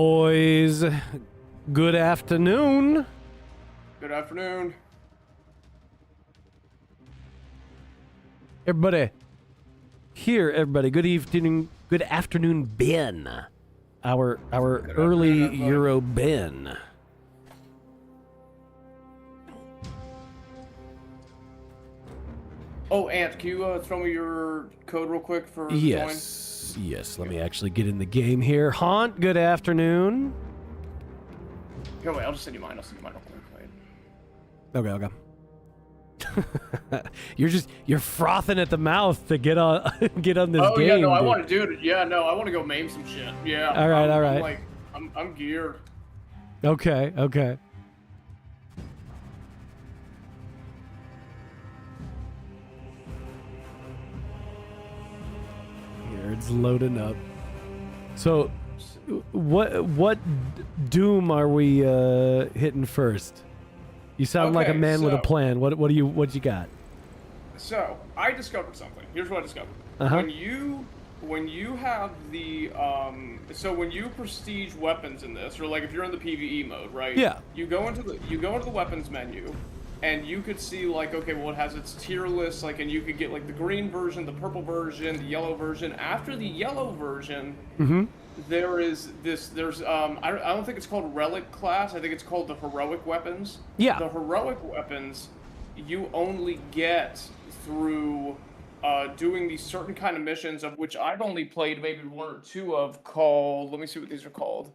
boys. Good afternoon. Good afternoon. Everybody. Here, everybody. Good evening. Good afternoon, Ben. Our early Euro Ben. Oh, Ant, can you throw me your code real quick for Yes. Yes, let me actually get in the game here. Haunt, good afternoon. Here, wait, I'll just send you mine. I'll send you mine real quick. Okay. You're frothing at the mouth to get on this game. Oh, yeah, no, I dude. want to do it. Yeah, no, I want to go maim some shit. Yeah. All right. I'm geared. Okay. Here, it's loading up. So, what doom are we hitting first? You sound like a man with a plan. What you got? So, I discovered something. Here's what I discovered. Uh-huh. When you have the so when you prestige weapons in this, or like if you're in the PvE mode, right? Yeah. You go into the weapons menu, and you could see like, okay, well, it has its tier list, like, and you could get like the green version, the purple version, the yellow version. After the yellow version, there's I don't think it's called relic class. I think it's called the heroic weapons. Yeah. The heroic weapons you only get through doing these certain kind of missions, of which I've only played maybe one or two of, called, let me see what these are called.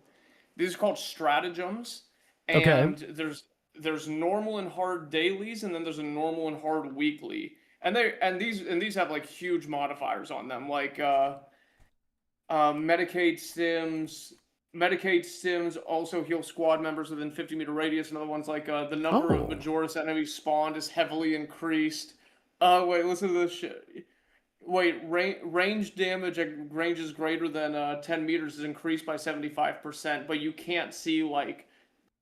These are called stratagems, and there's normal and hard dailies, and then there's a normal and hard weekly. And these have like huge modifiers on them, like Medicaid stims also heal squad members within 50-meter radius. Another one's like the number of Majoris enemies spawned is heavily increased. Wait, listen to this shit. Wait, range damage at ranges greater than 10 meters is increased by 75%, but you can't see like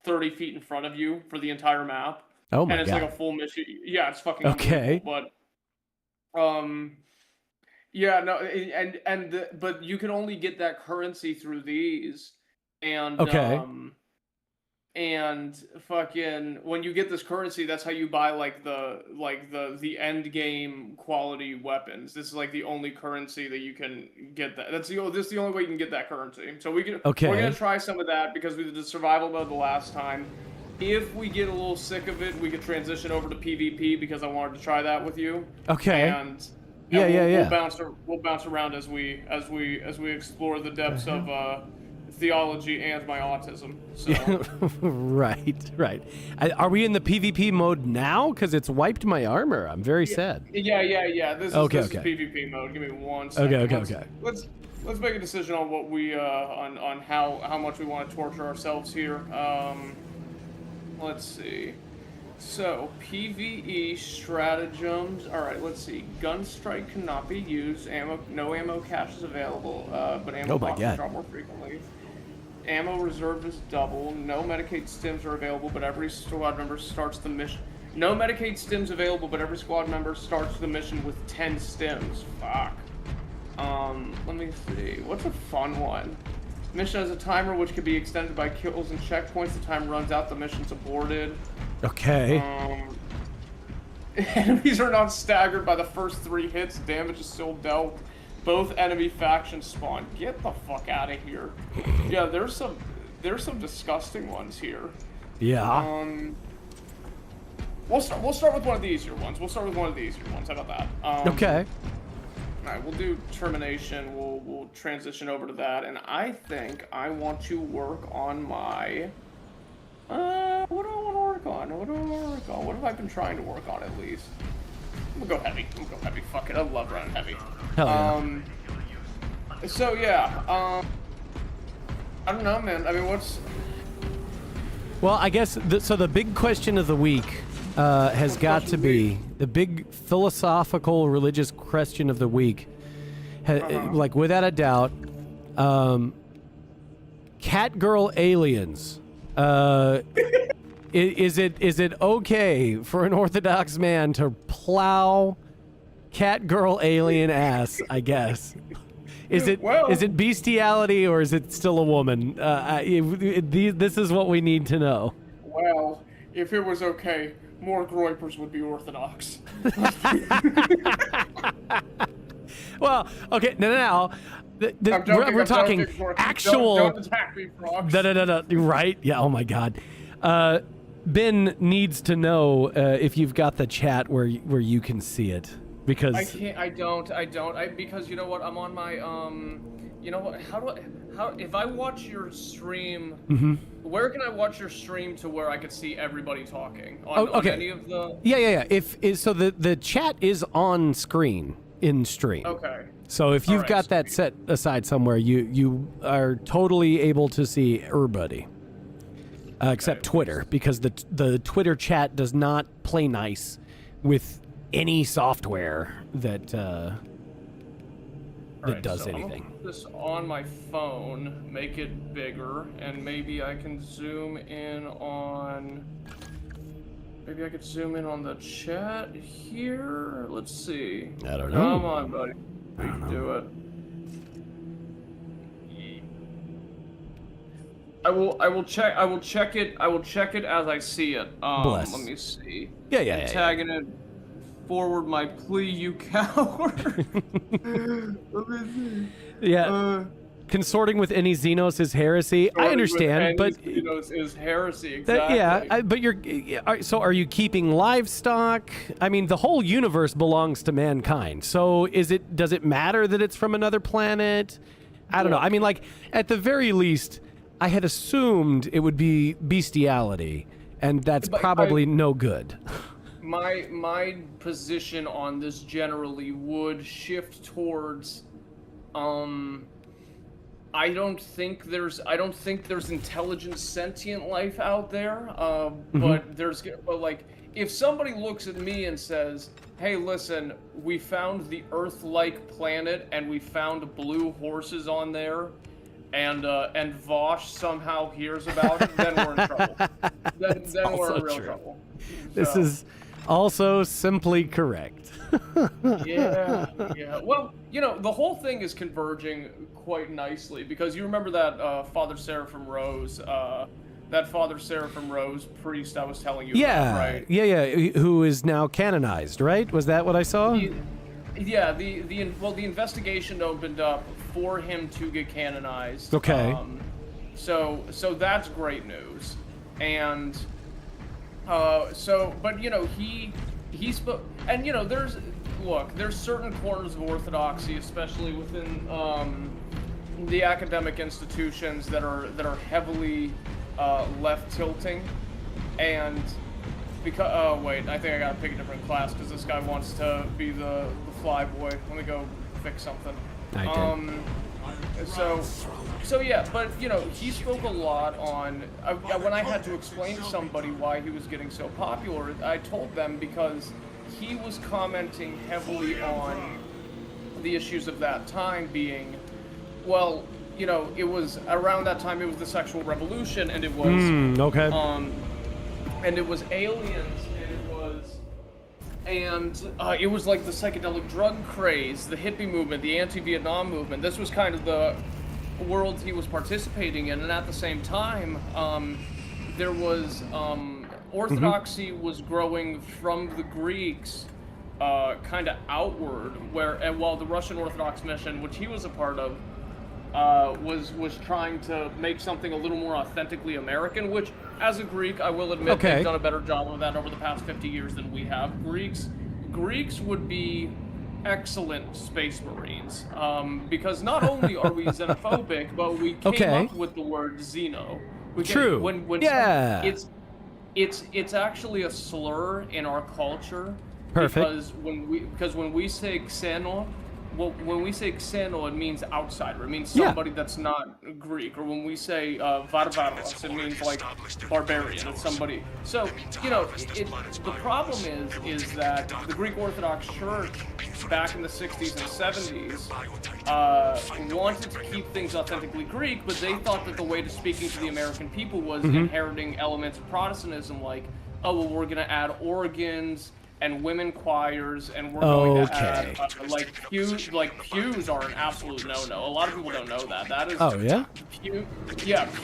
30 feet in front of you for the entire map. Oh my god. And it's like a full mission. Yeah, it's fucking okay. But yeah, no, but you can only get that currency through these, and and fucking when you get this currency, that's how you buy like the end game quality weapons. This is like the only currency that you can get that. This is the only way you can get that currency. So we're gonna try some of that because we did the survival mode the last time. If we get a little sick of it, we could transition over to PvP because I wanted to try that with you. Okay. And yeah. We'll bounce around as we explore the depths of theology and my autism. So. right. Are we in the PvP mode now? Because it's wiped my armor. I'm very sad. Yeah. This is PvP mode. Give me 1 second. Okay. Let's make a decision on what we on how much we want to torture ourselves here. Let's see. So, PvE stratagems. Alright, let's see. Gunstrike cannot be used. No ammo cache is available, but ammo boxes drop more frequently. Ammo reserve is double. No Medicaid stims are available, but every squad member starts the mission. No Medicaid stims available, but every squad member starts the mission with 10 stims. Fuck. Let me see. What's a fun one? Mission has a timer which can be extended by kills and checkpoints. The time runs out, the mission's aborted. Okay. Enemies are not staggered by the first 3 hits. Damage is still dealt. Both enemy factions spawn. Get the fuck out of here. Yeah, there's some disgusting ones here. Yeah. We'll start with one of the easier ones. How about that? Okay. Alright, we'll do termination. We'll transition over to that, and I think I want to work on my. What do I want to work on? What have I been trying to work on at least? I'm gonna go heavy. Fuck it, I love running heavy. Hell yeah. So yeah, I don't know, man. I mean, what's? Well, I guess the big question of the week has got to be the big philosophical religious question of the week. Like without a doubt, cat girl aliens. Is it okay for an Orthodox man to plow cat girl alien ass? I guess Is it Well- is it bestiality or is it still a woman? This is what we need to know. Well, if it was okay, more Groypers would be Orthodox. Well, okay, no. I'm joking, We're I'm talking joking, Frogs. actual. Don't attack me, Frogs. No. Right? Yeah. Oh my God. Ben needs to know if you've got the chat where you can see it because I can't. I don't. Because you know what? I'm on my You know what? How if I watch your stream? Mm-hmm. Where can I watch your stream to where I could see everybody talking? On okay. any of the. Yeah. So the chat is on screen in stream. Okay. So if you've Alright, got that set aside somewhere, you are totally able to see everybody. Except Twitter, because the Twitter chat does not play nice with any software that does so anything. I'm gonna put this on my phone, make it bigger, and maybe I can zoom in on. Maybe I could zoom in on the chat here. Let's see. I don't know. Come on, buddy. We can do it. I will check it as I see it. Bless. Let me see. Yeah. Tagging it. Forward my plea, you coward. Let me see. Yeah. Consorting with any Xenos is heresy. I understand, but Xenos is heresy. Exactly. So are you keeping livestock? I mean, the whole universe belongs to mankind. So does it matter that it's from another planet? I don't know. I mean, like, at the very least, I had assumed it would be bestiality, and that's probably no good. My position on this generally would shift towards, I don't think there's intelligent sentient life out there. But like, if somebody looks at me and says, "Hey, listen, we found the Earth-like planet and we found blue horses on there," and Vosh somehow hears about it, then we're in trouble. Then we're in real trouble. This is also simply correct. Yeah. Well, the whole thing is converging quite nicely because you remember that Father Seraphim Rose, priest I was telling you about, right? Yeah. Who is now canonized, right? Was that what I saw? The investigation opened up for him to get canonized. Okay. So that's great news, and he spoke, and there's certain corners of orthodoxy, especially within the academic institutions that are heavily left tilting, and because wait, I think I gotta pick a different class because this guy wants to be the fly boy. Let me go fix something. So yeah, but he spoke a lot on when I had to explain to somebody why he was getting so popular. I told them because he was commenting heavily on the issues of that time being, well, it was around that time it was the sexual revolution and it was and it was aliens and it was like the psychedelic drug craze, the hippie movement, the anti-Vietnam movement. This was kind of the world he was participating in, and at the same time, there was orthodoxy was growing from the Greeks, kind of outward. While the Russian Orthodox mission, which he was a part of, was trying to make something a little more authentically American, which, as a Greek, I will admit they've done a better job of that over the past 50 years than we have. Greeks would be excellent space marines, because not only are we xenophobic, but we came up with the word xeno. True. It's actually a slur in our culture. Perfect. Because when we say xeno, when we say xeno, it means outsider. It means somebody that's not Greek. Or when we say varvaros, it means like barbarian. It's somebody. So the problem is that the Greek Orthodox Church back in the 60s and 70s wanted to keep things authentically Greek, but they thought that the way to speaking to the American people was inheriting elements of Protestantism, like, oh well, we're gonna add organs and women choirs, and we're going to add pews are an absolute no-no. A lot of people don't know that. That is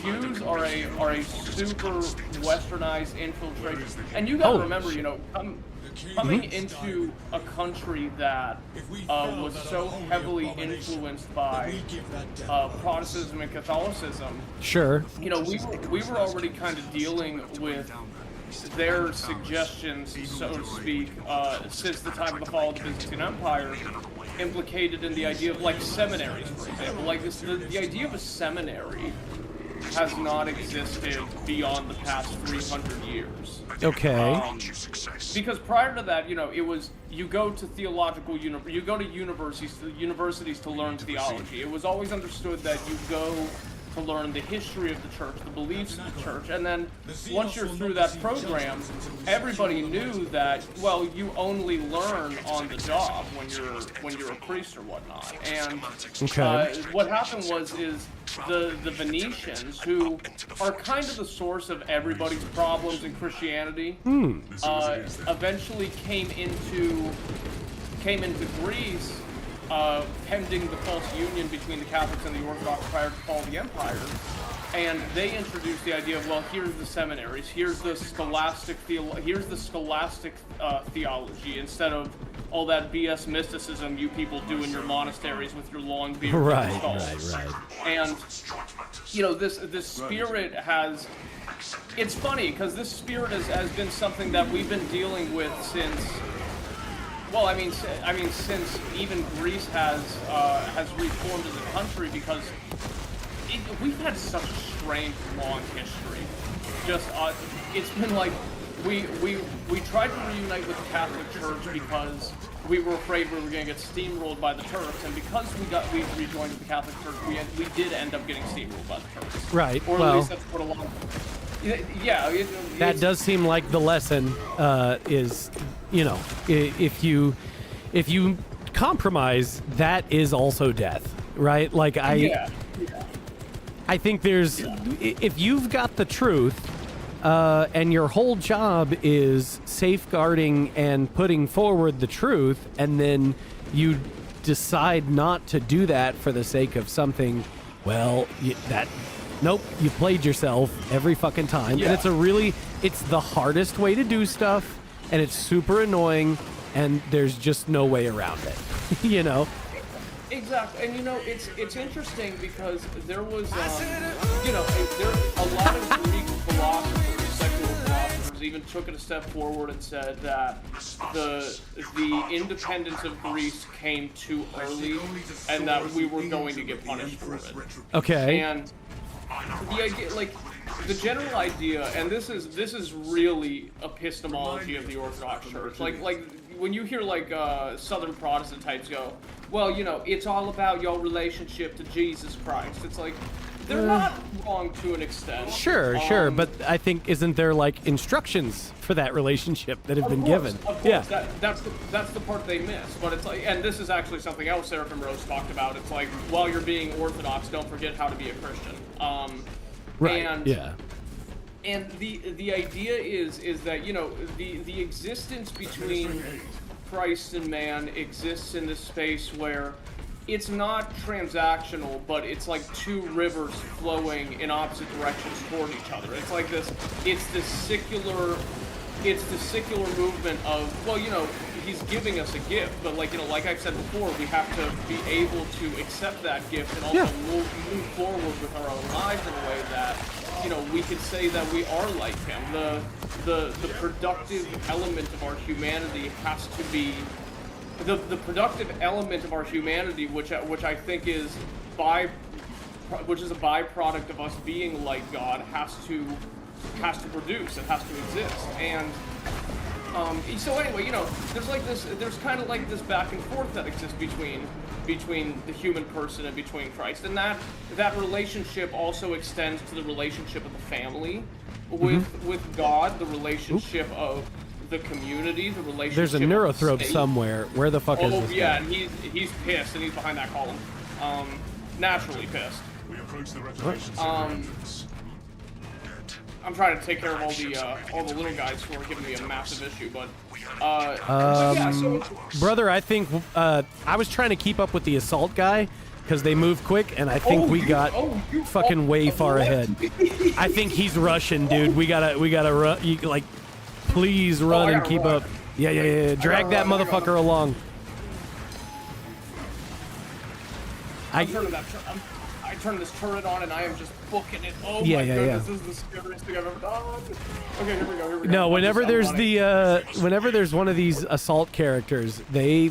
pews are a super westernized infiltration. And you got to remember, you know, coming into a country that was so heavily influenced by Protestantism and Catholicism. Sure. You know, we were already kind of dealing with their suggestions, so to speak, since the time of the fall of the Byzantine Empire, implicated in the idea of, like, seminaries, for example. Like, the idea of a seminary has not existed beyond the past 300 years. Okay. Because prior to that, you know, it was, you go to you go to universities to learn theology. It was always understood that you go to learn the history of the church, the beliefs of the church, and then once you're through that program, everybody knew that, well, you only learn on the job when you're a priest or whatnot. And what happened is the Venetians, who are kind of the source of everybody's problems in Christianity, eventually came into Greece. Pending the false union between the Catholics and the Orthodox prior to the fall of the empire, and they introduced the idea of, well, here's the seminaries, here's the scholastic theology, instead of all that BS mysticism you people do in your monasteries with your long beards. Right. And you know, this spirit has. It's funny because this spirit has been something that we've been dealing with since. Well, I mean, since even Greece has reformed as a country, because we've had such a strange, long history. Just it's been like we tried to reunite with the Catholic Church because we were afraid we were going to get steamrolled by the Turks, and because we rejoined with the Catholic Church, we did end up getting steamrolled by the Turks. Right. Or at least that's what a lot. Yeah. That does seem like the lesson is. You know, if you compromise, that is also death, right? Like I think there's, if you've got the truth, and your whole job is safeguarding and putting forward the truth, and then you decide not to do that for the sake of something, well, nope, you played yourself every fucking time, and it's the hardest way to do stuff. And it's super annoying, and there's just no way around it, you know? Exactly, and you know, it's interesting because there was, you know, a lot of Greek philosophers, secular philosophers, even took it a step forward and said that the independence of Greece came too early, and that we were going to get punished for it. Okay. And the idea, like, the general idea, and this is really epistemology of the Orthodox Church. Like when you hear like Southern Protestant types go, well, you know, it's all about your relationship to Jesus Christ. It's like they're not wrong to an extent. Sure, but I think isn't there like instructions for that relationship that have been given? Of course, that's the part they miss. But it's like, and this is actually something else Seraphim Rose talked about. It's like, while you're being Orthodox, don't forget how to be a Christian. Right. And the idea is that, you know, the existence between Christ and man exists in this space where it's not transactional, but it's like two rivers flowing in opposite directions toward each other. It's like this. It's the secular movement of, well, you know, he's giving us a gift, but like, you know, like I've said before, we have to be able to accept that gift and also move forward with our own lives in a way that, you know, we could say that we are like him. The productive element of our humanity has to be the productive element of our humanity, which I think is which is a byproduct of us being like God, has to produce. It has to exist. And so anyway, you know, there's kind of like this back and forth that exists between the human person and between Christ, and that relationship also extends to the relationship of the family with God, the relationship of the community, the relationship. There's a neurothrope somewhere. Where the fuck is this? Oh yeah, and he's pissed, and he's behind that column. Naturally pissed. We approach the reservation. I'm trying to take care of all the little guys who are giving me a massive issue, but yeah, so brother, I think I was trying to keep up with the assault guy because they move quick, and I think we got fucking way far ahead. I think he's rushing, dude. We gotta run. Like, please run and keep up. Yeah. Drag that motherfucker along. I turned this turret on and I am just booking it. Oh my goodness, this is the scariest thing I've ever done. Okay, here we go. No, whenever there's whenever there's one of these assault characters, they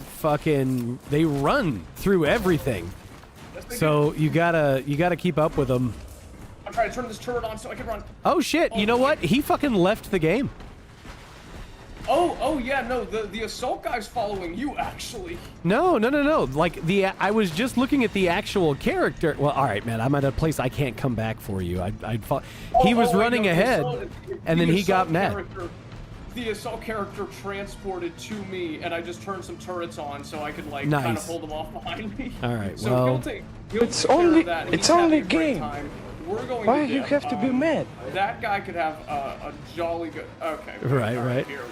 run through everything. Yes, so you gotta keep up with them. I'm trying to turn this turret on so I can run. Oh shit! You know what? He fucking left the game. Oh yeah, no, the assault guy's following you actually. No. Like I was just looking at the actual character. Well, all right, man. I'm at a place I can't come back for you. He was running ahead, and then he got mad. The assault character transported to me, and I just turned some turrets on so I could like kind of hold them off behind me. All right, so well, it's only a game. We're going Why to you have to be mad? That guy could have a jolly good. Okay. Right. Here we go.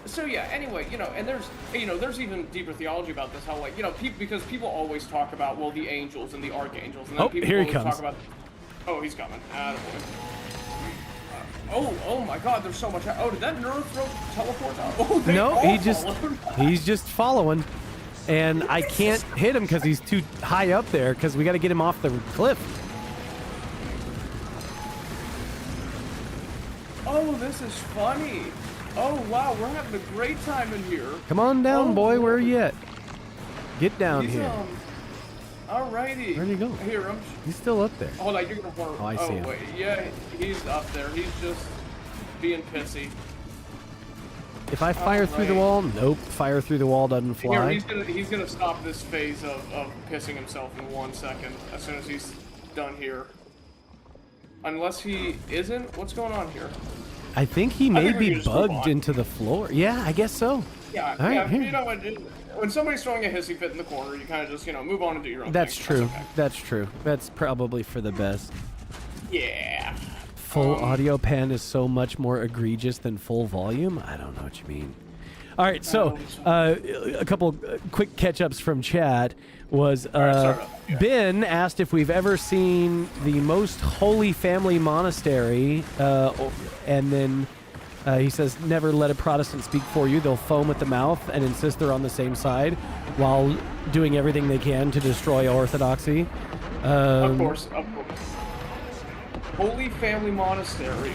So yeah, anyway, and there's even deeper theology about this. How like because people always talk about the angels and the archangels, and then people here he always comes. Talk about. Oh, he's coming. Attaboy. Oh my God! There's so much. Oh, did that nerve throw teleport out? Oh, no, he's just following, and I can't hit him because he's too high up there. Because we got to get him off the cliff. Oh, this is funny. Oh wow, we're having a great time in here. Come on down, boy. Where are you at? Get down here. Alrighty. Where'd he go? Here, He's still up there. Hold on, you're gonna work. Oh, I see him. Wait, yeah, he's up there. He's just being pissy. If I fire through the wall, nope. Fire through the wall doesn't fly. Here, he's gonna stop this phase of pissing himself in 1 second as soon as he's done here. Unless he isn't. What's going on here? I think he may be bugged into the floor. Yeah, I guess so. Yeah, all right, you know what? When somebody's throwing a hissy fit in the corner, you kind of just, move on and do your own That's thing. true. That's true. That's probably for the best. Yeah. Full audio pan is so much more egregious than full volume? I don't know what you mean. All right, so a couple quick catch-ups from chat was Ben asked if we've ever seen the Most Holy Family Monastery, and then he says, never let a Protestant speak for you. They'll foam at the mouth and insist they're on the same side while doing everything they can to destroy orthodoxy. Of course. Holy Family Monastery.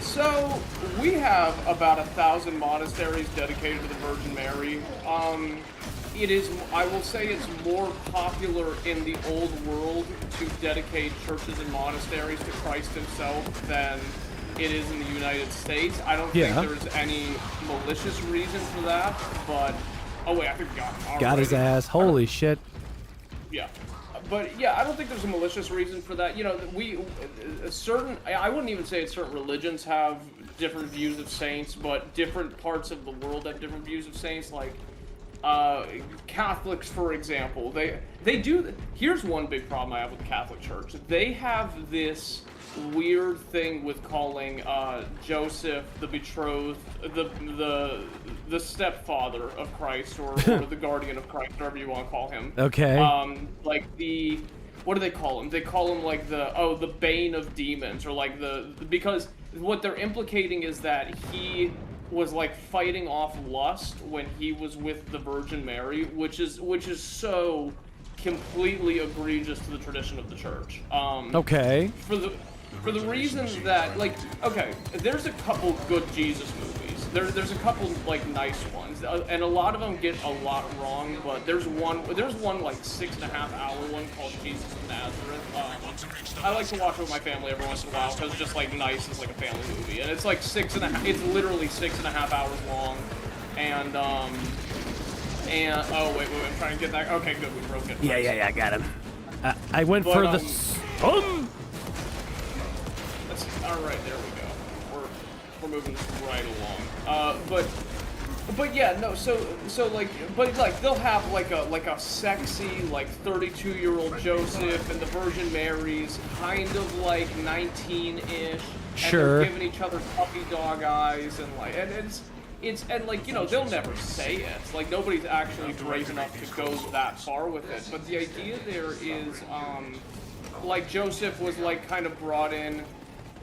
So we have about 1,000 monasteries dedicated to the Virgin Mary. It is, I will say, it's more popular in the old world to dedicate churches and monasteries to Christ himself than it is in the United States. I don't think there's any malicious reason for that, but oh wait, I think we got him. Got his ass. Holy shit. Yeah. But yeah, I don't think there's a malicious reason for that. I wouldn't even say certain religions have different views of saints, but different parts of the world have different views of saints. Like Catholics, for example, they do. Here's one big problem I have with the Catholic Church. They have this weird thing with calling Joseph the betrothed, the stepfather of Christ, or the guardian of Christ, whatever you want to call him. Okay. Like what do they call him? They call him like the bane of demons, or like because what they're implicating is that he was like fighting off lust when he was with the Virgin Mary, which is so completely egregious to the tradition of the church. Okay. For the reason that, like, okay, there's a couple good Jesus movies. There's a couple like nice ones, and a lot of them get a lot wrong. But there's one like 6.5-hour one called Jesus of Nazareth. I like to watch it with my family every once in a while because it's just like nice as like a family movie, and it's like 6.5. It's literally 6.5 hours long, and oh wait, I'm trying to get that. Okay, good, we broke it. Yeah, I got him. I went for the stun. All right, there we go. We're moving right along. But But yeah, no. So like, but like they'll have like a sexy like 32-year-old Joseph and the Virgin Mary's kind of like 19-ish. Sure. And they're giving each other puppy dog eyes and like, and it's and like, you know, they'll never say it. Like nobody's actually brave enough to go that far with it. But the idea there is, like Joseph was like kind of brought in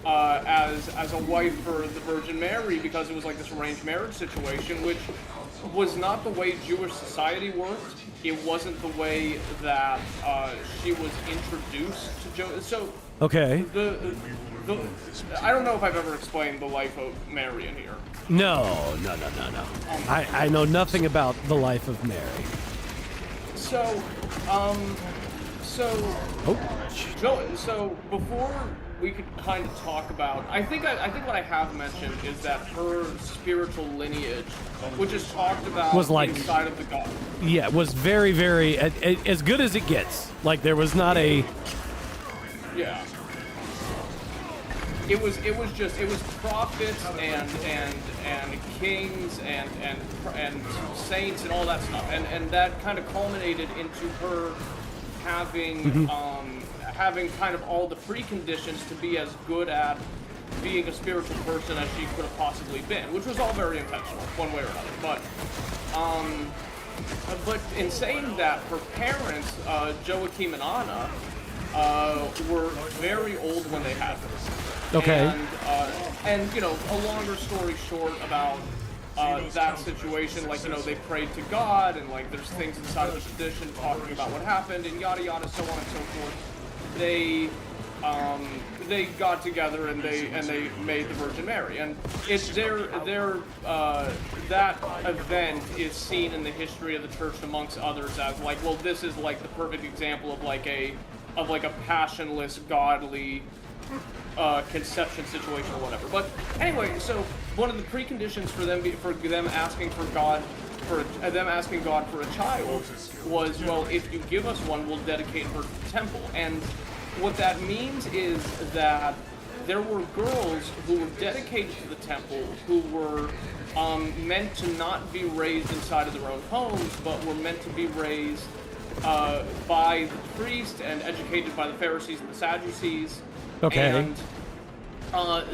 as a wife for the Virgin Mary because it was like this arranged marriage situation, which was not the way Jewish society worked. It wasn't the way that she was introduced to Joseph. So Okay. I don't know if I've ever explained the life of Mary in here. No. I know nothing about the life of Mary. So before we could kind of talk about, I think what I have mentioned is that her spiritual lineage, which is talked about was like, inside of the God. Yeah, was very, very as good as it gets. Like there was not a. Yeah. It was prophets and kings and saints and all that stuff, and that kind of culminated into her having having kind of all the preconditions to be as good at being a spiritual person as she could have possibly been, which was all very intentional, one way or another. But in saying that, her parents, Joachim and Anna, were very old when they had her. Okay. And you know, a longer story short about that situation, like, you know, they prayed to God, and like there's things inside of the tradition talking about what happened, and yada yada, so on and so forth. They got together and they made the Virgin Mary, and it's that event is seen in the history of the church amongst others as like, well, this is like the perfect example of like a passionless, godly conception situation or whatever. But anyway, so one of the preconditions for them asking God for a child was, well, if you give us one, we'll dedicate her to the temple. And what that means is that there were girls who were dedicated to the temple who were meant to not be raised inside of their own homes, but were meant to be raised by the priest and educated by the Pharisees and the Sadducees. Okay. And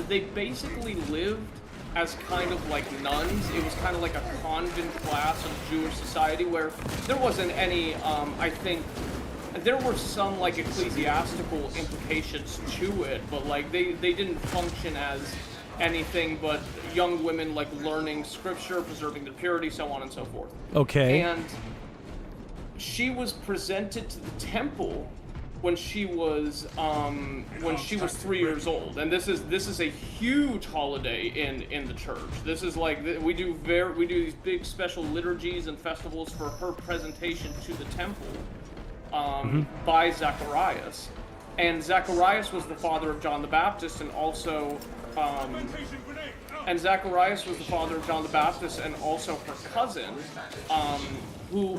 they basically lived as kind of like nuns. It was kind of like a convent class of Jewish society where there wasn't any, I think, there were some like ecclesiastical implications to it, but like they didn't function as anything but young women like learning scripture, preserving their purity, so on and so forth. Okay. And she was presented to the temple when she was 3 years old, and this is a huge holiday in the church. This is like we do these big special liturgies and festivals for her presentation to the temple by Zacharias, and Zacharias was the father of John the Baptist, and also her cousin, who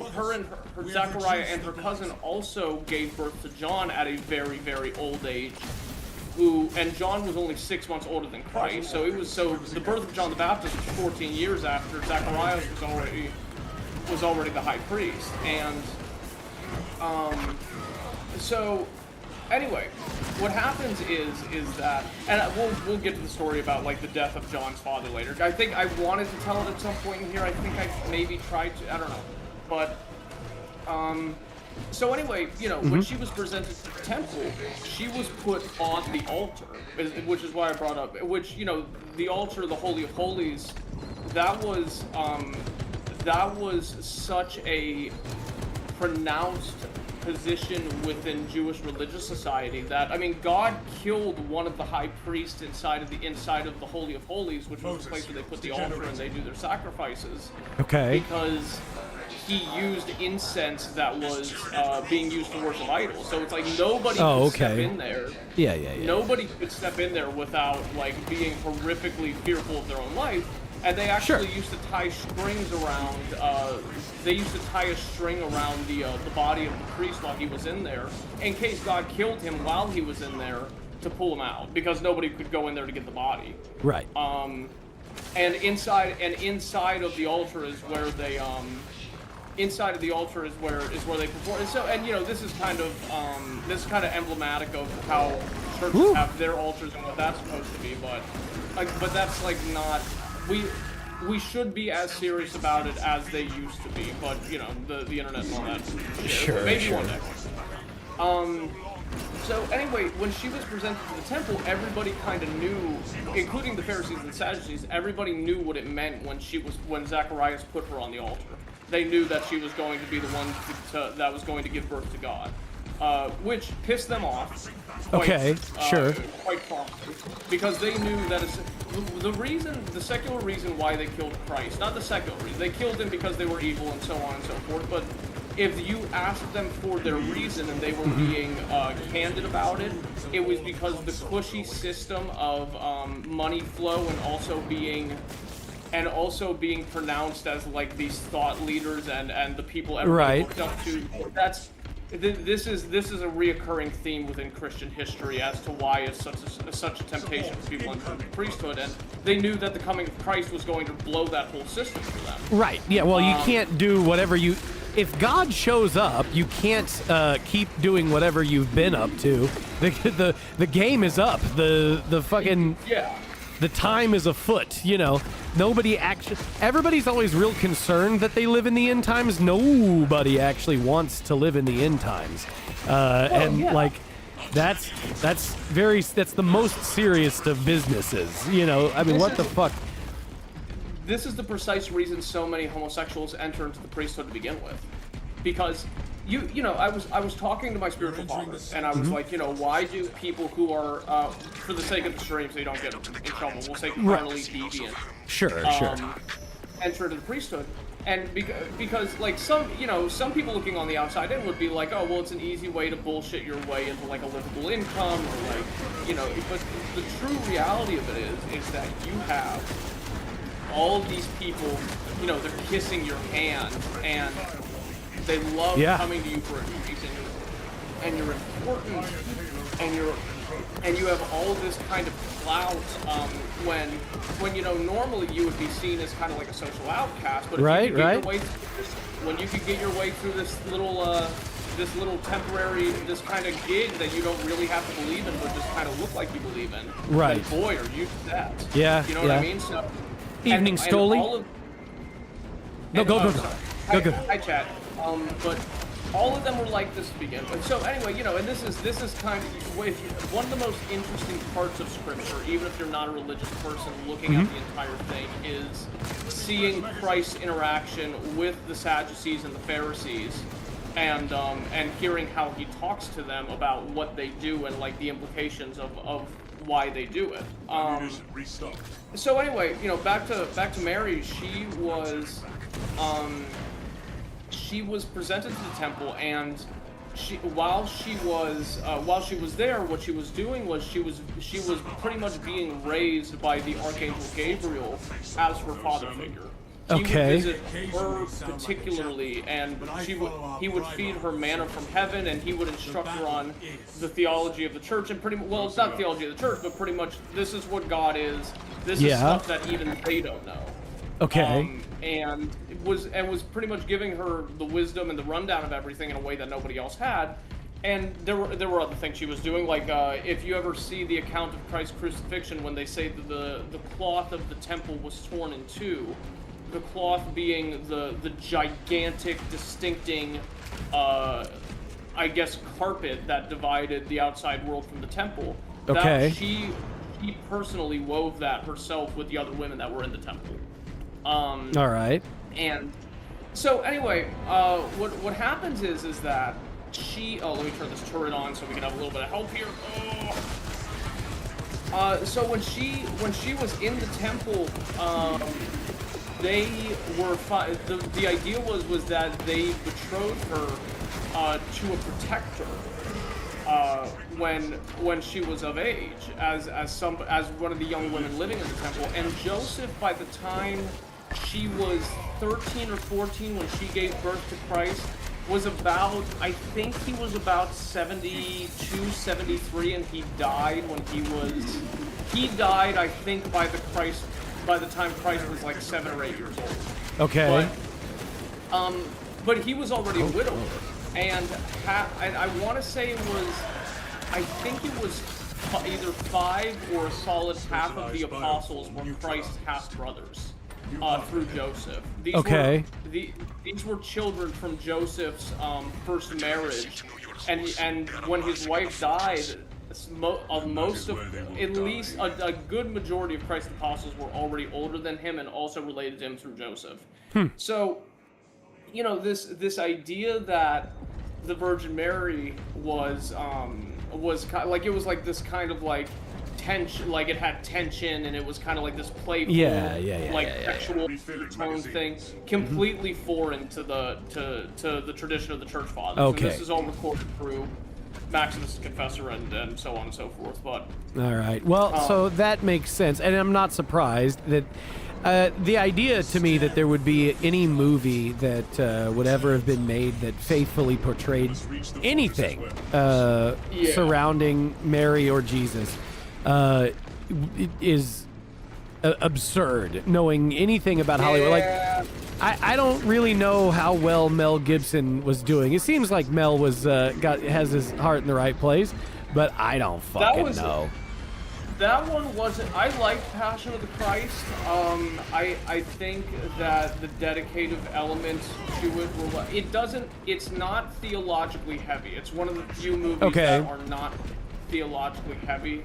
Zachariah and her cousin also gave birth to John at a very, very old age. And John was only 6 months older than Christ, so the birth of John the Baptist was 14 years after Zacharias was already the high priest, and so anyway, what happens is that, and we'll get to the story about like the death of John's father later. I think I wanted to tell it at some point in here. I think I maybe tried to. I don't know, but so anyway, you know, when she was presented to the temple, she was put on the altar, which is why I brought up. Which, you know, the altar, the Holy of Holies, that was such a pronounced position within Jewish religious society that, I mean, God killed one of the high priests inside of the Holy of Holies, which was the place where they put the altar and they do their sacrifices. Okay. Because he used incense that was being used to worship idols. So it's like nobody could step in there. Yeah. Nobody could step in there without like being horrifically fearful of their own life. And they actually used to tie strings around. They used to tie a string around the body of the priest while he was in there, in case God killed him while he was in there, to pull him out, because nobody could go in there to get the body. Right. And inside of the altar is where they inside of the altar is where they perform. And so, and you know, this is kind of emblematic of how churches have their altars and what that's supposed to be. But that's like not we should be as serious about it as they used to be. But you know, the internet and all that. Sure, maybe sure. one day. So anyway, when she was presented to the temple, everybody kind of knew, including the Pharisees and Sadducees, everybody knew what it meant when Zacharias put her on the altar. They knew that she was going to be the one that was going to give birth to God, which pissed them off. Quite promptly, because they knew that the secular reason why they killed Christ, not the secular reason, they killed him because they were evil and so on and so forth, but if you asked them for their reason and they were being candid about it, it was because the cushy system of money flow and also being pronounced as like these thought leaders and the people everybody looked up to. This is a reoccurring theme within Christian history as to why it's such a temptation for people into the priesthood, and they knew that the coming of Christ was going to blow that whole system for them. Right. Yeah. Well, you can't do whatever you. If God shows up, you can't keep doing whatever you've been up to. The game is up. The fucking the time is afoot. You know, everybody's always real concerned that they live in the end times. Nobody actually wants to live in the end times, like that's the most serious of businesses. You know, I mean, what the fuck. This is the precise reason so many homosexuals enter into the priesthood to begin with, because you know I was talking to my spiritual father and I was like, you know, why do people who are for the sake of the stream so you don't get in trouble, we'll say carnally deviant, sure enter into the priesthood, and because like some people looking on the outside in would be like, oh well, it's an easy way to bullshit your way into like a livable income, or like, you know, but the true reality of it is that you have all of these people, you know, they're kissing your hand, and they love coming to you for a reason, and you're important, and you have all this kind of clout, when you know, normally you would be seen as kind of like a social outcast, but when you could get your way through this little temporary, this kind of gig that you don't really have to believe in, but just kind of look like you believe in, right? And boy, are you that. Yeah. You know what I mean? So. Evening, Stoli. Go. Hi, Chad. But all of them were like this to begin with. So anyway, you know, and this is kind of one of the most interesting parts of Scripture, even if you're not a religious person looking at the entire thing, is seeing Christ's interaction with the Sadducees and the Pharisees, and hearing how he talks to them about what they do and like the implications of why they do it. So anyway, you know, back to Mary. She was presented to the temple, and while she was there, what she was doing was she was pretty much being raised by the Archangel Gabriel as her father figure. He would visit her particularly, and he would feed her manna from heaven, and he would instruct her on the theology of the church, and it's not theology of the church, but pretty much this is what God is. This is stuff that even they don't know. Okay. And it was pretty much giving her the wisdom and the rundown of everything in a way that nobody else had. And there were other things she was doing, like if you ever see the account of Christ's crucifixion, when they say that the cloth of the temple was torn in two. The cloth being the gigantic, distincting, I guess, carpet that divided the outside world from the temple. Okay. That she personally wove that herself with the other women that were in the temple. All right. And so anyway, what happens is that she. Oh, let me turn this turret on so we can have a little bit of help here. So when she was in the temple, they were the idea was that they betrothed her to a protector when she was of age, as one of the young women living in the temple. And Joseph, by the time she was 13 or 14 when she gave birth to Christ, was about, I think he was about 72, 73, and he died, I think, by the by the time Christ was like 7 or 8 years old. Okay. But he was already a widower, and I want to say it was, I think it was either 5 or a solid half of the apostles were Christ's half brothers through Joseph. These were children from Joseph's first marriage, and when his wife died, most of, at least a good majority of Christ's apostles were already older than him and also related to him through Joseph. So, you know, this idea that the Virgin Mary was kind of like, it was like this kind of like tension, like it had tension, and it was kind of like this playful, sexual tone thing, completely foreign to the tradition of the Church Fathers. Okay. And this is all recorded through Maximus the Confessor and so on and so forth. But all right, well, so that makes sense, and I'm not surprised that the idea to me that there would be any movie that would ever have been made that faithfully portrayed anything surrounding Mary or Jesus is absurd. Knowing anything about Hollywood, like I don't really know how well Mel Gibson was doing. It seems like Mel was has his heart in the right place, but I don't fucking know. That one wasn't. I liked Passion of the Christ. I think that the dedicative elements to it were. It doesn't. It's not theologically heavy. It's one of the few movies that are not theologically heavy,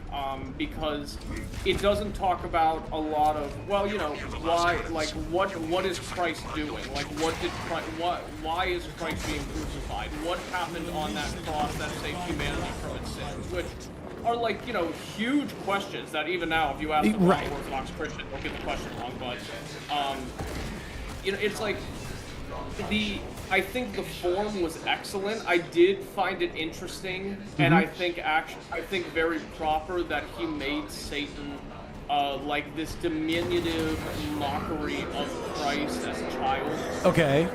because it doesn't talk about a lot of, well, you know, why, like, what is Christ doing? Like, why is Christ being crucified? What happened on that cross that saved humanity from its sins? Which are, like, you know, huge questions that even now, if you ask the Orthodox Christian, they'll get the question wrong. But, you know, it's like, I think the form was excellent. I did find it interesting, and I think very proper that he made Satan like this diminutive mockery of Christ as a child. Okay.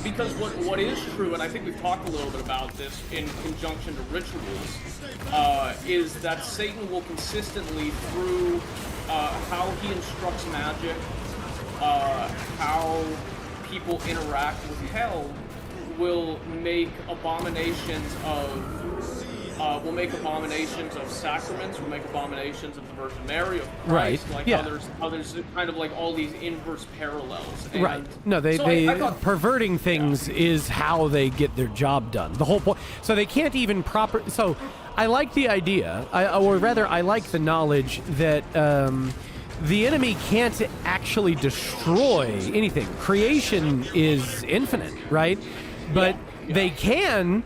Because what is true, and I think we've talked a little bit about this in conjunction to rituals, is that Satan will consistently, through how he instructs magic, how people interact with hell, will make abominations of sacraments, will make abominations of the Virgin Mary, of Christ, how there's kind of like all these inverse parallels. And no, they perverting things is how they get their job done. The whole point. So they can't even so I like the idea, or rather I like the knowledge that the enemy can't actually destroy anything. Creation is infinite, right? But they can.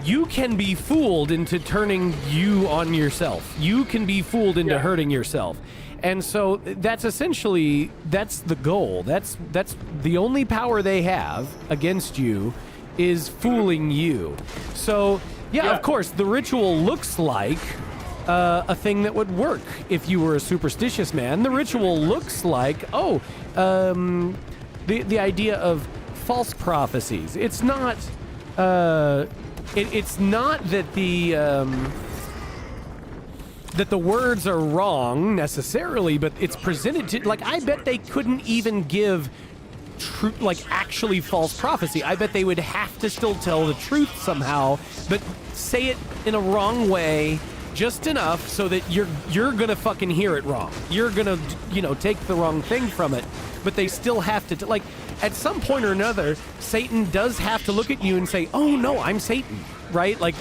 You can be fooled into turning you on yourself. You can be fooled into hurting yourself. And so that's essentially, that's the goal. That's the only power they have against you is fooling you. So, of course, the ritual looks like a thing that would work if you were a superstitious man. The ritual looks like, the idea of false prophecies. It's not, it's not that the words are wrong necessarily, but it's presented to, like, I bet they couldn't even give true, like, actually false prophecy. I bet they would have to still tell the truth somehow, but say it in a wrong way, just enough so that you're gonna fucking hear it wrong. You're gonna, take the wrong thing from it, but they still have to, like, at some point or another, Satan does have to look at you and say, "Oh no, I'm Satan," right? Like,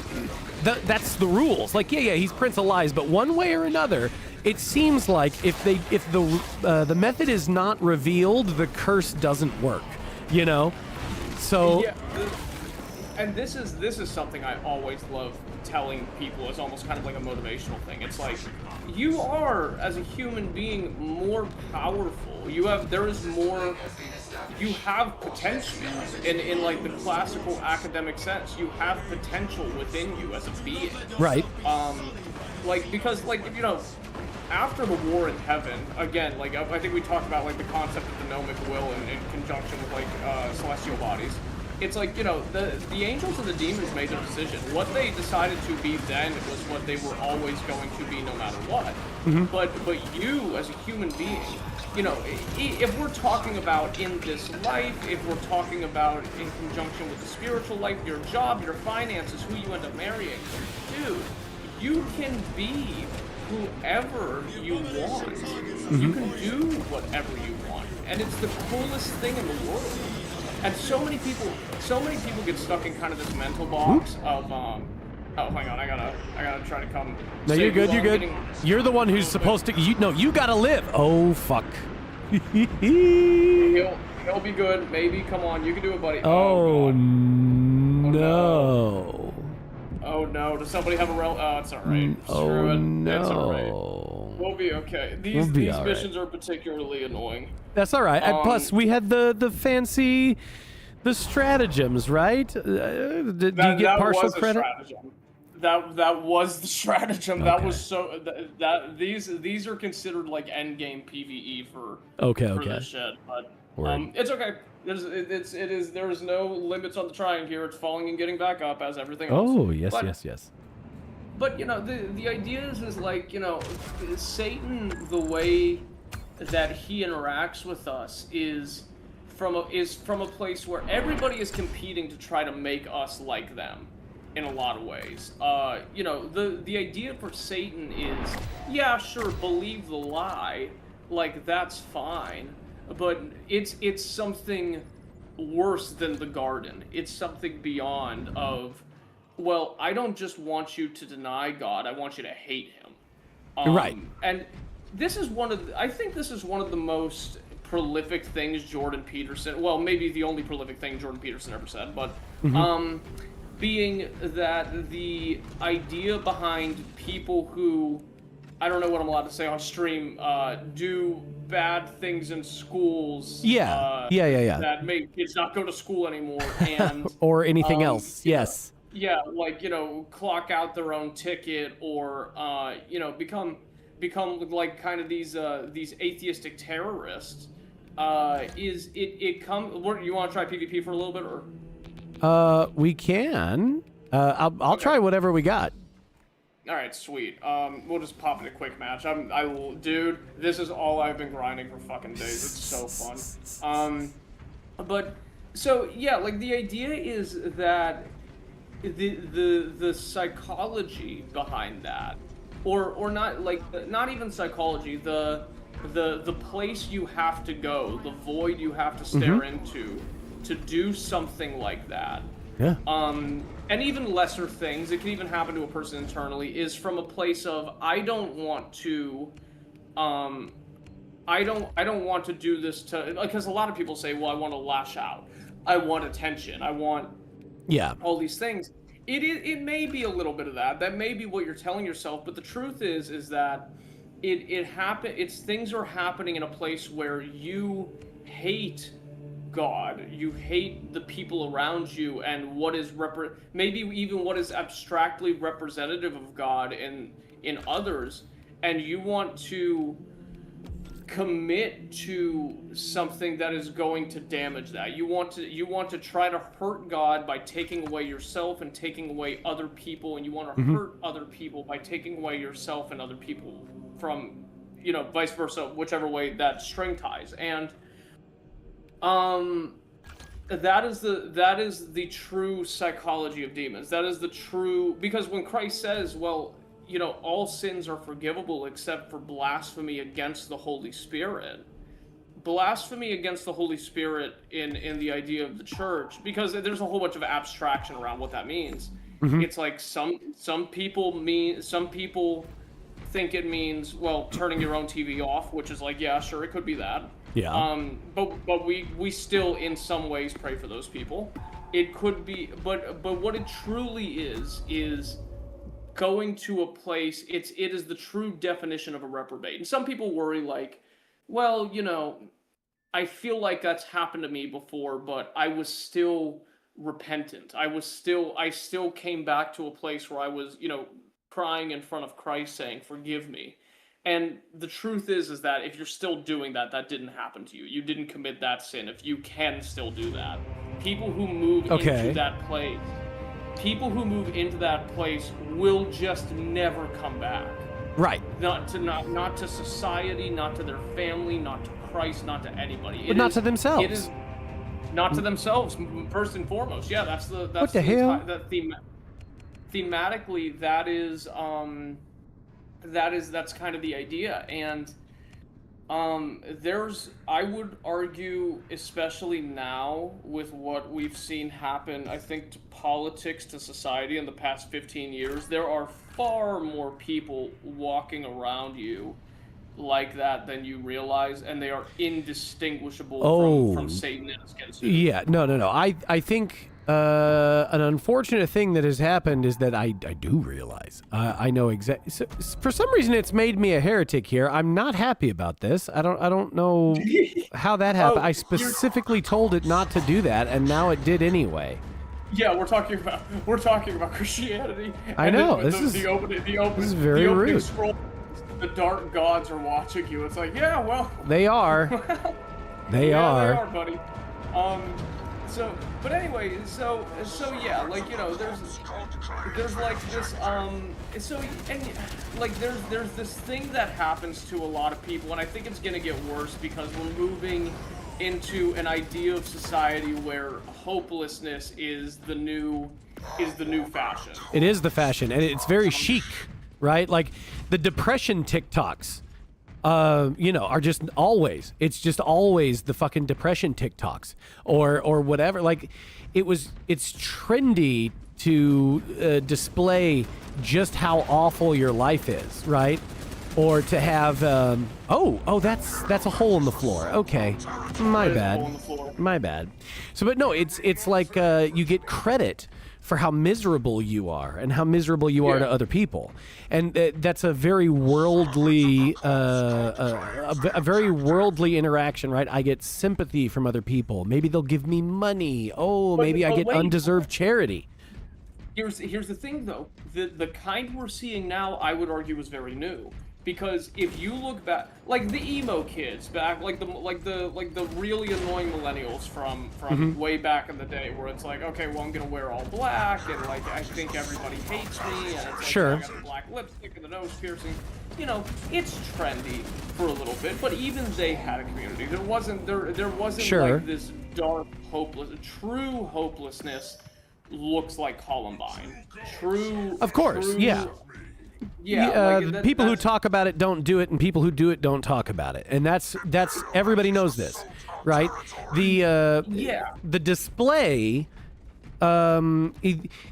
that's the rules. Like, he's Prince of Lies, but one way or another, it seems like if the method is not revealed, the curse doesn't work. So. Yeah. And this is something I always love telling people as almost kind of like a motivational thing. It's like, you are, as a human being, more powerful. There is more, you have potential in like the classical academic sense. You have potential within you as a being. Right. Because after the war in heaven, again, like I think we talked about like the concept of the gnomic will in conjunction with like celestial bodies. it's like, you know, the angels and the demons made their decision. What they decided to be then was what they were always going to be no matter what. But you, as a human being, you know, if we're talking about in this life, if we're talking about in conjunction with the spiritual life, your job, your finances, who you end up marrying, dude, you can be whoever you want. You can do whatever you want. And it's the coolest thing in the world. And so many people get stuck in kind of this mental box of oh, hang on, I gotta try to come. No, you're good. You're good. You're the one who's supposed to. You gotta live. Oh fuck. He'll be good. Maybe. Come on, you can do it, buddy. Oh, no. Oh no. Does somebody have a rel? Oh, it's all right. Screw it. No. It's all right. We'll be okay. These missions are particularly annoying. That's all right. And plus, we had the fancy, the stratagems, right? Do you get partial credit? That was the stratagem. Okay. That was so that these are considered like end game PvE for this shit. But it's okay. There's no limits on the trying here. It's falling and getting back up as everything else. Oh yes, but, yes. But you know, the idea is like, you know, Satan, the way that he interacts with us is from a place where everybody is competing to try to make us like them in a lot of ways. You know, the idea for Satan is, yeah, sure, believe the lie, like that's fine, but it's something worse than the garden. It's something beyond of, well, I don't just want you to deny God, I want you to hate him. Right. And this is I think this is one of the most prolific things Jordan Peterson, well, maybe the only prolific thing Jordan Peterson ever said, but being that the idea behind people who, I don't know what I'm allowed to say on stream, do bad things in schools. Yeah. That make kids not go to school anymore and or anything else. Yes. Yeah, like, you know, clock out their own ticket or you know, become like kind of these atheistic terrorists. You want to try PvP for a little bit, or? We can. I'll try whatever we got. All right, sweet. We'll just pop in a quick match. Dude, this is all I've been grinding for fucking days. It's so fun. But so yeah, like the idea is that the psychology behind that, or not, like, not even psychology, the place you have to go, the void you have to stare into to do something like that. Yeah. And even lesser things, it can even happen to a person internally, is from a place of, I don't want to want to do this to, because a lot of people say, well, I want to lash out, I want attention, I want all these things. It may be a little bit of that. That may be what you're telling yourself, but the truth is that things are happening in a place where you hate God, you hate the people around you, and what is maybe even what is abstractly representative of God in others, and you want to commit to something that is going to damage that. You want to try to hurt God by taking away yourself and taking away other people, and you want to hurt other people by taking away yourself and other people from, you know, vice versa, whichever way that string ties. And that is the true psychology of demons. That is the true, because when Christ says, well, you know, all sins are forgivable except for blasphemy against the Holy Spirit. Blasphemy against the Holy Spirit in the idea of the church, because there's a whole bunch of abstraction around what that means. It's like some people think it means, well, turning your own TV off, which is like, yeah, sure, it could be that. Yeah. But we still in some ways pray for those people. It could be, but what it truly is going to a place, it is the true definition of a reprobate. And some people worry, like, well, you know, I feel like that's happened to me before, but I was still repentant. I still came back to a place where I was, you know, crying in front of Christ saying, forgive me. And the truth is that if you're still doing that, that didn't happen to you. You didn't commit that sin, if you can still do that. People who move into that place, people who move into that place will just never come back. Right. Not to society, not to their family, not to Christ, not to anybody. But not to themselves. It is not to themselves first and foremost. Yeah, that's what the hell? Thematically, that's kind of the idea. And I would argue, especially now with what we've seen happen, I think, to politics, to society in the past 15 years, there are far more people walking around you like that than you realize, and they are indistinguishable from Satan and his kinsmen. Yeah, no. I think an unfortunate thing that has happened is that I do realize. I know exactly. So, for some reason, it's made me a heretic here. I'm not happy about this. I don't know how that happened. I specifically told it not to do that, and now it did anyway. Yeah, we're talking about Christianity. I know. This is very rude. Scroll, the dark gods are watching you. It's like, yeah, well, they are. They are. They are, buddy. But anyway, so yeah, like, you know, there's like this there's this thing that happens to a lot of people, and I think it's gonna get worse because we're moving into an idea of society where hopelessness is the new fashion. It is the fashion, and it's very chic, right? Like the depression TikToks, are just always. It's just always the fucking depression TikToks or whatever. Like it's trendy to display just how awful your life is, right? Or to have that's a hole in the floor. Okay, my bad. So, but no, it's like you get credit for how miserable you are and how miserable you are to other people, and that's a very worldly, a very worldly interaction, right? I get sympathy from other people. Maybe they'll give me money. Maybe I get undeserved charity. Here's the thing, though. The kind we're seeing now, I would argue, is very new. Because if you look back, like the emo kids back, like the really annoying millennials from way back in the day, where it's like, okay, well, I'm gonna wear all black, and like I think everybody hates me, and it's like, I got the black lipstick and the nose piercing. You know, it's trendy for a little bit, but even they had a community. There wasn't like this dark, true hopelessness. Looks like Columbine. Of course, yeah. Yeah, people who talk about it don't do it, and people who do it don't talk about it, and that's everybody knows this, right? The display. You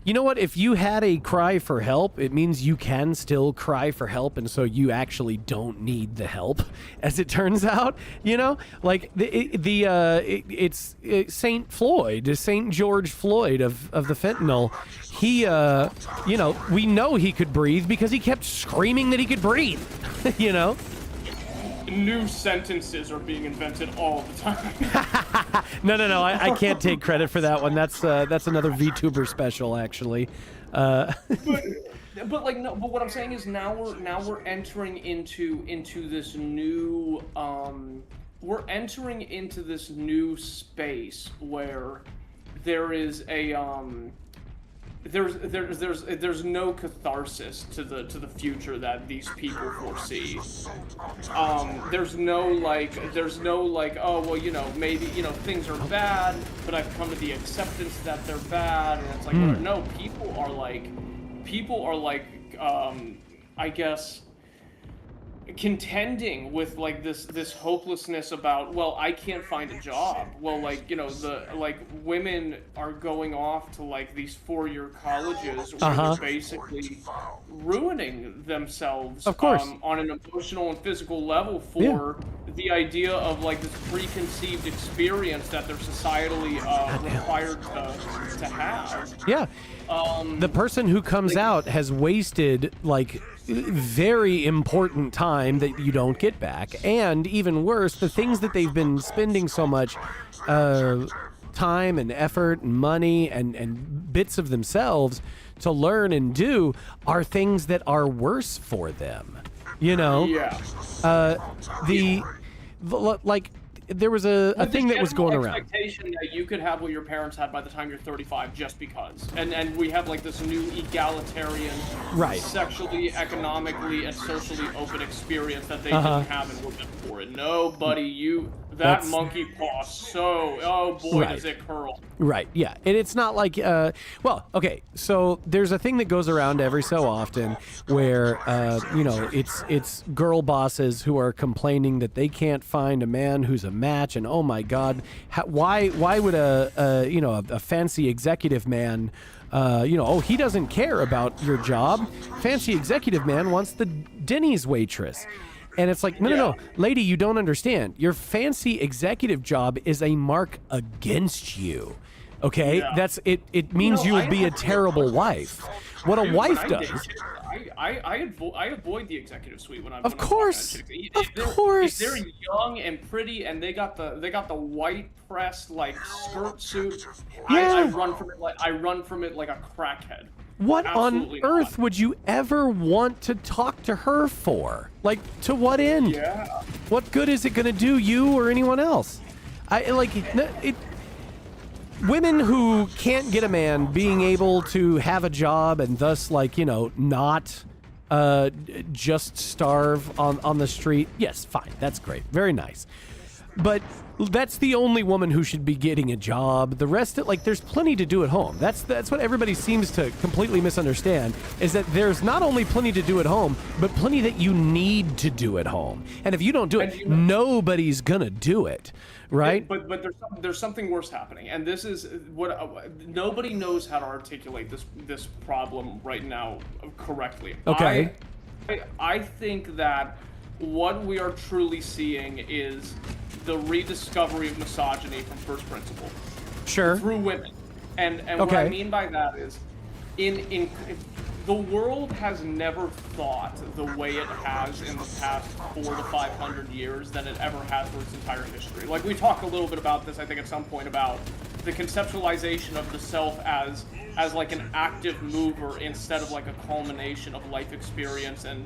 know what? If you had a cry for help, it means you can still cry for help, and so you actually don't need the help, as it turns out. You know, like it's Saint Floyd, Saint George Floyd of the fentanyl. He, we know he could breathe because he kept screaming that he could breathe. You know. New sentences are being invented all the time. No. I can't take credit for that one. That's another VTuber special, actually. But what I'm saying is now we're entering into this new space where there is a there's no catharsis to the future that these people foresee. There's no like, oh well, maybe things are bad, but I've come to the acceptance that they're bad, and it's like no, people are like I guess contending with like this hopelessness about, well, I can't find a job. Well, like, women are going off to like these 4-year colleges where they're basically ruining themselves, of course, on an emotional and physical level for the idea of like this preconceived experience that they're societally required to have. Yeah. The person who comes out has wasted like very important time that you don't get back, and even worse, the things that they've been spending so much time and effort and money and bits of themselves to learn and do are things that are worse for them. there was a thing that was going around. Expectation that you could have what your parents had by the time you're 35, just because, and we have like this new egalitarian, sexually, economically, and socially open experience that they didn't have in women before. No, buddy, that monkey paw. So, oh boy, does it curl. Right. Yeah, and it's not like well, okay. So there's a thing that goes around every so often where it's girl bosses who are complaining that they can't find a man who's a match, and oh my God, why would a fancy executive man, he doesn't care about your job. Fancy executive man wants the Denny's waitress. And it's like, no, lady, you don't understand. Your fancy executive job is a mark against you. Okay, that's it. It means you would be a terrible wife. What a wife does. I avoid the executive suite when I'm. Of course. If they're young and pretty and they got the white pressed like skirt suit, I run from it like a crackhead. What on earth would you ever want to talk to her for? Like, to what end? Yeah. What good is it going to do you or anyone else? Women who can't get a man being able to have a job and thus, not just starve on the street. Yes, fine. That's great. Very nice. But that's the only woman who should be getting a job. The rest of there's plenty to do at home. That's what everybody seems to completely misunderstand, is that there's not only plenty to do at home, but plenty that you need to do at home. And if you don't do it, nobody's gonna do it, right? But there's something worse happening, and this is what nobody knows how to articulate this problem right now correctly. Okay. I think that what we are truly seeing is the rediscovery of misogyny from first principle. Sure. Through women. And what I mean by that is, in the world has never thought the way it has in the past 400 to 500 years than it ever has for its entire history. Like, we talked a little bit about this, I think, at some point, about the conceptualization of the self as like an active mover instead of like a culmination of life experience and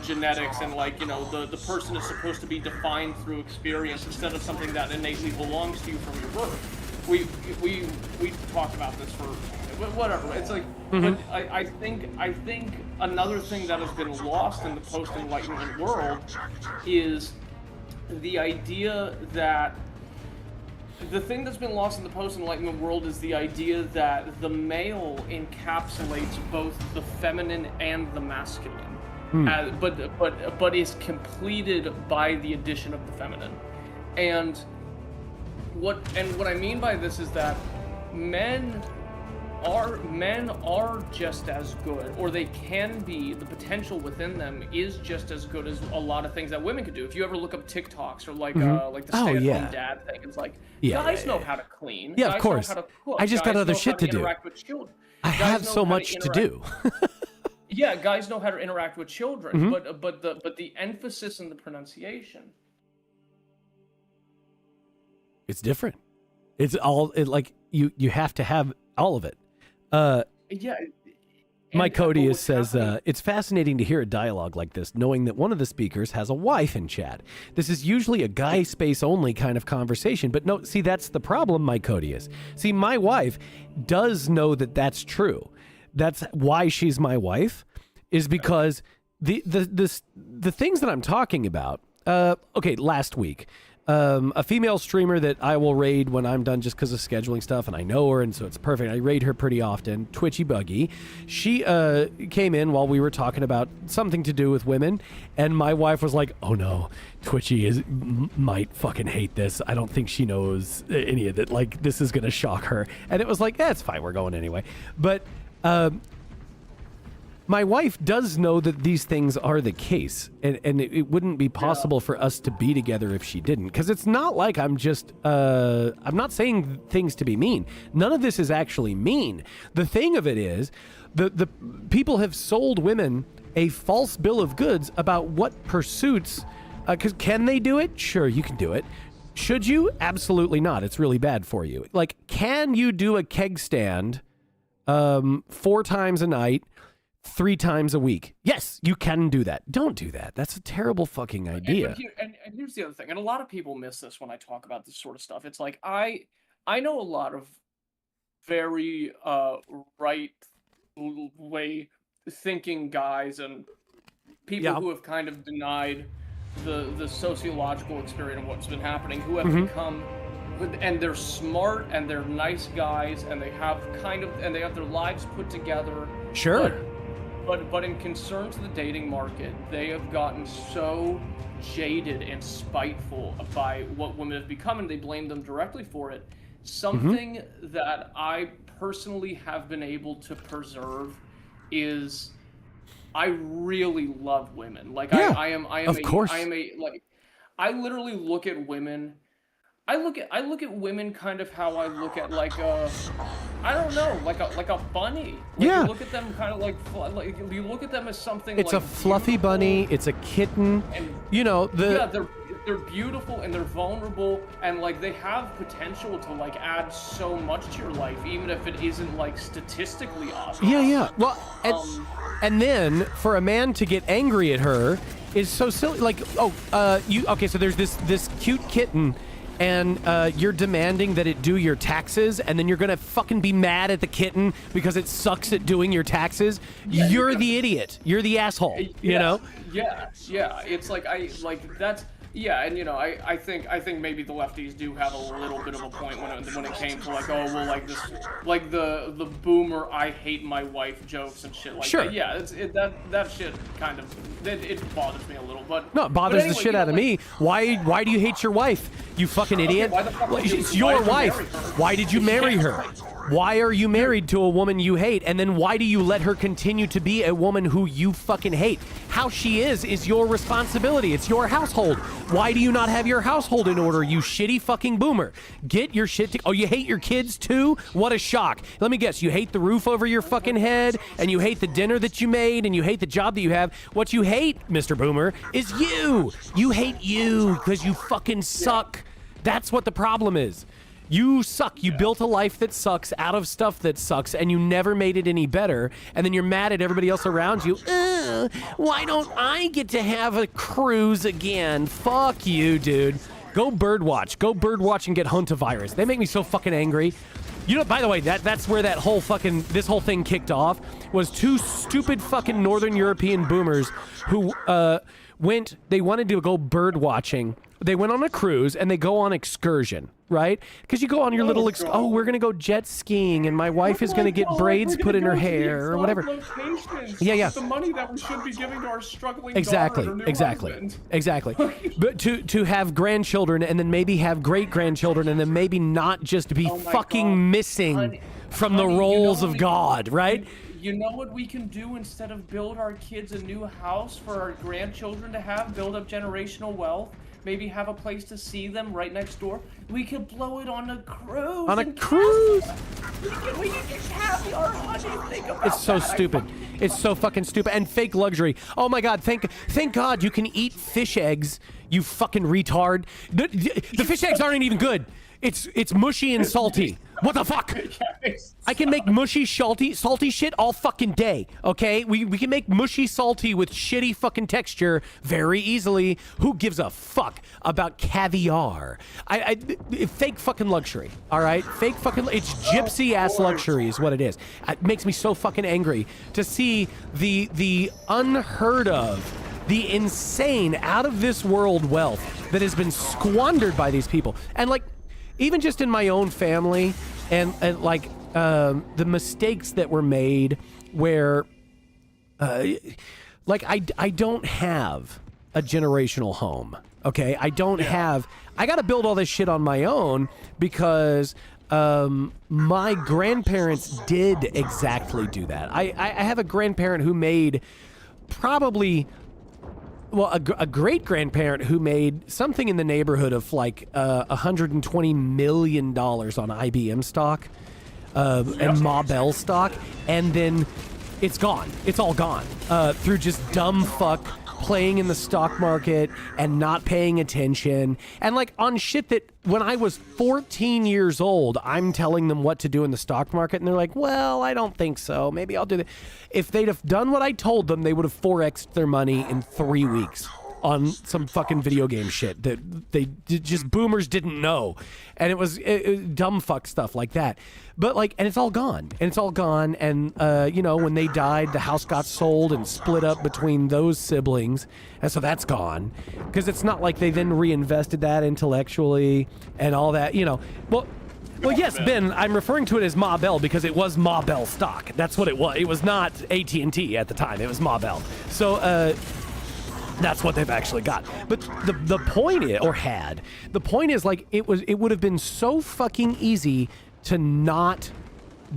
genetics, and the person is supposed to be defined through experience instead of something that innately belongs to you from your birth. We talked about this for whatever. It's like, but I think another thing that has been lost in the post-Enlightenment world is the idea that the thing that's been lost in the post-Enlightenment world is the idea that the male encapsulates both the feminine and the masculine. But is completed by the addition of the feminine, and what I mean by this is that men are just as good, or they can be. The potential within them is just as good as a lot of things that women could do. If you ever look up TikToks or like the stay-at-home dad thing, it's like guys know how to clean. Yeah, of course. Know how to cook. I just got other shit to do. Interact with children. I have so much to do. Yeah, guys know how to interact with children, but the emphasis and the pronunciation. It's different. It's all you have to have all of it. Mike Codius says, it's fascinating to hear a dialogue like this, knowing that one of the speakers has a wife in chat. This is usually a guy space only kind of conversation, but no, see, that's the problem, Mike Codius. See, my wife does know that that's true. That's why she's my wife, is because the things that I'm talking about. Last week, a female streamer that I will raid when I'm done just because of scheduling stuff, and I know her, and so it's perfect. I raid her pretty often. Twitchy Buggy. She came in while we were talking about something to do with women, and my wife was like, "Oh no, Twitchy might fucking hate this. I don't think she knows any of it. Like, this is gonna shock her." And it was like, it's fine. We're going anyway. But my wife does know that these things are the case, and it wouldn't be possible for us to be together if she didn't. Because it's not like I'm not saying things to be mean. None of this is actually mean. The thing of it is, the people have sold women a false bill of goods about what pursuits, because can they do it? Sure, you can do it. Should you? Absolutely not. It's really bad for you. Like, can you do a keg stand 4 times a night, 3 times a week? Yes, you can do that. Don't do that. That's a terrible fucking idea. And here's the other thing, and a lot of people miss this when I talk about this sort of stuff. It's like I know a lot of very right way thinking guys and people who have kind of denied the sociological experience of what's been happening, who have become, and they're smart and they're nice guys and they have their lives put together. Sure. But in concern to the dating market, they have gotten so jaded and spiteful by what women have become, and they blame them directly for it. Something that I personally have been able to preserve is I really love women. Like I am I literally look at women. I look at women kind of how I look at like a, I don't know, like a bunny. Like you look at them kind of like you look at them as something. It's like a fluffy bunny. It's a kitten. And you know they're beautiful and they're vulnerable and like they have potential to like add so much to your life, even if it isn't like statistically awesome. Yeah. Well, and then for a man to get angry at her is so silly. Like, so there's this cute kitten. And you're demanding that it do your taxes, and then you're gonna fucking be mad at the kitten because it sucks at doing your taxes. Yeah, you're the idiot. You're the asshole. You know? Yeah. It's like that's. Yeah, and I think maybe the lefties do have a little bit of a point when it came to like, oh well, like this, like the boomer I hate my wife jokes and shit like that. Yeah, that shit kind of it bothers me a little, but no, it bothers the shit out of me. Why do you hate your wife? You fucking idiot! It's your wife. Why did you marry her? Why are you married to a woman you hate? And then why do you let her continue to be a woman who you fucking hate? How she is your responsibility. It's your household. Why do you not have your household in order, you shitty fucking boomer? Get your shit Oh, you hate your kids too? What a shock. Let me guess, you hate the roof over your fucking head, and you hate the dinner that you made, and you hate the job that you have. What you hate, Mr. Boomer, is you. You hate you because you fucking suck. That's what the problem is. You suck. You built a life that sucks out of stuff that sucks, and you never made it any better. And then you're mad at everybody else around you. Why don't I get to have a cruise again? Fuck you, dude. Go birdwatch. Go birdwatch and get hantavirus. They make me so fucking angry. You know, by the way, that's where this whole thing kicked off, was two stupid fucking Northern European boomers who they wanted to go bird watching. They went on a cruise and they go on excursion, right? Because you go on your little, we're going to go jet skiing and my wife is going to get braids put in her hair or whatever. Yeah. The money that we should be giving to our struggling Exactly. But to have grandchildren and then maybe have great-grandchildren and then maybe not just be fucking missing from the roles of God, right? You know what we can do instead of build our kids a new house for our grandchildren to have, build up generational wealth? Maybe have a place to see them right next door. We could blow it on a cruise. On a cruise? We can get caviar, honey. Think about It's so stupid. It's so fucking stupid. And fake luxury. Oh my God, thank God you can eat fish eggs, you fucking retard. The fish eggs aren't even good. It's mushy and salty. What the fuck? I can make mushy, salty shit all fucking day, okay? We can make mushy, salty with shitty fucking texture very easily. Who gives a fuck about caviar? Fake fucking luxury, all right? Fake fucking, it's gypsy-ass luxury is what it is. It makes me so fucking angry to see the unheard of, the insane, out-of-this-world wealth that has been squandered by these people. And like, even just in my own family, and like the mistakes that were made where like I don't have a generational home, okay? I gotta build all this shit on my own because my grandparents did exactly do that. I have a grandparent who made probably, well, a great-grandparent who made something in the neighborhood of like $120 million on IBM stock and Ma Bell stock, and then it's gone. It's all gone through just dumb fuck playing in the stock market and not paying attention. And like on shit that when I was 14 years old, I'm telling them what to do in the stock market, and they're like, well, I don't think so. Maybe I'll do that. If they'd have done what I told them, they would have 4x'd their money in 3 weeks. on some fucking video game shit that just boomers didn't know, and it was dumb fuck stuff like that. But like, and it's all gone, and when they died, the house got sold and split up between those siblings, and so that's gone, because it's not like they then reinvested that intellectually and all that, Well, yes, Ben, I'm referring to it as Ma Bell because it was Ma Bell stock. That's what it was. It was not AT&T at the time. It was Ma Bell. So that's what they've actually got. But the point is, the point is, like, it would have been so fucking easy to not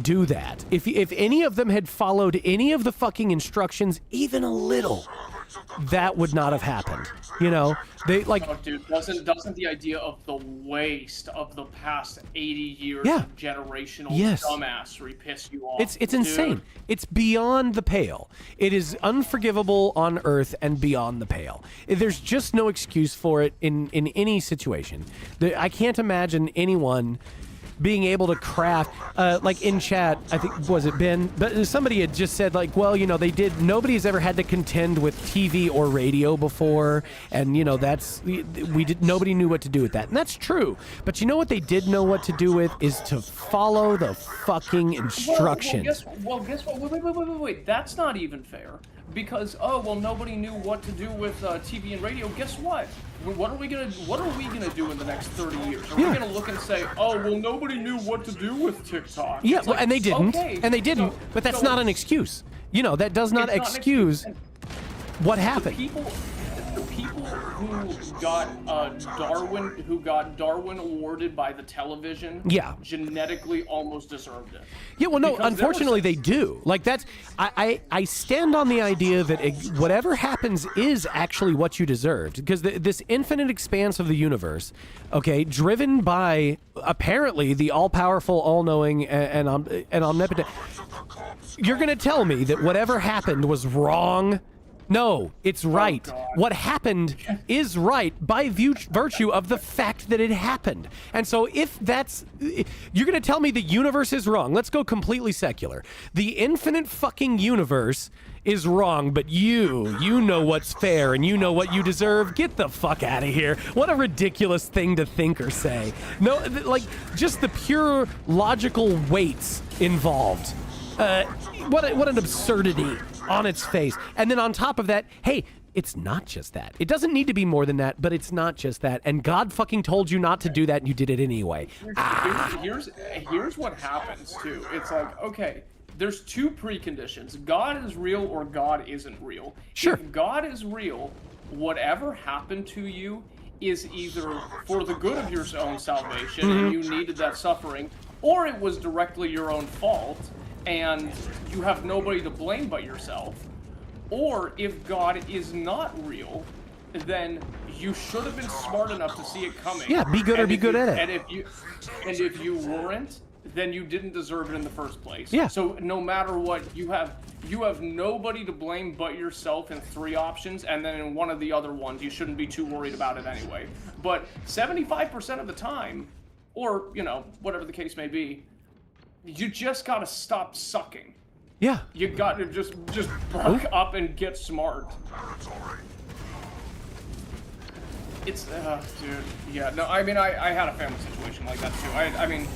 do that. If any of them had followed any of the fucking instructions, even a little, that would not have happened. They like. Oh, dude, doesn't the idea of the waste of the past 80 years of generational dumbassery piss you off? It's insane. It's beyond the pale. It is unforgivable on Earth and beyond the pale. There's just no excuse for it in any situation. I can't imagine anyone being able to craft, like in chat, I think, was it Ben? But somebody had just said, like, well, nobody's ever had to contend with TV or radio before, and, nobody knew what to do with that. And that's true. But you know what they did know what to do with is to follow the fucking instructions. Well, guess what? Wait. That's not even fair. Because, nobody knew what to do with TV and radio. Guess what? What are we gonna do in the next 30 years? Are we gonna look and say, nobody knew what to do with TikTok? Yeah, and they didn't. But that's not an excuse. That does not excuse what happened. The people who got Darwin awarded by the television, genetically almost deserved it. Yeah, well, no, because unfortunately they do. Like, that's, I stand on the idea that whatever happens is actually what you deserved, because this infinite expanse of the universe, driven by apparently the all-powerful, all-knowing, and omnipotent. You're gonna tell me that whatever happened was wrong? No, it's right. What happened is right by virtue of the fact that it happened. And so if you're going to tell me the universe is wrong. Let's go completely secular. The infinite fucking universe is wrong, but you know what's fair and you know what you deserve. Get the fuck out of here. What a ridiculous thing to think or say. No, like, just the pure logical weights involved. What an absurdity on its face. And then on top of that, hey, it's not just that. It doesn't need to be more than that, but it's not just that. And God fucking told you not to do that, and you did it anyway. Here's what happens, too. It's like, okay, there's two preconditions. God is real or God isn't real. Sure. If God is real, whatever happened to you is either for the good of your own salvation, and you needed that suffering, or it was directly your own fault, and you have nobody to blame but yourself. Or if God is not real, then you should have been smart enough to see it coming. Yeah, be good or be good at it. And if you weren't, then you didn't deserve it in the first place. Yeah. So no matter what, you have nobody to blame but yourself in 3 options, and then in one of the other ones, you shouldn't be too worried about it anyway. But 75% of the time, or whatever the case may be, you just gotta stop sucking. Yeah. You got to just buck up and get smart. It's dude. Yeah. No. I mean, I had a family situation like that too. I mean,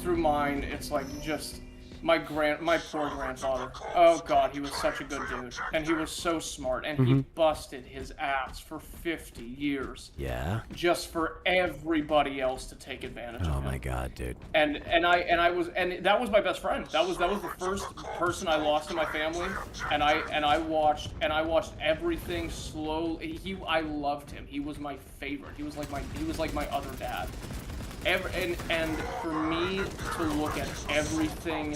through mine, it's like just my poor grandfather. Oh God, he was such a good dude, and he was so smart, and he busted his ass for 50 years. Yeah. Just for everybody else to take advantage of him. Oh my God, dude. And that was my best friend. That was the first person I lost in my family, and I watched everything slowly. I loved him. He was my favorite. He was like my other dad. And for me to look at everything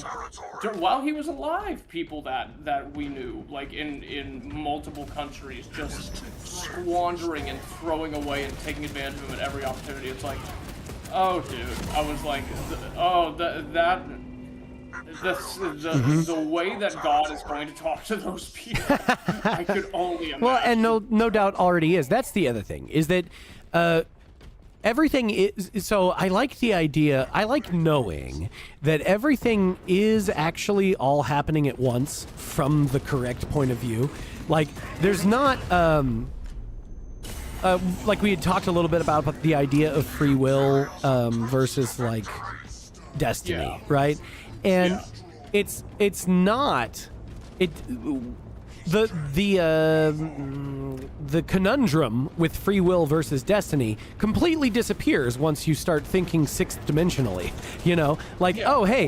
while he was alive, people that we knew, like in multiple countries, just squandering and throwing away and taking advantage of him at every opportunity. It's like, oh, dude, I was like, the way that God is going to talk to those people, I could only imagine. Well, and no doubt already is. That's the other thing, is that everything is, so I like the idea, I like knowing that everything is actually all happening at once from the correct point of view. Like, there's not, like we had talked a little bit about the idea of free will versus like destiny, right? And it's not the conundrum with free will versus destiny completely disappears once you start thinking sixth dimensionally. You know, like oh hey,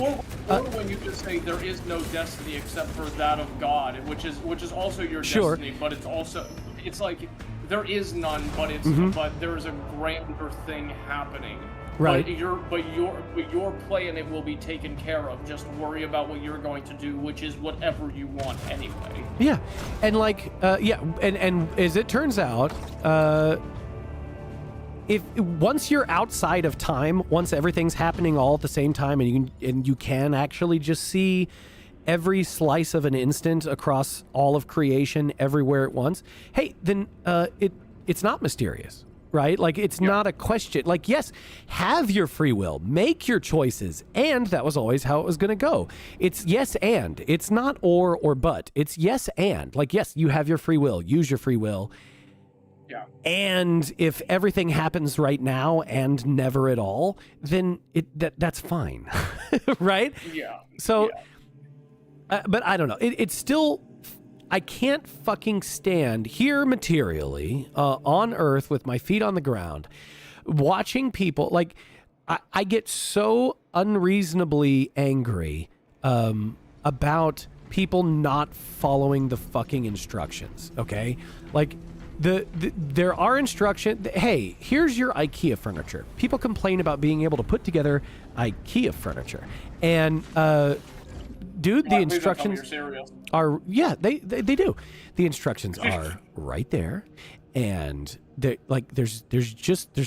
or when you just say there is no destiny except for that of God, which is also your destiny, but it's like there is none, but but there's a grander thing happening. Right. But your play in it will be taken care of. Just worry about what you're going to do, which is whatever you want anyway. Yeah, and like and as it turns out, if once you're outside of time, once everything's happening all at the same time, and you can actually just see every slice of an instant across all of creation everywhere at once, hey, then it's not mysterious. Right? Like, it's not a question. Like, yes, have your free will, make your choices, and that was always how it was going to go. It's yes and. It's not or but. It's yes and. Like, yes, you have your free will, use your free will. Yeah. And if everything happens right now and never at all, then that's fine. Right? Yeah. So, but I don't know. It's still... I can't fucking stand here materially on Earth with my feet on the ground, watching people like I get so unreasonably angry about people not following the fucking instructions. Okay, like there are instructions. Hey, here's your IKEA furniture. People complain about being able to put together IKEA furniture, and dude, the instructions are they do. The instructions are right there, and there's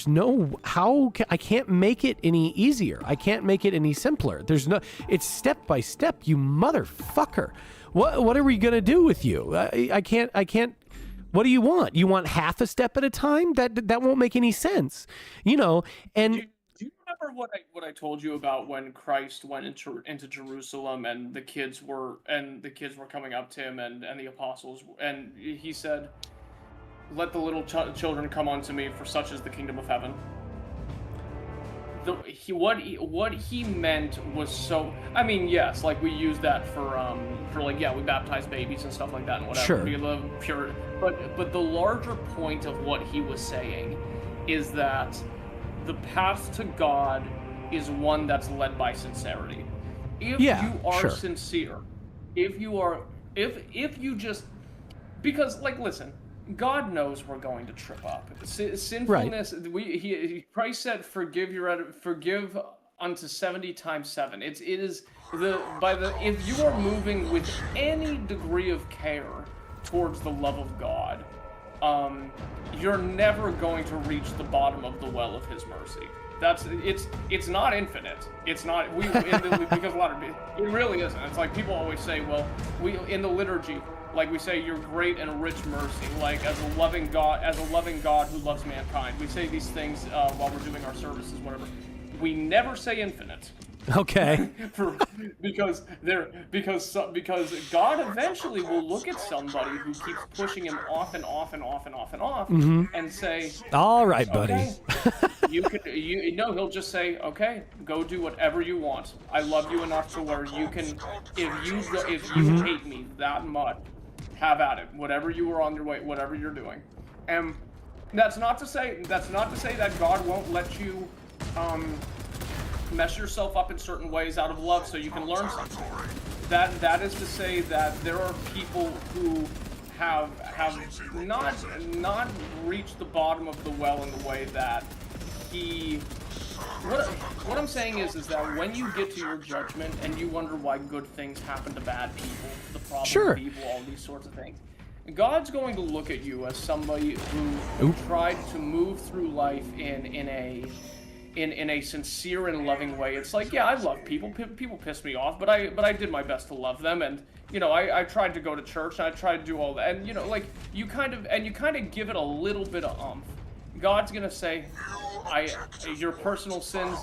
no I can't make it any easier. I can't make it any simpler. It's step by step. You motherfucker. What are we gonna do with you? I can't. What do you want? You want half a step at a time? That won't make any sense. You know, and. Do you remember what I told you about when Christ went into Jerusalem and the kids were coming up to him and the apostles, and he said, "Let the little children come unto me, for such is the kingdom of heaven." What he meant was so. I mean, yes, like we use that for like we baptize babies and stuff like that and whatever. Sure. We love pure, but the larger point of what he was saying is that the path to God is one that's led by sincerity. If you are sincere, if you just, because like, listen, God knows we're going to trip up. Sinfulness, right. Christ said, forgive unto 70 times 7. If you are moving with any degree of care towards the love of God, you're never going to reach the bottom of the well of His mercy. It's not infinite. It's not because a lot of it really isn't. It's like people always say, well, we in the liturgy, like we say, your great and rich mercy, like as a loving God who loves mankind. We say these things while we're doing our services, whatever. We never say infinite. Okay. because God eventually will look at somebody who keeps pushing him off and off and off and off and off, and say, "All right, buddy." Okay, he'll just say, "Okay, go do whatever you want. I love you enough to where you can. If you hate me that much, have at it. Whatever you are on your way, whatever you're doing." And that's not to say that God won't let you mess yourself up in certain ways out of love so you can learn something. That is to say that there are people who have not reached the bottom of the well in the way that he. What I'm saying is that when you get to your judgment and you wonder why good things happen to bad people, the problem of evil, all these sorts of things, God's going to look at you as somebody who tried to move through life in a sincere and loving way. It's like, I love people. People piss me off, but I did my best to love them, and I tried to go to church, and I tried to do all that, and you kind of give it a little bit of oomph. God's gonna say, your personal sins,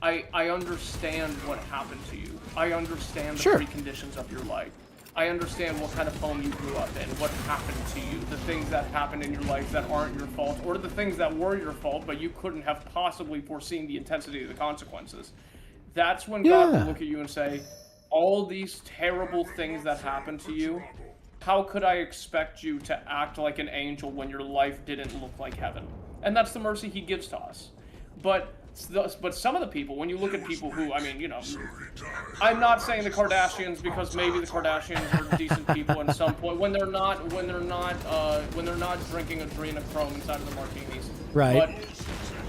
I understand what happened to you. I understand the preconditions of your life. I understand what kind of home you grew up in, what happened to you, the things that happened in your life that aren't your fault, or the things that were your fault, but you couldn't have possibly foreseen the intensity of the consequences. That's when God will look at you and say, all these terrible things that happened to you, how could I expect you to act like an angel when your life didn't look like heaven? And that's the mercy he gives to us. But some of the people, when you look at people who, I mean, you know, I'm not saying the Kardashians, because maybe the Kardashians are decent people at some point when they're not drinking adrenochrome inside of the martinis. Right. But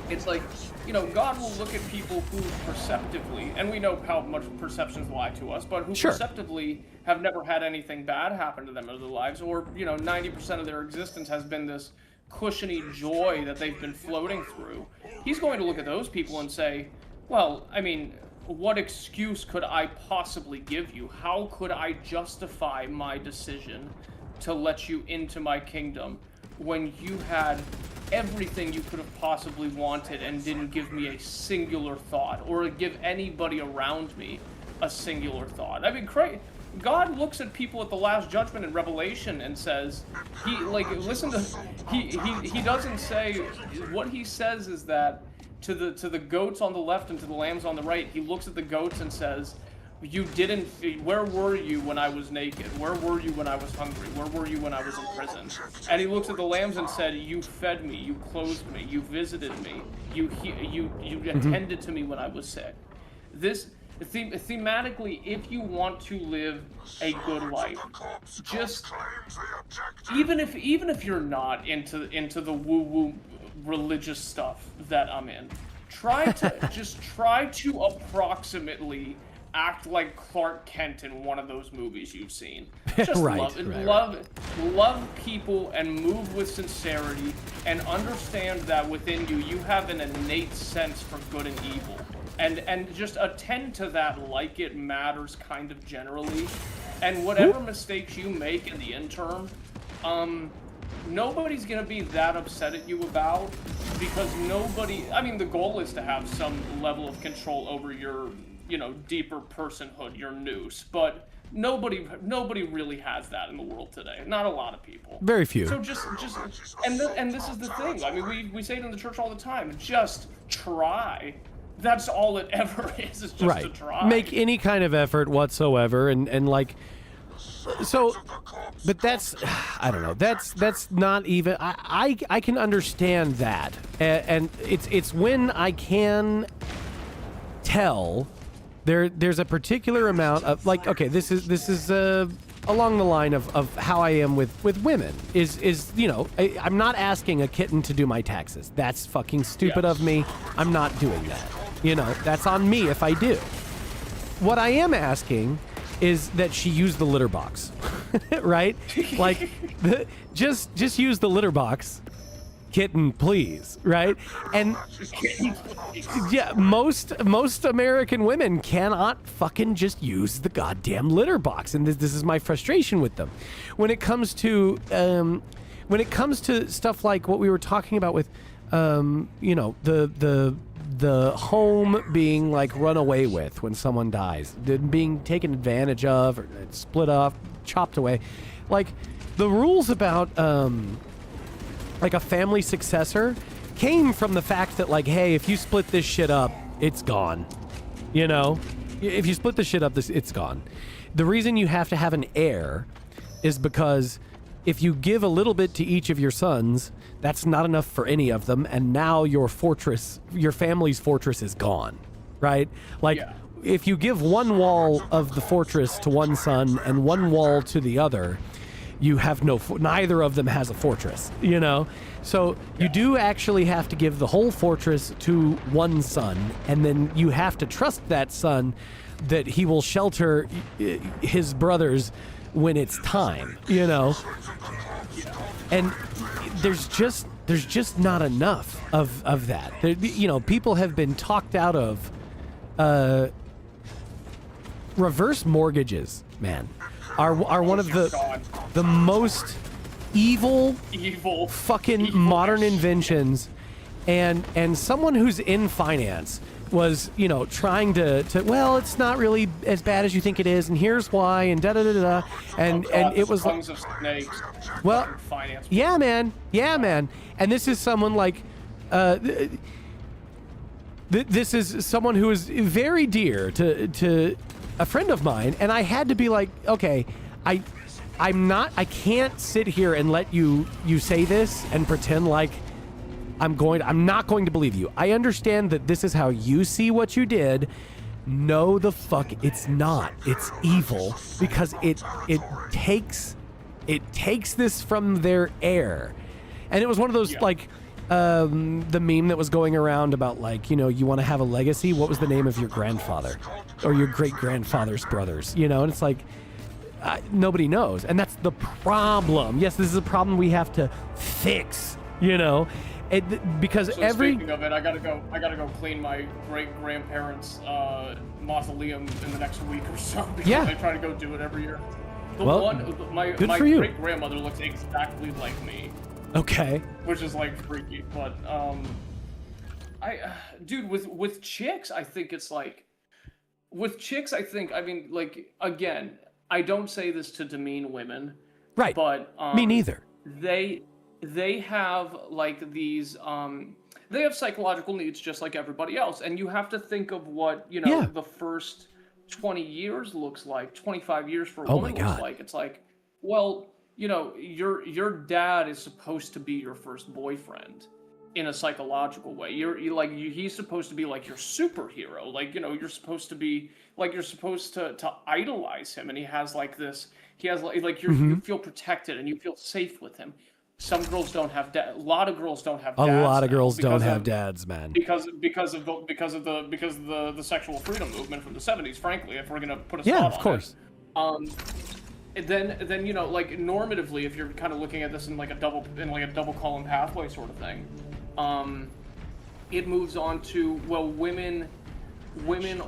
it's like, you know, God will look at people who perceptively, and we know how much perceptions lie to us, but who perceptively have never had anything bad happen to them in their lives, or, you know, 90% of their existence has been this cushiony joy that they've been floating through. He's going to look at those people and say, well, I mean, what excuse could I possibly give you? How could I justify my decision to let you into my kingdom when you had everything you could have possibly wanted and didn't give me a singular thought, or give anybody around me a singular thought? I mean, God looks at people at the Last Judgment in Revelation and says, he doesn't say, what he says is that to the goats on the left and to the lambs on the right, he looks at the goats and says, where were you when I was naked? Where were you when I was hungry? Where were you when I was in prison? And he looks at the lambs and said, you fed me, you clothed me, you visited me, you attended to me when I was sick. This, thematically, if you want to live a good life, just even if you're not into the woo-woo religious stuff that I'm in, try to approximately act like Clark Kent in one of those movies you've seen. Just love people and move with sincerity, and understand that within you have an innate sense for good and evil. And just attend to that like it matters kind of generally. And whatever mistakes you make in the interim, nobody's going to be that upset at you about, because I mean, the goal is to have some level of control over your, you know, deeper personhood, your nous. But nobody really has that in the world today. Not a lot of people. Very few. So and this is the thing. I mean, we say it in the church all the time. Just try. That's all it ever is just to try. Make any kind of effort whatsoever, and like, so, but that's, I don't know, that's not even, I can understand that, and it's when I can tell there's a particular amount of, like, okay, this is along the line of how I am with women, is you know, I'm not asking a kitten to do my taxes. That's fucking stupid of me. I'm not doing that. You know, that's on me if I do. What I am asking is that she use the litter box, right? Like, just use the litter box, kitten, please, right? And yeah, most American women cannot fucking just use the goddamn litter box, and this is my frustration with them. When it comes to stuff like what we were talking about with, you know, the home being like run away with when someone dies, being taken advantage of, or split off, chopped away, like the rules about like a family successor came from the fact that, like, hey, if you split this shit up, it's gone. You know, if you split this shit up, it's gone. The reason you have to have an heir is because if you give a little bit to each of your sons, that's not enough for any of them, and now your family's fortress is gone, right? Like, if you give one wall of the fortress to one son and one wall to the other, you have neither of them has a fortress, you know? So you do actually have to give the whole fortress to one son, and then you have to trust that son that he will shelter his brothers when it's time, you know? And there's just not enough of that. You know, people have been talked out of reverse mortgages, man, are one of the most evil fucking modern inventions, and someone who's in finance was, you know, trying to well, it's not really as bad as you think it is, and here's why, and da da da da, and it was tongues of snakes. Well, yeah, man, and this is someone like, this is someone who is very dear to a friend of mine, and I had to be like, okay, I can't sit here and let you say this and pretend like I'm not going to believe you. I understand that this is how you see what you did. No, the fuck, it's not. It's evil because it takes this from their air. And it was one of those like the meme that was going around about like, you know, you want to have a legacy. What was the name of your grandfather or your great grandfather's brothers? You know, and it's like nobody knows, and that's the problem. Yes, this is a problem we have to fix. You know. Because so speaking of it, I gotta go clean my great grandparents' mausoleum in the next week or so. Because I try to go do it every year. My great grandmother looks exactly like me. Okay. Which is like freaky, but dude, with chicks, I think it's like, I mean, like, again, I don't say this to demean women, right? But me neither. They have like these they have psychological needs just like everybody else, and you have to think of what, you know, the first 20 years looks like, 25 years for a woman looks like. It's like, well, you know, your dad is supposed to be your first boyfriend in a psychological way. He's supposed to be like your superhero, like, you know, you're supposed to idolize him, and he has this you feel protected and you feel safe with him. Some girls don't have a lot of girls don't have dads. A lot of girls don't have dads, man. Because of the sexual freedom movement from the 70s, frankly, if we're gonna put a spot on it. Yeah, of course. Then you know, like, normatively, if you're kind of looking at this in like a double column pathway sort of thing, it moves on to, well, women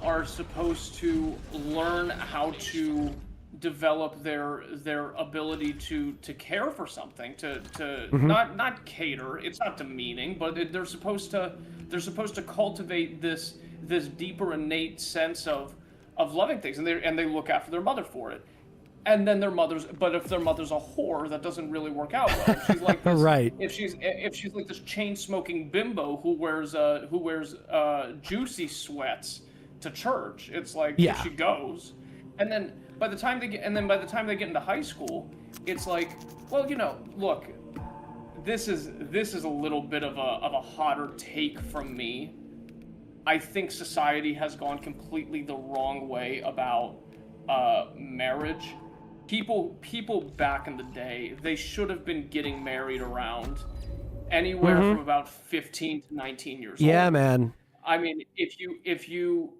are supposed to learn how to develop their ability to care for something, to not cater. It's not demeaning, but they're supposed to cultivate this deeper innate sense of loving things, and they look after their mother for it. And then but if their mother's a whore, that doesn't really work out well. If she's like this, right. If she's like this chain smoking bimbo who wears juicy sweats to church, it's like, if she goes, and then by the time they get into high school, it's like, well, you know, look, this is a little bit of a hotter take from me. I think society has gone completely the wrong way about marriage. People back in the day, they should have been getting married around anywhere from about 15 to 19 years old. Yeah, man. I mean, if you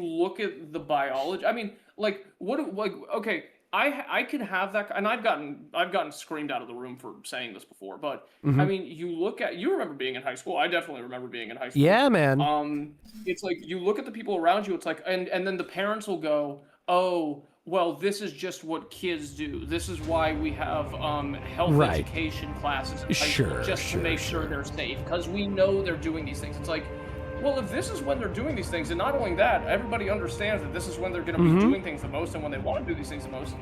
look at the biology, I mean, like, okay, I could have that, and I've gotten screamed out of the room for saying this before, but I mean, you remember being in high school. I definitely remember being in high school. Yeah, man. It's like, you look at the people around you, it's like, and then the parents will go, oh, well, this is just what kids do. This is why we have health education classes in high school, just to make sure they're safe, because we know they're doing these things. It's like, well, if this is when they're doing these things, and not only that, everybody understands that this is when they're going to be doing things the most, and when they want to do these things the most.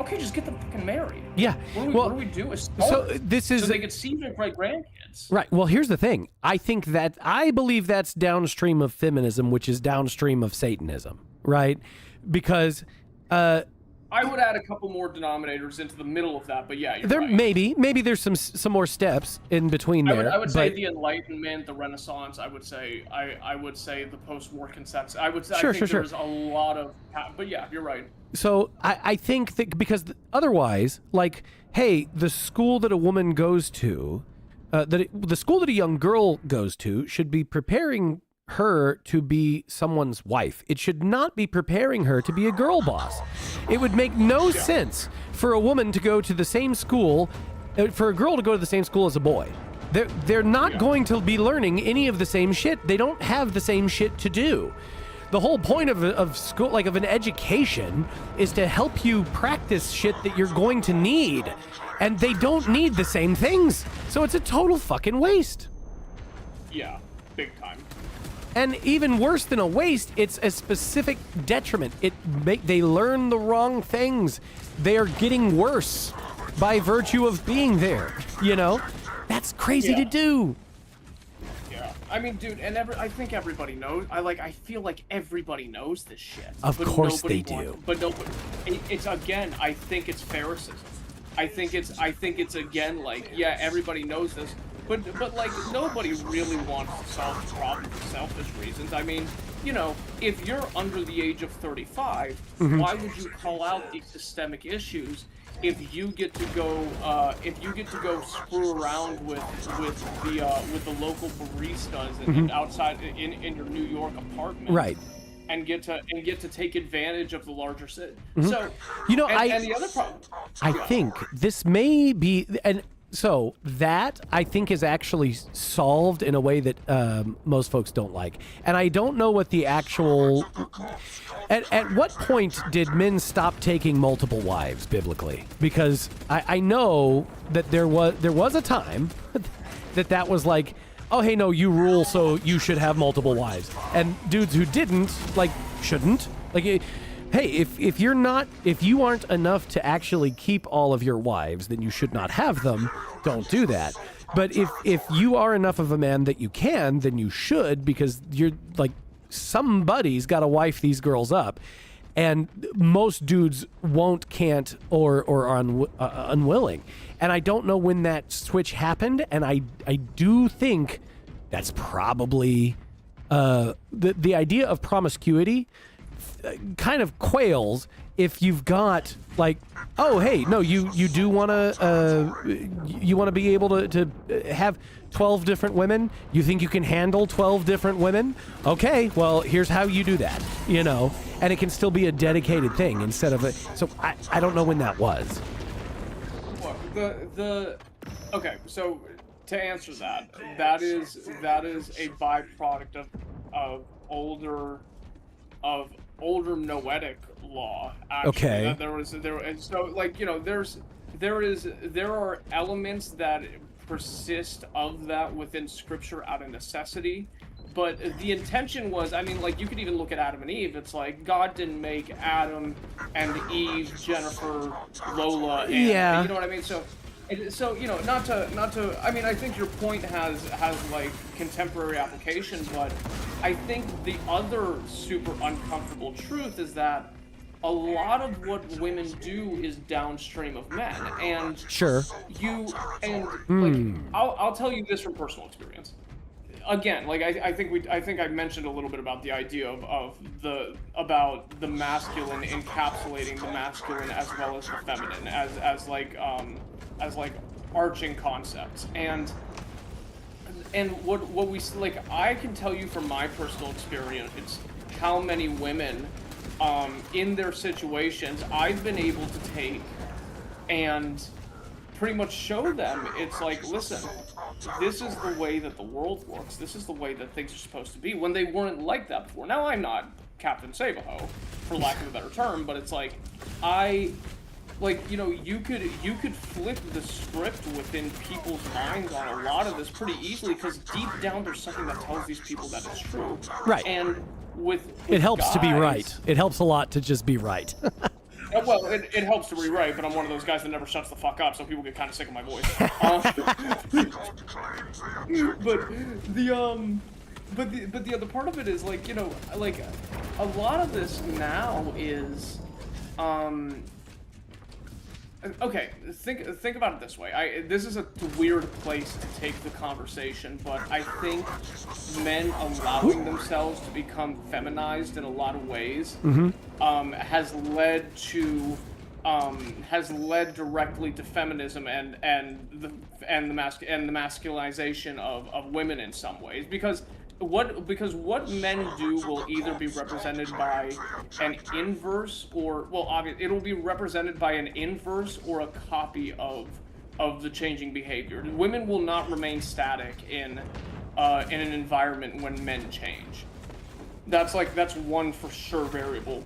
Okay, just get them fucking married. Yeah. What do we do? So they can see their great grandkids. Right. Well, here's the thing. I believe that's downstream of feminism, which is downstream of Satanism, right? Because I would add a couple more denominators into the middle of that, but yeah, you're right. Maybe there's some more steps in between there. I would say the Enlightenment, the Renaissance. I would say the post-war consensus. I think there's a lot of, but yeah, you're right. So I think that because otherwise, like, hey, the school that a woman goes to, the school that a young girl goes to should be preparing her to be someone's wife. It should not be preparing her to be a girl boss. It would make no sense for a woman to go to the same school, for a girl to go to the same school as a boy. They're not going to be learning any of the same shit. They don't have the same shit to do. The whole point of school, like of an education, is to help you practice shit that you're going to need. And they don't need the same things. So it's a total fucking waste. Yeah, big time. And even worse than a waste, it's a specific detriment. They learn the wrong things. They are getting worse by virtue of being there. You know, that's crazy to do. Yeah, I mean, dude, and I think everybody knows. I feel like everybody knows this shit. Of course they do. But nobody. It's again. I think it's Pharisees. I think it's again like, yeah, everybody knows this. But like, nobody really wants to solve the problem for selfish reasons. I mean, you know, if you're under the age of 35, why would you call out these systemic issues if you get to go screw around with the local baristas and outside in your New York apartment, right? And get to take advantage of the larger city. So, you know, and the other problem, I think this may be and. So that, I think, is actually solved in a way that most folks don't like. And I don't know what the actual... At what point did men stop taking multiple wives, biblically? Because I know that there was a time that was like, oh, hey, no, you rule, so you should have multiple wives. And dudes who didn't, like, shouldn't. Like... Hey, if you aren't enough to actually keep all of your wives, then you should not have them. Don't do that. But if you are enough of a man that you can, then you should, because you're like, somebody's got to wife these girls up, and most dudes won't, can't, or are unwilling. And I don't know when that switch happened, and I do think that's probably the idea of promiscuity. Kind of quails if you've got like, oh hey, no, you do want to be able to have 12 different women. You think you can handle 12 different women? Okay, well, here's how you do that, you know, and it can still be a dedicated thing instead of a. So I don't know when that was. Look, okay, so to answer that is a byproduct of older Noetic law. Actually, okay. And so like, you know, there are elements that persist of that within Scripture out of necessity, but the intention was, I mean, like, you could even look at Adam and Eve. It's like God didn't make Adam and Eve, Jennifer, Lola, and yeah, you know what I mean. So you know, not to. I mean, I think your point has like contemporary application, but I think the other super uncomfortable truth is that a lot of what women do is downstream of men, and sure, like, I'll tell you this from personal experience. Again, like I think I mentioned a little bit about the idea of the masculine encapsulating the masculine as well as the feminine as like arching concepts, and what we like, I can tell you from my personal experience how many women in their situations I've been able to take and pretty much show them, it's like, listen, this is the way that the world works, this is the way that things are supposed to be, when they weren't like that before. Now, I'm not Captain Save-A-Ho, for lack of a better term, but it's like, like, you know, you could flip the script within people's minds on a lot of this pretty easily, because deep down there's something that tells these people that it's true. Right. And with it helps guys, to be right. It helps a lot to just be right. Well, it helps to rewrite, but I'm one of those guys that never shuts the fuck up, so people get kind of sick of my voice. But the other part of it is, like, you know, like, a lot of this now is, okay, think about it this way. This is a weird place to take the conversation, but I think men allowing themselves to become feminized in a lot of ways has led directly to feminism and the masculinization of women in some ways, because what men do will either be represented by an inverse or, well, obviously it'll be represented by an inverse or a copy of the changing behavior. Women will not remain static in an environment when men change. That's one for sure variable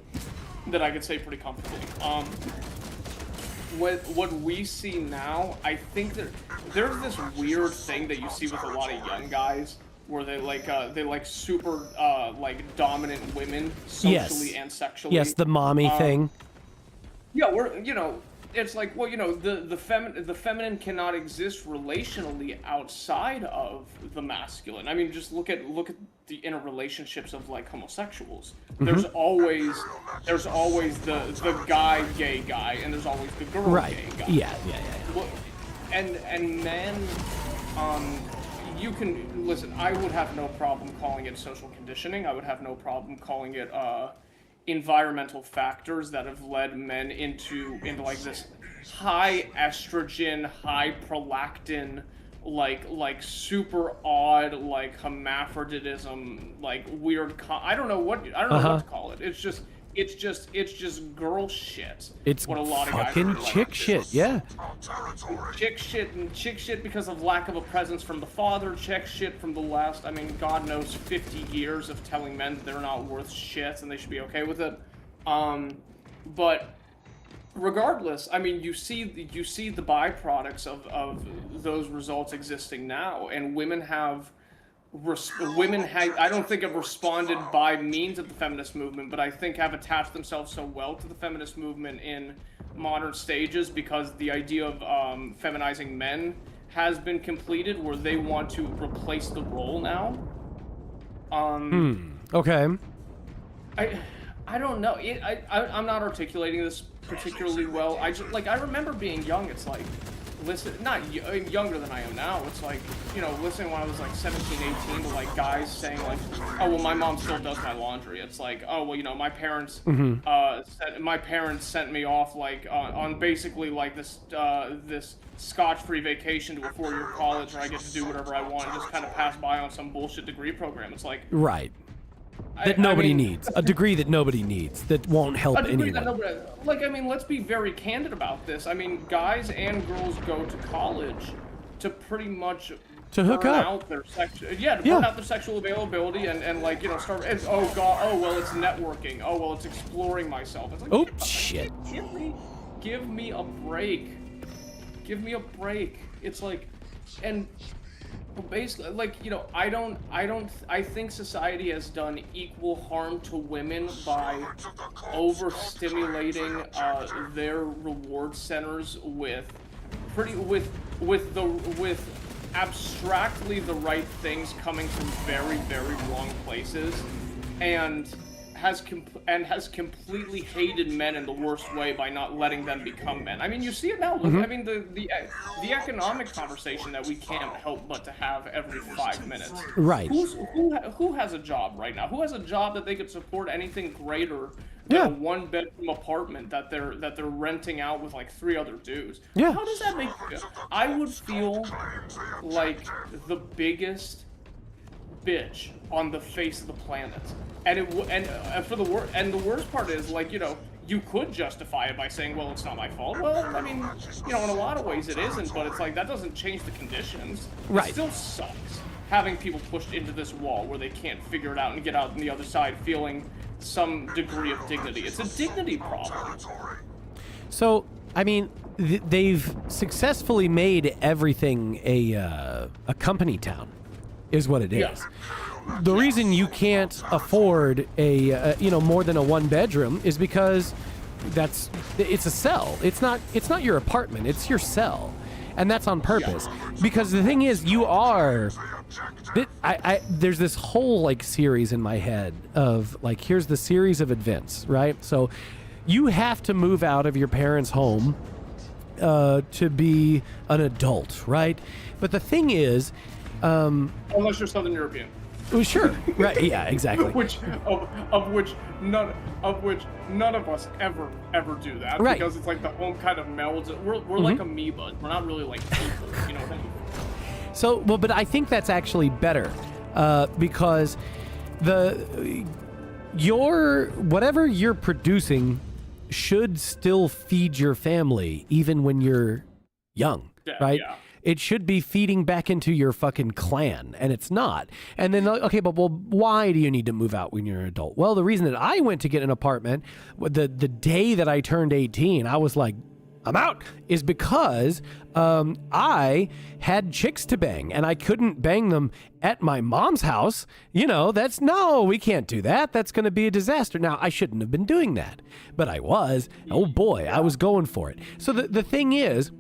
that I could say pretty comfortably. What we see now, I think that there's this weird thing that you see with a lot of young guys, where they like super like dominant women socially and sexually. Yes, the mommy thing. Yeah, it's like, well, the feminine cannot exist relationally outside of the masculine. I mean, just look at the interrelationships of like homosexuals. There's always the guy gay guy, and there's always the girl gay guy. Yeah. Well, and men, you can listen. I would have no problem calling it social conditioning. I would have no problem calling it environmental factors that have led men into like this high estrogen, high prolactin, like super odd, like hermaphroditism, like weird. I don't know what to call it. It's just girl shit. It's what a lot of fucking guys chick shit, yeah. Chick shit because of lack of a presence from the father. Chick shit from the last, I mean, God knows, 50 years of telling men that they're not worth shit and they should be okay with it. But regardless, I mean, you see the byproducts of those results existing now, and women have. I don't think have responded by means of the feminist movement, but I think have attached themselves so well to the feminist movement in modern stages because the idea of feminizing men has been completed, where they want to replace the role now. Okay. I don't know. I'm not articulating this particularly well. I remember being young. It's like, younger than I am now. It's like, listening when I was like 17, 18 to like guys saying like, oh, well, my mom still does my laundry. It's like, oh, well, my parents, my parents sent me off like on basically like this scotch-free vacation to a 4-year college where I get to do whatever I want and just kind of pass by on some bullshit degree program. It's like, right. That nobody needs. A degree that nobody needs. That won't help anyone. Let's be very candid about this. I mean, guys and girls go to college to pretty much hook up. Out their burn out their sexual availability and like, start. It's networking. Oh, well, it's exploring myself. It's like, oh, shit. Give me a break. Give me a break. It's like, and basically, like, I think society has done equal harm to women by overstimulating their reward centers with abstractly the right things coming from very, very wrong places, and has completely hated men in the worst way by not letting them become men. I mean, you see it now. I mean, the economic conversation that we can't help but to have every 5 minutes. Right. Who has a job right now? Who has a job that they could support anything greater than a 1-bedroom apartment that they're renting out with like 3 other dudes? Yeah. How does that make you feel? I would feel like the biggest bitch on the face of the planet. And the worst part is, like, you could justify it by saying, well, it's not my fault. Well, I mean, in a lot of ways it isn't, but it's like, that doesn't change the conditions. Right. It still sucks having people pushed into this wall where they can't figure it out and get out on the other side feeling some degree of dignity. It's a dignity problem. So, I mean, they've successfully made everything a company town, is what it is. Yeah. The reason you can't afford a more than a 1-bedroom is because it's a cell. It's not your apartment. It's your cell, and that's on purpose. Yeah. Because the thing is, there's this whole like series in my head of like, here's the series of events, right? So you have to move out of your parents' home to be an adult, right? But the thing is, unless you're Southern European. Oh, sure. Right. Yeah. Exactly. which none of us ever do that. Right. Because it's like the home kind of melds. We're like amoeba. We're not really like people. You know what I mean? So, well, but I think that's actually better, because whatever you're producing should still feed your family even when you're young, right? Yeah. It should be feeding back into your fucking clan, and it's not. And then, okay, but why do you need to move out when you're an adult? Well, the reason that I went to get an apartment, the day that I turned 18, I was like, I'm out, is because I had chicks to bang and I couldn't bang them at my mom's house. You know, we can't do that. That's going to be a disaster. Now, I shouldn't have been doing that, but I was. Oh boy, I was going for it. So the thing is,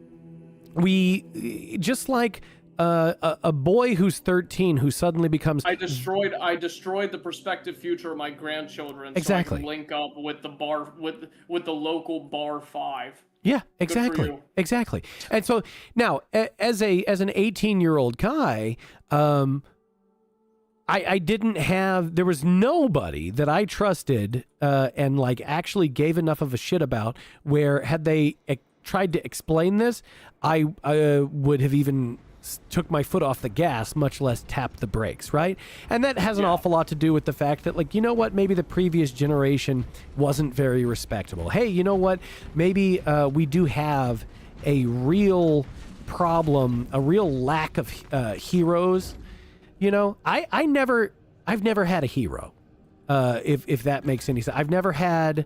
we just like a boy who's 13 who suddenly becomes. I destroyed the prospective future of my grandchildren. Exactly. So I can link up with the bar with the local bar 5. Yeah, exactly. Exactly. And so now, as an 18-year-old guy, I didn't have. There was nobody that I trusted and like actually gave enough of a shit about. Where had they tried to explain this, I would have even took my foot off the gas, much less tap the brakes, right? And that has an awful lot to do with the fact that, like, you know what, maybe the previous generation wasn't very respectable. Hey, you know what, maybe we do have a real problem, a real lack of heroes. You know, I've never had a hero, if that makes any sense. I've never had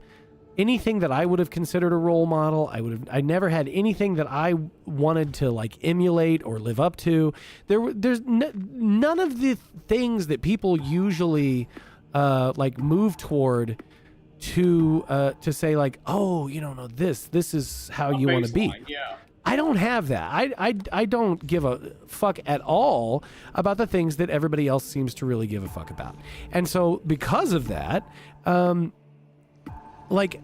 anything that I would have considered a role model. I never had anything that I wanted to like emulate or live up to. There's none of the things that people usually like move toward to say like, oh, you don't know, this is how you want to be. Yeah. I don't have that. I don't give a fuck at all about the things that everybody else seems to really give a fuck about. And so because of that, like,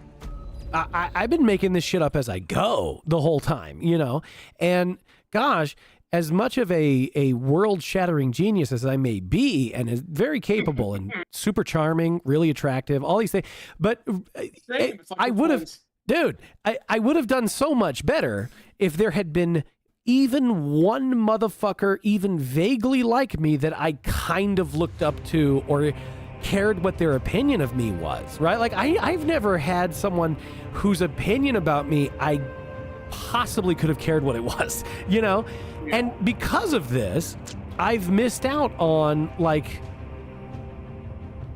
I've been making this shit up as I go the whole time, you know? And gosh, as much of a world-shattering genius as I may be, and is very capable and super charming, really attractive, all these things, but I would have, dude, I would have done so much better if there had been even one motherfucker even vaguely like me that I kind of looked up to or cared what their opinion of me was, right? Like I've never had someone whose opinion about me I possibly could have cared what it was, you know? Yeah. And because of this, I've missed out on, like,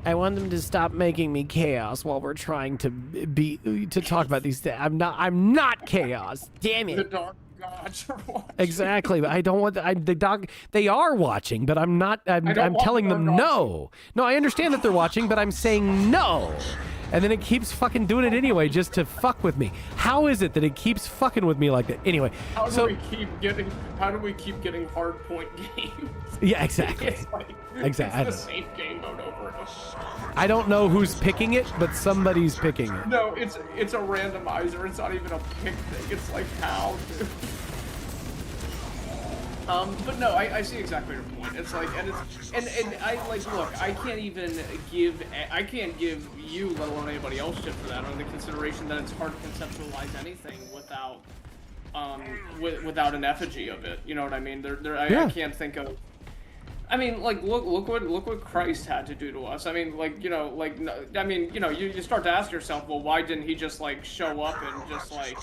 I want them to stop making me chaos while we're trying to talk about these things. I'm not chaos. Damn it. The dark gods are watching. Exactly. But I don't want the dog. They are watching, but I'm not. I'm telling them no. No, I understand that they're watching, but I'm saying no. And then it keeps fucking doing it anyway, just to fuck with me. How is it that it keeps fucking with me like that? Anyway, how do we keep getting hard point games? Yeah, exactly. It's exactly. It's the same game mode over and over. I don't know who's picking it, but somebody's picking it. No, it's a randomizer. It's not even a pick thing. It's like how. But no, I see exactly your point. It's like, and I like, look, I can't give you, let alone anybody else, shit for that, on the consideration that it's hard to conceptualize anything without an effigy of it. You know what I mean? I can't think of. I mean, like, look what Christ had to do to us. I mean, like, you know, like, you start to ask yourself, well, why didn't he just, like, show up and just, like,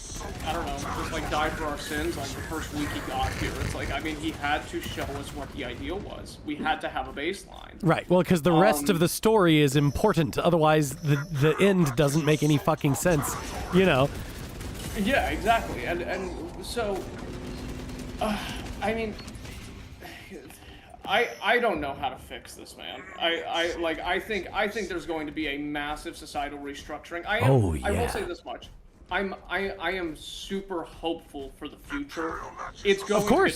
I don't know, just, like, die for our sins on the first week he got here? It's like, I mean, he had to show us what the ideal was. We had to have a baseline. Right. Well, because the rest of the story is important. Otherwise, the end doesn't make any fucking sense, you know? Yeah, exactly. And so, I mean... I don't know how to fix this, man. I think there's going to be a massive societal restructuring. I will say this much. I am super hopeful for the future. It's going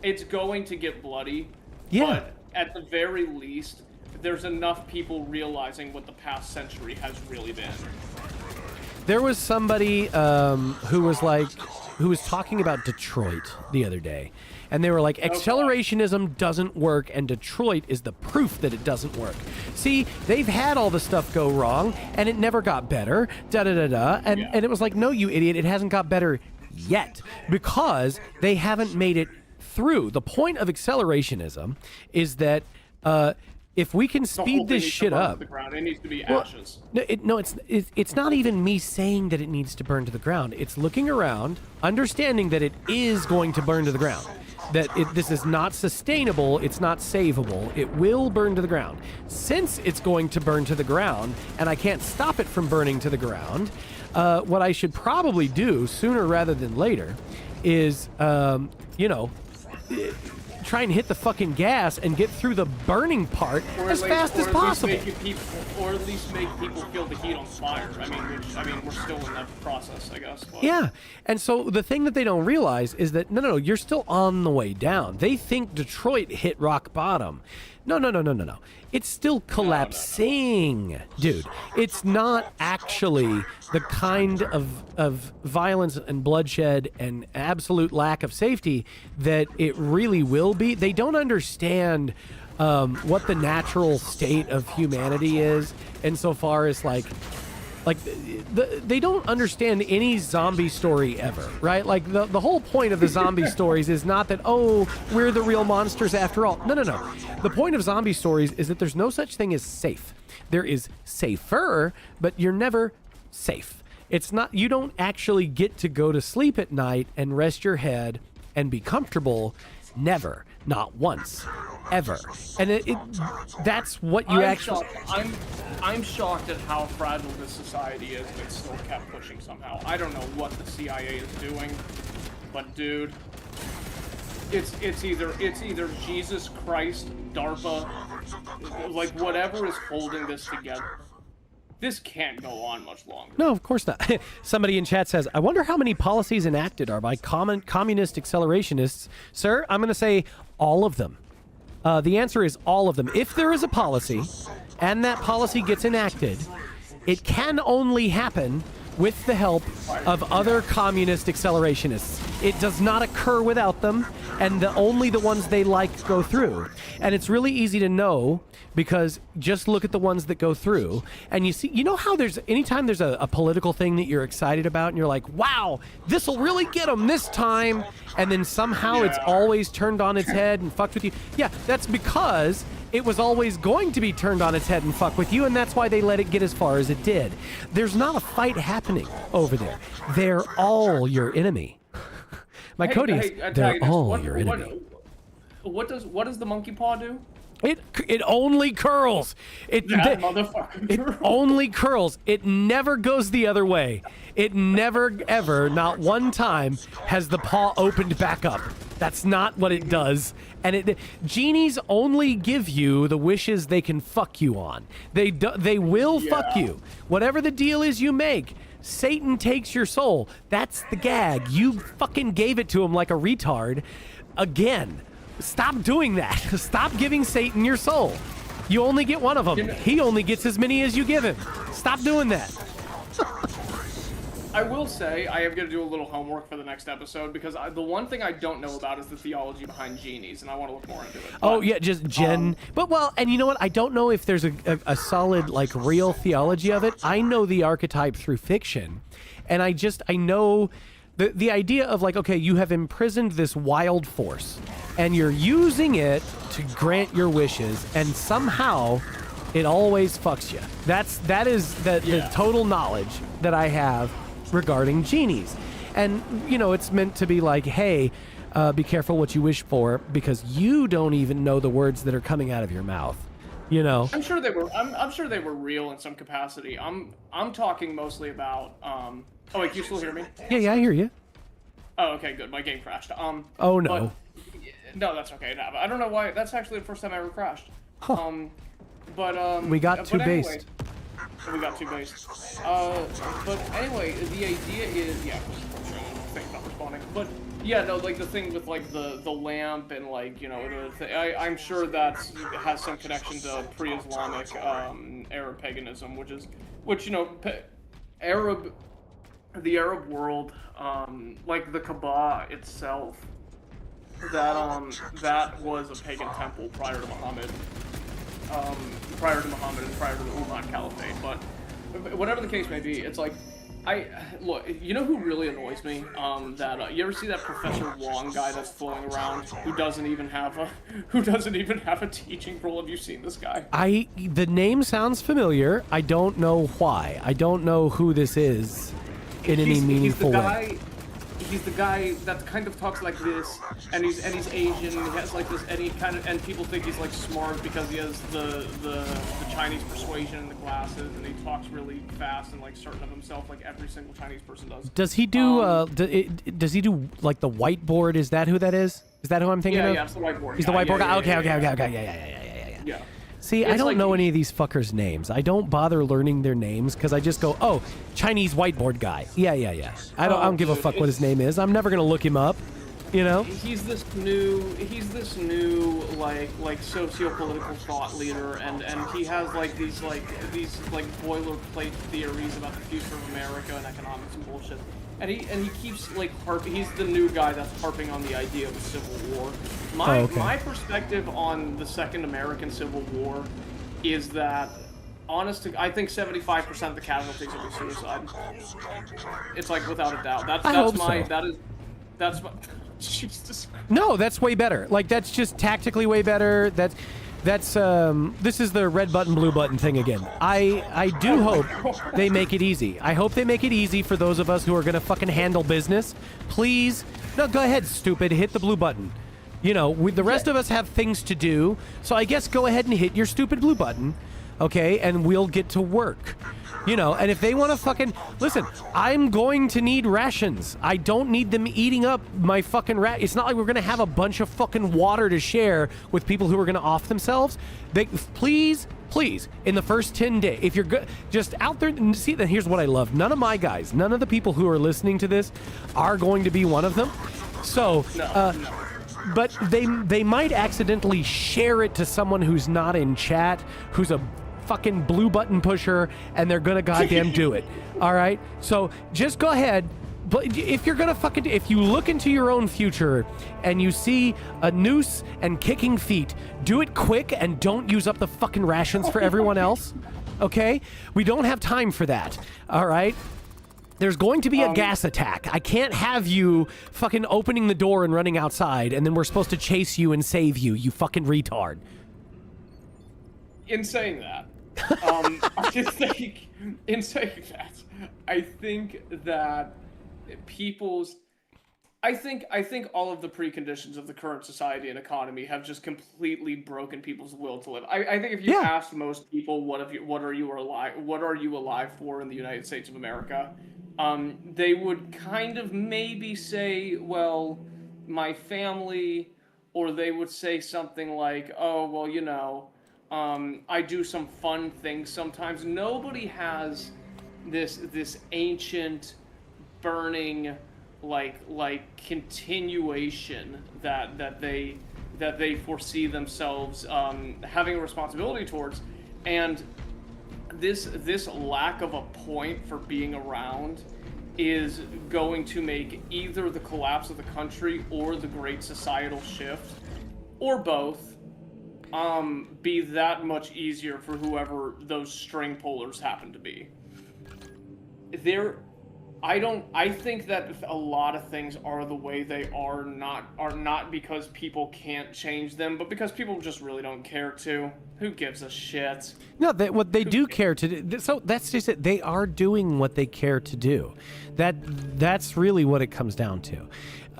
it's going to get bloody. Yeah. But at the very least, there's enough people realizing what the past century has really been. There was somebody who was talking about Detroit the other day. And they were like, accelerationism doesn't work, and Detroit is the proof that it doesn't work. See, they've had all the stuff go wrong, and it never got better, and it was like, no, you idiot, it hasn't got better yet, because they haven't made it through. The point of accelerationism is that if we can speed this shit up, the ground, it needs to be ashes. It's not even me saying that it needs to burn to the ground. It's looking around, understanding that it is going to burn to the ground. That this is not sustainable, it's not savable, it will burn to the ground. Since it's going to burn to the ground, and I can't stop it from burning to the ground, what I should probably do sooner rather than later is, try and hit the fucking gas and get through the burning part as fast as possible. Or at least make people feel the heat on fire. I mean, we're still in that process, I guess. But. Yeah, and so the thing that they don't realize is that no, you're still on the way down. They think Detroit hit rock bottom. No. It's still collapsing, dude. It's not actually the kind of violence and bloodshed and absolute lack of safety that it really will be. They don't understand what the natural state of humanity is insofar as like they don't understand any zombie story ever, right? Like the whole point of the zombie stories is not that, oh, we're the real monsters after all. No. The point of zombie stories is that there's no such thing as safe. There is safer, but you're never safe. It's not, you don't actually get to go to sleep at night and rest your head and be comfortable. Never. Not once. Ever. And that's what you actually... I'm shocked at how fragile this society is, but still kept pushing somehow. I don't know what the CIA is doing, but dude, it's either Jesus Christ, DARPA, like whatever is holding this together. This can't go on much longer. No, of course not. Somebody in chat says, I wonder how many policies enacted are by communist accelerationists. Sir, I'm going to say all of them. The answer is all of them. If there is a policy and that policy gets enacted, it can only happen with the help of other communist accelerationists. It does not occur without them, and only the ones they like go through. And it's really easy to know because just look at the ones that go through, and you know how anytime there's a political thing that you're excited about, and you're like, wow, this will really get them this time, and then somehow it's always turned on its head and fucked with you. Yeah, that's because it was always going to be turned on its head and fuck with you, and that's why they let it get as far as it did. There's not a fight happening over there. They're all your enemy. My Cody, they're all your enemy. What does the monkey paw do? It only curls. Motherfucker. It only curls. It never goes the other way. It never, ever, not one time, has the paw opened back up. That's not what it does. And genies only give you the wishes they can fuck you on. They will fuck you. Whatever the deal is you make, Satan takes your soul. That's the gag. You fucking gave it to him like a retard. Again. Stop doing that. Stop giving Satan your soul. You only get one of them. He only gets as many as you give him. Stop doing that. I will say I am going to do a little homework for the next episode because the one thing I don't know about is the theology behind genies, and I want to look more into it. Oh, yeah, just and you know what? I don't know if there's a solid, like, real theology of it. I know the archetype through fiction, and I know... The idea of like, okay, you have imprisoned this wild force and you're using it to grant your wishes, and somehow it always fucks you. That is the total knowledge that I have regarding genies. And, it's meant to be like, hey, be careful what you wish for because you don't even know the words that are coming out of your mouth. I'm sure they were. I'm sure they were real in some capacity. I'm talking mostly about. Oh wait, can you still hear me? Yeah, I hear you. Oh, okay, good. My game crashed. Oh no. No, that's okay. No, I don't know why. That's actually the first time I ever crashed. Huh. We got two based. We got two based. But anyway, the idea is thing's not responding. But yeah, no, like the thing with like the lamp and like I'm sure that has some connection to pre-Islamic Arab paganism, the Arab world, like the Kaaba itself, that was a pagan temple prior to Muhammad and prior to the Umayyad Caliphate. But whatever the case may be, it's like, look, you know who really annoys me? You ever see that Professor Wong guy that's floating around who doesn't even have a teaching role? Have you seen this guy? The name sounds familiar. I don't know why. I don't know who this is in any meaningful way. he's the guy that kind of talks like this, and he's Asian, and he has like this, and people think he's like smart because he has the Chinese persuasion and the glasses, and he talks really fast and like certain of himself, like every single Chinese person does. Does he do? Does he do like the whiteboard? Is that who that is? Is that who I'm thinking of? Yeah, it's the whiteboard. He's the whiteboard guy. Okay. Yeah. See, I don't know any of these fuckers' names. I don't bother learning their names because I just go, oh, Chinese whiteboard guy. Yeah. I don't give a fuck what his name is. I'm never gonna look him up. You know? He's this new like socio-political thought leader, and he has like these boilerplate theories about the future of America and economics and bullshit. And he keeps like harping. He's the new guy that's harping on the idea of a civil war. My perspective on the Second American Civil War is that, I think 75% of the casualties will be suicide. It's like without a doubt. That's my. Jesus Christ. No, that's way better. Like that's just tactically way better. That's this is the red button, blue button thing again. I do hope they make it easy. I hope they make it easy for those of us who are gonna fucking handle business. Please, no, go ahead, stupid. Hit the blue button. You know, the rest of us have things to do, so I guess go ahead and hit your stupid blue button, okay? And we'll get to work. You know, and if they want to fucking... Listen, I'm going to need rations. I don't need them eating up my fucking It's not like we're going to have a bunch of fucking water to share with people who are going to off themselves. Please, in the first 10 days, if you're just out there... See, then here's what I love. None of my guys, none of the people who are listening to this are going to be one of them. So... No. But they might accidentally share it to someone who's not in chat, who's a fucking blue button pusher, and they're gonna goddamn do it. All right, so just go ahead. But if you're gonna if you look into your own future and you see a noose and kicking feet, do it quick and don't use up the fucking rations for everyone else. Okay, we don't have time for that. All right. There's going to be a gas attack. I can't have you fucking opening the door and running outside, and then we're supposed to chase you and save you, you fucking retard. In saying that, I think that I think all of the preconditions of the current society and economy have just completely broken people's will to live. I think if you asked most people what are you alive for in the United States of America, they would kind of maybe say, well, my family, or they would say something like, oh, well, you know, I do some fun things sometimes. Nobody has this ancient, burning, like continuation that they foresee themselves having a responsibility towards, and this lack of a point for being around is going to make either the collapse of the country or the great societal shift, or both, be that much easier for whoever those string pullers happen to be. I think that a lot of things are the way they are not because people can't change them, but because people just really don't care to. Who gives a shit? No, what they do care to do. So that's just it. They are doing what they care to do. That's really what it comes down to.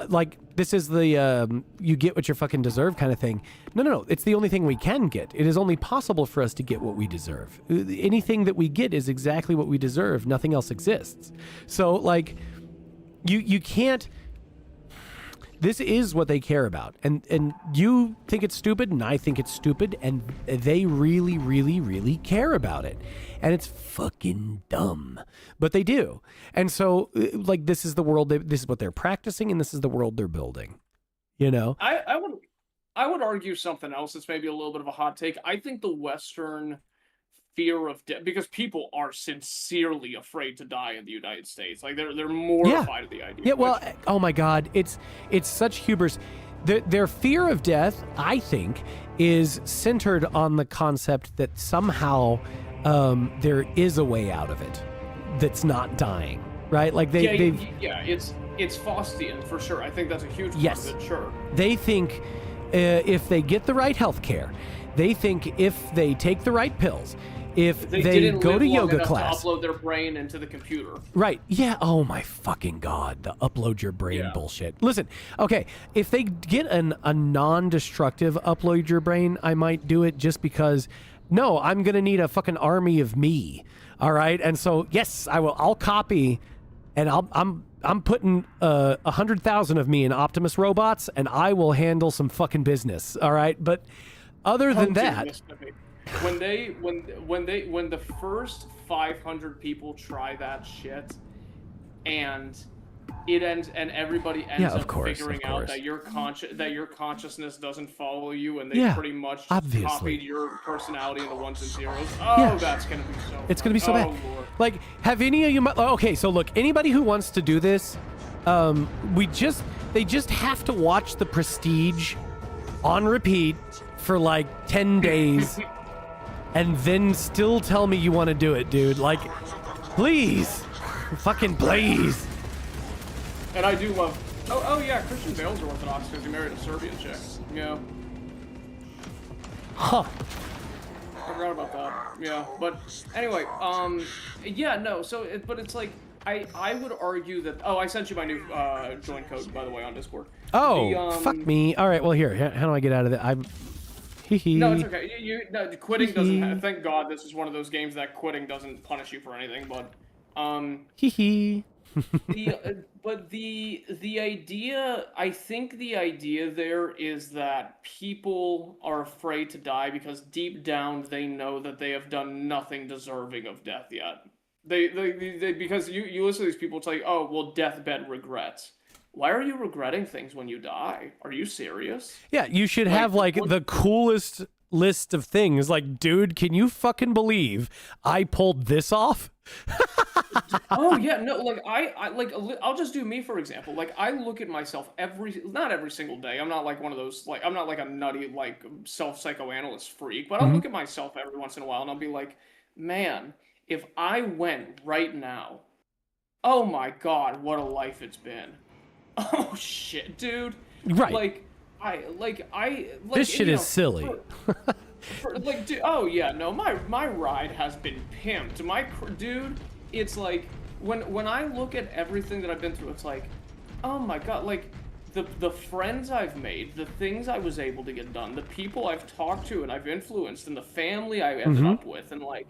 Like, this is the you get what you fucking deserve kind of thing. No. It's the only thing we can get. It is only possible for us to get what we deserve. Anything that we get is exactly what we deserve. Nothing else exists. So, like, you can't... This is what they care about. And you think it's stupid, and I think it's stupid, and they really, really, really care about it. And it's fucking dumb. But they do. And so, like, this is the world, this is what they're practicing, and this is the world they're building. You know? I would argue something else that's maybe a little bit of a hot take. I think the Western fear of death, because people are sincerely afraid to die in the United States. Like, they're mortified at the idea. Yeah, well, oh my God, it's such hubris. Their fear of death, I think, is centered on the concept that somehow there is a way out of it that's not dying, right? Like it's Faustian for sure. I think that's a huge part of it. Sure. They think if they get the right health care, they think if they take the right pills, if they didn't go live to long yoga enough class. to upload their brain into the computer. Right. Yeah. Oh my fucking God. The upload your brain Yeah. bullshit. Listen, okay, if they get a non-destructive upload your brain, I might do it just because, no, I'm going to need a fucking army of me. All right. And so, yes, I'll copy and I'm putting 100,000 of me in Optimus robots and I will handle some fucking business. All right. But other than that, when the first 500 people try that shit, and it ends, and everybody ends up figuring out that your consciousness doesn't follow you, and they pretty much just copied your personality into ones and zeros. Oh, that's gonna be so. It's gonna be so bad. Lord. Like, have any of you? Okay, so look, anybody who wants to do this, they just have to watch The Prestige on repeat for like 10 days. And then still tell me you want to do it, dude. Like, please. Fucking please. And I do love... Oh yeah, Christian Bale's Orthodox because he married a Serbian chick. Yeah. Huh. I forgot about that. Yeah, but anyway, yeah, no, so, but it's like, I would argue that... Oh, I sent you my new join code, by the way, on Discord. Oh, fuck me. All right, well, here. How do I get out of that? No, it's okay. Quitting doesn't. Thank God, this is one of those games that quitting doesn't punish you for anything. But, the idea. I think the idea there is that people are afraid to die because deep down they know that they have done nothing deserving of death yet. They because you listen to these people, it's like, oh well, deathbed regrets. Why are you regretting things when you die? Are you serious? Yeah, you should have like the coolest list of things. Like, dude, can you fucking believe I pulled this off? Oh yeah, no, like I'll just do me for example. Like I look at myself not every single day. I'm not like one of those I'm not like a nutty like self-psychoanalyst freak, but I'll look at myself every once in a while and I'll be like, man, if I went right now, oh my God, what a life it's been. Oh shit, dude! Right. This shit is silly. Dude, oh yeah, no, my ride has been pimped. Dude, it's like when I look at everything that I've been through, it's like, oh my God, like the friends I've made, the things I was able to get done, the people I've talked to and I've influenced, and the family I ended up with, and like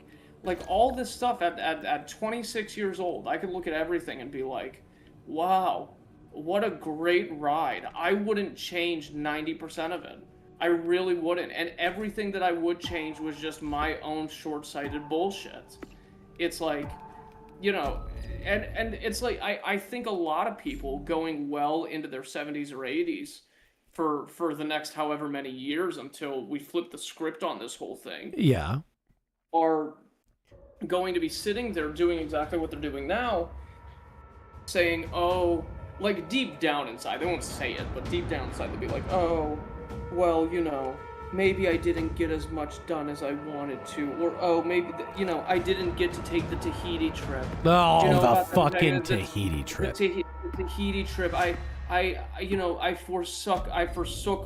all this stuff at 26 years old, I could look at everything and be like, wow. What a great ride. I wouldn't change 90% of it. I really wouldn't. And everything that I would change was just my own short-sighted bullshit. It's like, you know, and it's like, I think a lot of people going well into their 70s or 80s for the next however many years until we flip the script on this whole thing. Yeah. Are going to be sitting there doing exactly what they're doing now, saying, oh... Like, deep down inside, they won't say it, but deep down inside, they'll be like, oh, well, you know, maybe I didn't get as much done as I wanted to, or, oh, maybe, you know, I didn't get to take the Tahiti trip. Oh, you know, the fucking Tahiti trip. The Tahiti trip, you know, I forsook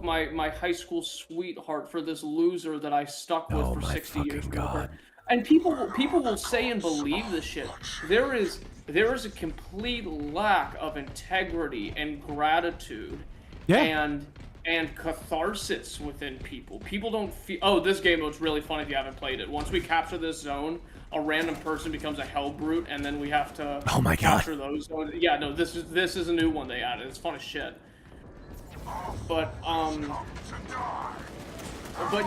my high school sweetheart for this loser that I stuck with for 60 years. God. And people will say and believe this shit. There is a complete lack of integrity and gratitude and catharsis within people. People don't feel... Oh, this game mode's really fun if you haven't played it. Once we capture this zone, a random person becomes a hell brute, and then we have to capture those. Yeah, no, this is a new one they added. It's fun as shit. But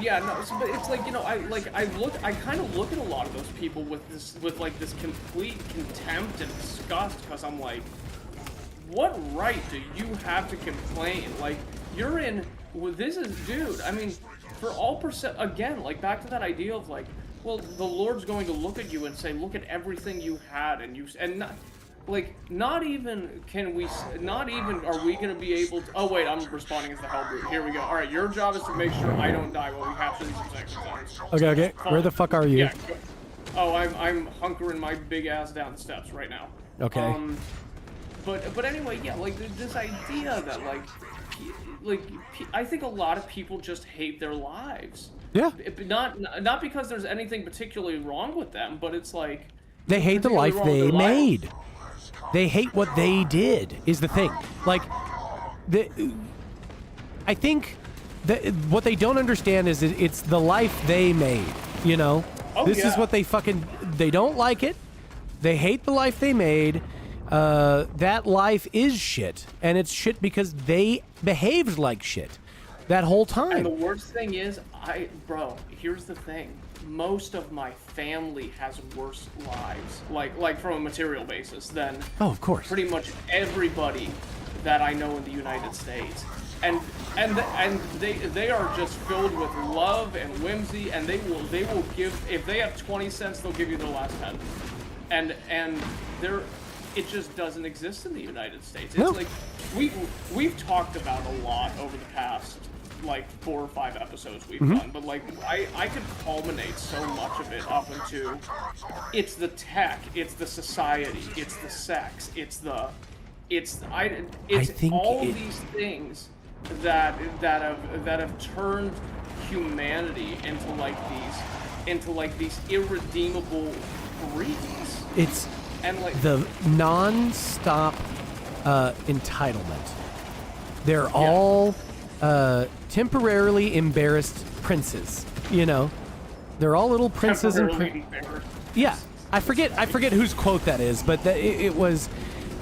yeah, no. But it's like, you know, I kind of look at a lot of those people with this complete contempt and disgust, because I'm like, what right do you have to complain? Like, you're in. Well, this is, dude. I mean, for all again, like back to that idea of like, well, the Lord's going to look at you and say, look at everything you had, and not. Like, not even are we going to be able to... Oh, wait, I'm responding as the hell brute. Here we go. All right, your job is to make sure I don't die while we capture these infection zones. Okay. Where the fuck are you? Yeah, good. Oh, I'm hunkering my big ass down the steps right now. Okay. But anyway, yeah, like, this idea that, like, I think a lot of people just hate their lives. Yeah. Not because there's anything particularly wrong with them, but it's like they hate the life they made. They hate what they did is the thing. Like, I think that what they don't understand is it's the life they made, you know? This is what they don't like it. They hate the life they made. That life is shit. And it's shit because they behaved like shit that whole time. And the worst thing is, bro, here's the thing. Most of my family has worse lives, like from a material basis, than of course, pretty much everybody that I know in the United States. And they are just filled with love and whimsy, and they will give, if they have 20 cents, they'll give you their last 10. And it just doesn't exist in the United States. It's like we've talked about a lot over the past like 4 or 5 episodes we've done, but like I could culminate so much of it up into it's the tech, it's the society, it's the sex, it's all these things that have turned humanity into these irredeemable breeds. It's the non-stop entitlement. They're all temporarily embarrassed princes, you know. They're all little princes and yeah. I forget whose quote that is, but it was,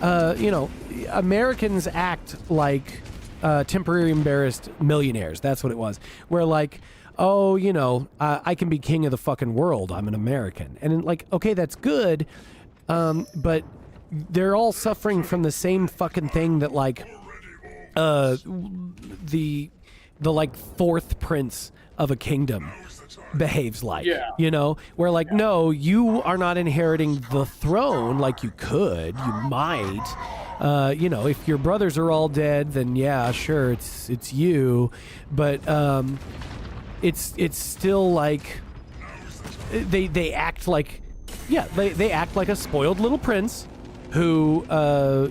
you know, Americans act like temporarily embarrassed millionaires. That's what it was. Where like, oh, you know, I can be king of the fucking world. I'm an American, and like, okay, that's good, but they're all suffering from the same fucking thing that like, the like fourth prince of a kingdom behaves like, you know, where like, no, you are not inheriting the throne like you could, you might, you know, if your brothers are all dead, then yeah, sure, it's you, but it's still like they act like, they act like a spoiled little prince who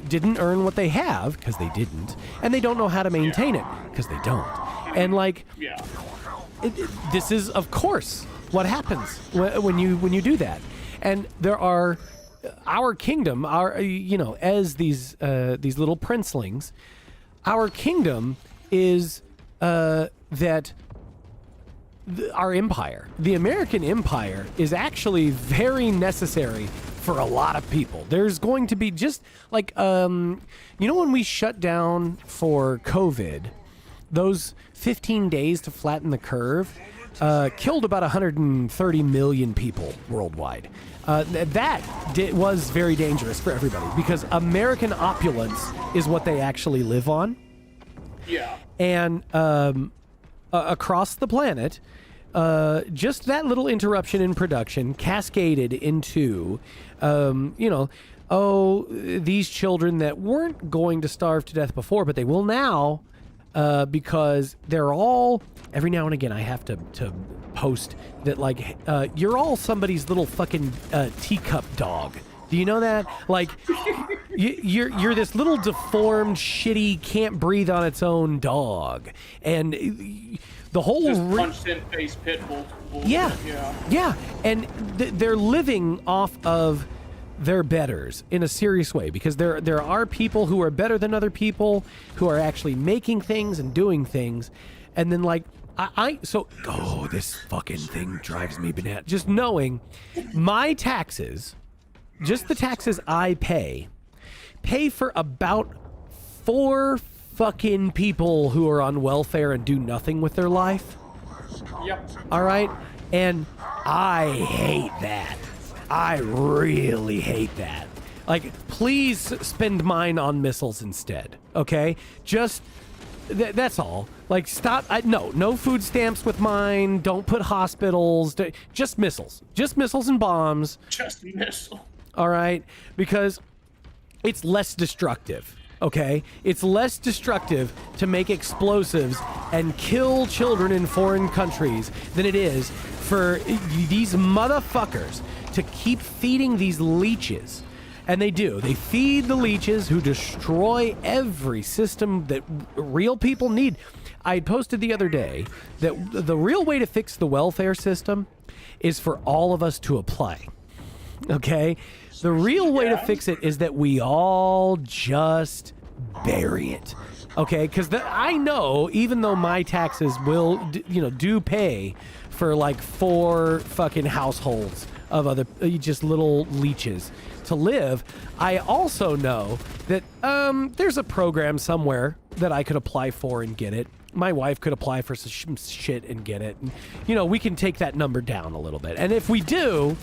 didn't earn what they have because they didn't, and they don't know how to maintain it because they don't. And like, this is of course what happens when you do that. And there are our kingdom, our, you know, as these little princelings, our kingdom is that our empire, the American empire, is actually very necessary for a lot of people. There's going to be just like, you know, when we shut down for COVID, those 15 days to flatten the curve killed about 130 million people worldwide. That was very dangerous for everybody because American opulence is what they actually live on. Yeah. And across the planet, just that little interruption in production cascaded into, you know, these children that weren't going to starve to death before, but they will now, because they're all, every now and again I have to post that like, you're all somebody's little fucking teacup dog. Do you know that? Like, you're this little deformed, shitty, can't breathe on its own dog, and the whole just punched in face pit bull. Yeah, and they're living off of their betters in a serious way because there are people who are better than other people who are actually making things and doing things, and then like this fucking thing drives me bananas. Just knowing my taxes. Just the taxes I pay for about 4 fucking people who are on welfare and do nothing with their life. Yep. All right? And I hate that. I really hate that. Like, please spend mine on missiles instead, okay? Just, that's all. Like, stop. No food stamps with mine. Don't put hospitals. Just missiles. Just missiles and bombs. Just missiles. All right, because it's less destructive, okay? It's less destructive to make explosives and kill children in foreign countries than it is for these motherfuckers to keep feeding these leeches And they do. They feed the leeches who destroy every system that real people need. I posted the other day that the real way to fix the welfare system is for all of us to apply. Okay? The real way to fix it is that we all just bury it. Okay? Because I know, even though my taxes will, do pay for like 4 fucking households of other just little leeches to live, I also know that there's a program somewhere that I could apply for and get it. My wife could apply for some shit and get it. And, we can take that number down a little bit. And if we do,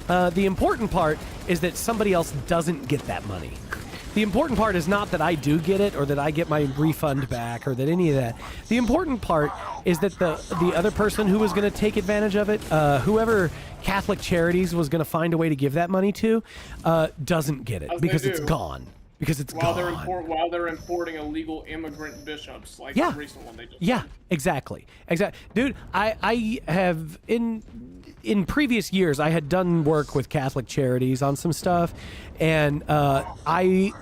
the important part is that somebody else doesn't get that money. The important part is not that I do get it or that I get my refund back or that any of that. The important part is that the other person who was going to take advantage of it, whoever Catholic Charities was going to find a way to give that money to, doesn't get it because it's gone. Because it's gone. While they're importing illegal immigrant bishops, like the recent one they just did. Exactly. Dude, I have in previous years I had done work with Catholic Charities on some stuff, and I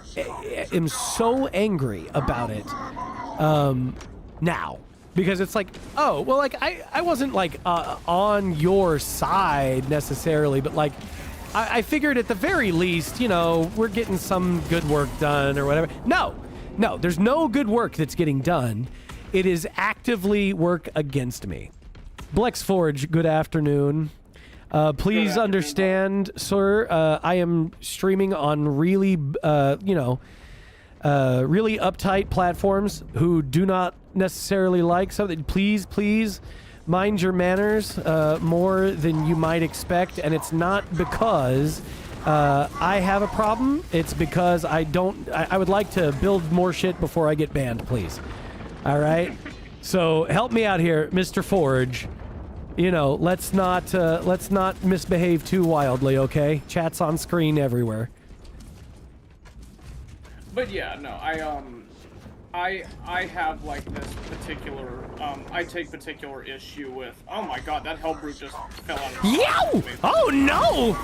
am so angry about it now. Because it's like, oh, well, like, I wasn't, like, on your side necessarily, but, like, I figured at the very least, we're getting some good work done or whatever. No, there's no good work that's getting done. It is actively work against me. Blex Forge, good afternoon. Please understand, sir, I am streaming on really, really uptight platforms who do not necessarily like something. Please mind your manners more than you might expect, and it's not because I have a problem. It's because I would like to build more shit before I get banned, please. All right? So help me out here, Mr. Forge. Let's not misbehave too wildly, okay? Chat's on screen everywhere. But yeah, no, I have like this particular, I take particular issue with, oh my god, that Hellbrute just fell out of Yow! Oh no!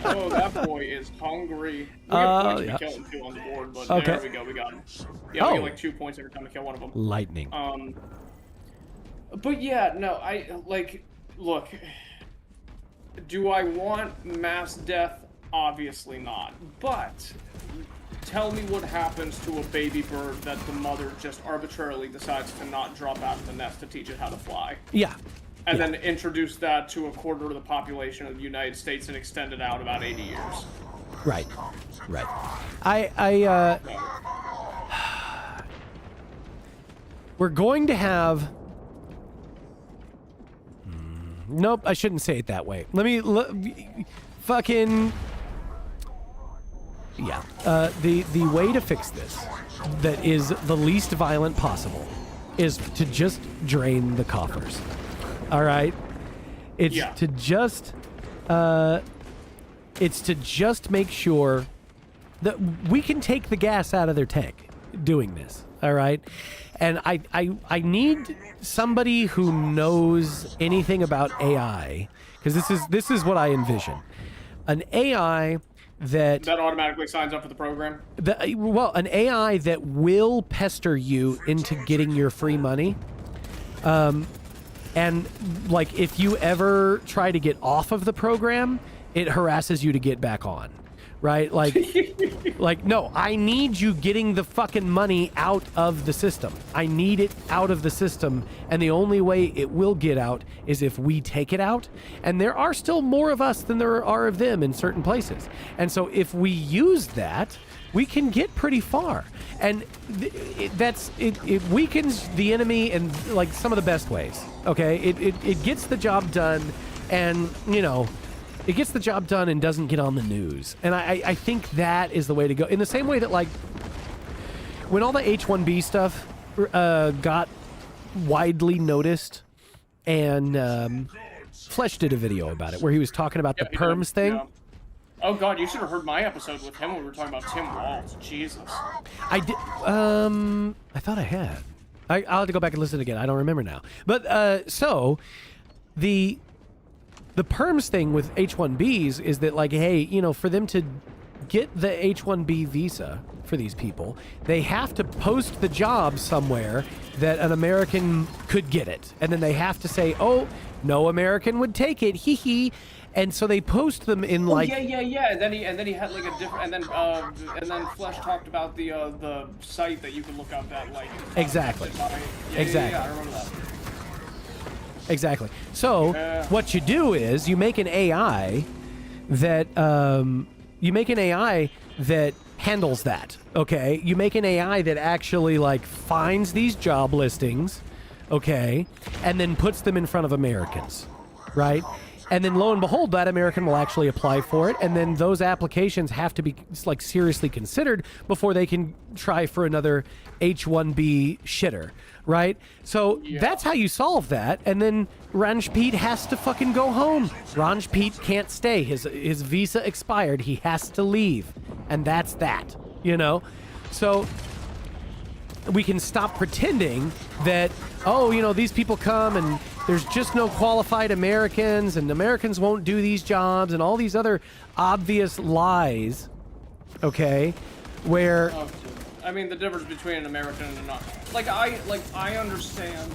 Oh, that boy is hungry. We have kill him too on the board, but there we go, we got him. Yeah, we get like 2 points every time we kill one of them. Lightning. But yeah, no, look, do I want mass death? Obviously not, but tell me what happens to a baby bird that the mother just arbitrarily decides to not drop out of the nest to teach it how to fly. Yeah. And then introduce that to a quarter of the population of the United States and extend it out about 80 years. Right. We're going to have... Nope, I shouldn't say it that way. Fucking... Yeah. The way to fix this that is the least violent possible is to just drain the coffers. All right? It's to just make sure that we can take the gas out of their tank doing this. All right? And I need somebody who knows anything about AI, because this is what I envision. An AI that automatically signs up for the program? An AI that will pester you into getting your free money. And, like, if you ever try to get off of the program, it harasses you to get back on. Right? Like, no, I need you getting the fucking money out of the system. I need it out of the system, and the only way it will get out is if we take it out. And there are still more of us than there are of them in certain places. And so if we use that, we can get pretty far. And it weakens the enemy in, like, some of the best ways. Okay? It gets the job done, and, it gets the job done and doesn't get on the news. And I think that is the way to go. In the same way that, like, when all the H-1B stuff got widely noticed, and Flesh did a video about it, where he was talking about the perms thing. Yeah. Oh, God, you should have heard my episode with him when we were talking about Tim Walz. Jesus. I did. I thought I had. I'll have to go back and listen again. I don't remember now. But, so, the perms thing with H-1Bs is that, like, hey, you know, for them to get the H-1B visa for these people, they have to post the job somewhere that an American could get it. And then they have to say, oh, no American would take it, hee hee. And so they post them in like yeah. And then he had like a different, and then Flesh talked about the site that you can look up that like exactly. Yeah, I remember that. Exactly. So what you do is you make an AI that handles that. Okay, you make an AI that actually like finds these job listings, okay, and then puts them in front of Americans, right? And then lo and behold, that American will actually apply for it, and then those applications have to be like seriously considered before they can try for another H-1B shitter, right? So that's how you solve that, and then Ranjpeet has to fucking go home. Ranjpeet can't stay. His visa expired. He has to leave, and that's that, you know? So we can stop pretending that, oh, you know, these people come and there's just no qualified Americans and Americans won't do these jobs and all these other obvious lies, okay, where... I mean, the difference between an American and a not... I understand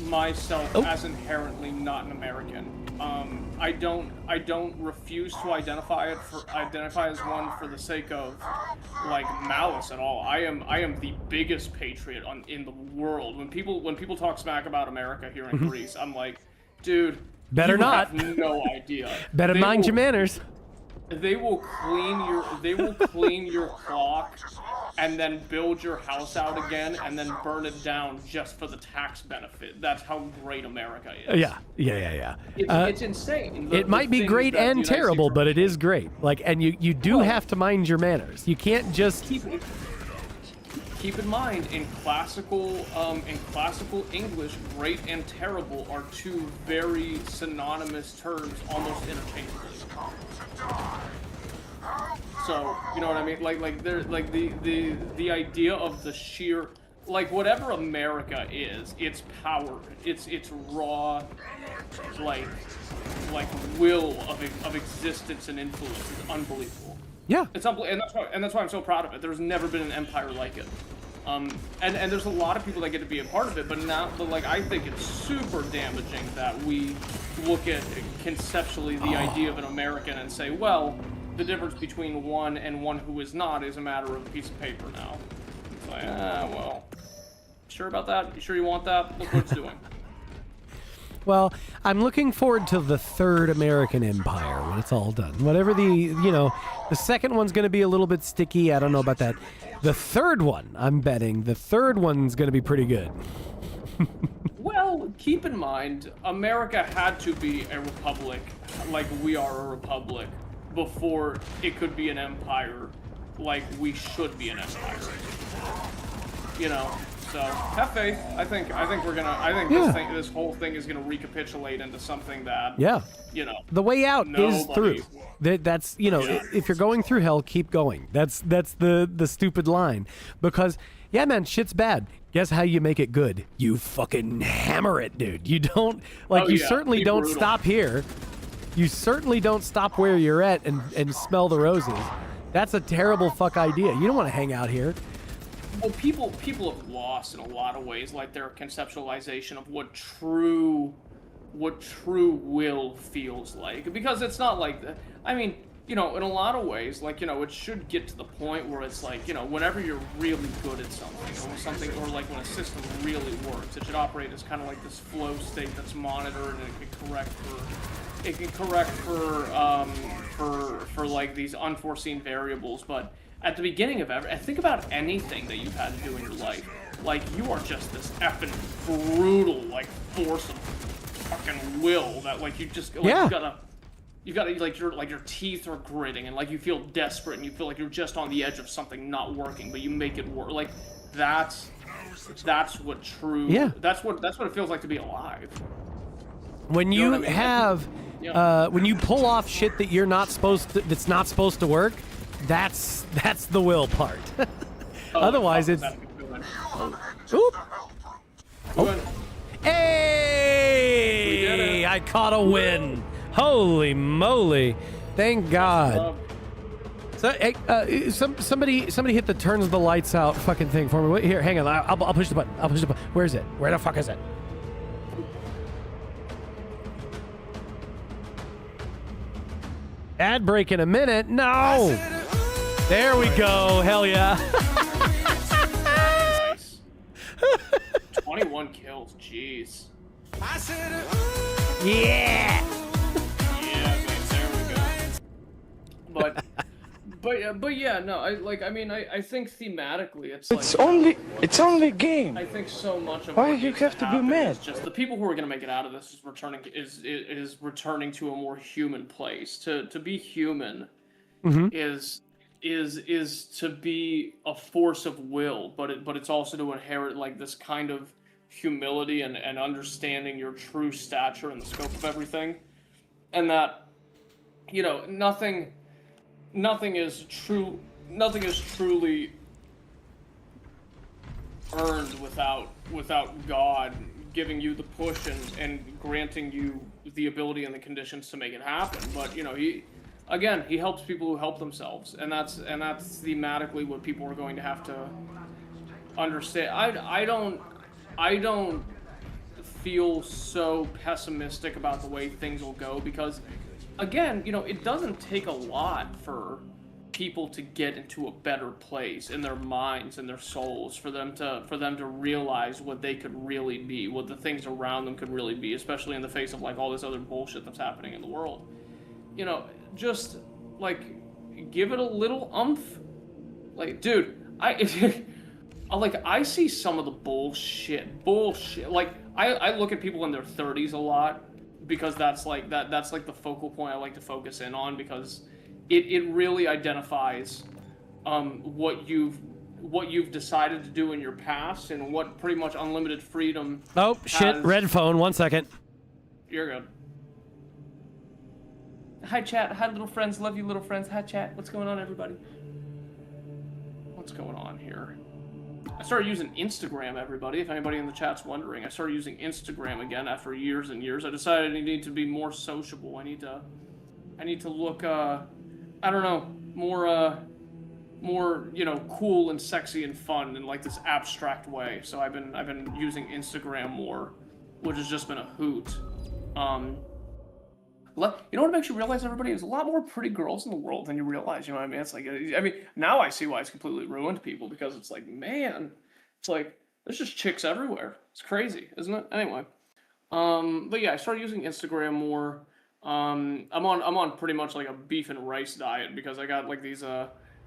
myself as inherently not an American. I don't refuse to identify as one for the sake of like malice at all. I am the biggest patriot in the world. When people talk smack about America here in Greece, I'm like, dude, better you not. Have no idea. Better mind your manners. They will clean your clock and then build your house out again and then burn it down just for the tax benefit. That's how great America is. Yeah. It's insane. It might be great and terrible, but it is great. Like, and you do have to mind your manners. You can't just keep in mind in classical English, great and terrible are two very synonymous terms, almost interchangeably. So, you know what I mean? Like there, like the idea of the sheer, like whatever America is, its power, its raw, like will of existence and influence is unbelievable. Yeah. It's and that's why I'm so proud of it. There's never been an empire like it. And there's a lot of people that get to be a part of it, but like I think it's super damaging that we look at conceptually the idea of an American and say, well, the difference between one and one who is not is a matter of a piece of paper now. It's like, well, sure about that? You sure you want that? Look what it's doing. Well, I'm looking forward to the third American Empire when it's all done. Whatever the second one's going to be a little bit sticky. I don't know about that. The third one, I'm betting, the third one's going to be pretty good. Well, keep in mind, America had to be a republic, like we are a republic, before it could be an empire, like we should be an empire. You know? So have faith. I think this whole thing is gonna recapitulate into something that the way out is through. That's if you're going through hell, keep going. That's the stupid line, because man, shit's bad. Guess how you make it good? You fucking hammer it, dude. You don't certainly don't stop here. You certainly don't stop where you're at and smell the roses. That's a terrible fuck idea. You don't want to hang out here. Well, people have lost in a lot of ways, like their conceptualization of what true will feels like, because it's not like that. I mean, in a lot of ways, like, it should get to the point where it's like, whenever you're really good at something, or like when a system really works, it should operate as kind of like this flow state that's monitored, and it can correct for like these unforeseen variables, but at the beginning of think about anything that you've had to do in your life. Like, you are just this effing brutal, like, force of fucking will that, like, you just, like, you gotta, like, your teeth are gritting, and, like, you feel desperate, and you feel like you're just on the edge of something not working, but you make it work. Like, that's what true, that's what it feels like to be alive. When you have, when you pull off shit that that's not supposed to work, that's the will part. Otherwise, it's. Oop. Oh. Hey! I caught a win. Holy moly! Thank God. Love. So, hey, somebody hit the turns the lights out fucking thing for me. Wait, here, hang on. I'll push the button. I'll push the button. Where is it? Where the fuck is it? Ad break in a minute. No. There we go. Hell yeah. Nice. 21 kills. Jeez. Yeah. Yeah, man, there we go. But yeah, no, I think thematically It's only a game. I think so much of Why what you needs have to be happen mad? is just the people who are going to make it out of this is returning to a more human place. To be human is to be a force of will, but it's also to inherit like this kind of humility and understanding your true stature and the scope of everything, and that nothing is truly earned without God giving you the push and granting you the ability and the conditions to make it happen. But he helps people who help themselves, and that's thematically what people are going to have to understand. I don't feel so pessimistic about the way things will go because, again, it doesn't take a lot for people to get into a better place in their minds and their souls for them to realize what they could really be, what the things around them could really be, especially in the face of like all this other bullshit that's happening in the world. Just like give it a little umph. Like, dude, I see some of the bullshit. Like, I look at people in their 30s a lot because that's like the focal point I like to focus in on, because it really identifies what you've decided to do in your past and what pretty much unlimited freedom. Oh shit! Red phone. 1 second. You're good. Hi chat. Hi little friends. Love you little friends. Hi chat. What's going on, everybody? What's going on here? I started using Instagram, everybody. If anybody in the chat's wondering, I started using Instagram again after years and years. I decided I need to be more sociable. I need to look, I don't know, more, cool and sexy and fun in like this abstract way. So I've been using Instagram more, which has just been a hoot. You know what makes you realize, everybody? There's a lot more pretty girls in the world than you realize. You know what I mean? It's like, now I see why it's completely ruined people, because it's like, man, it's like there's just chicks everywhere. It's crazy, isn't it? Anyway, but yeah, I started using Instagram more. I'm on pretty much like a beef and rice diet because I got like these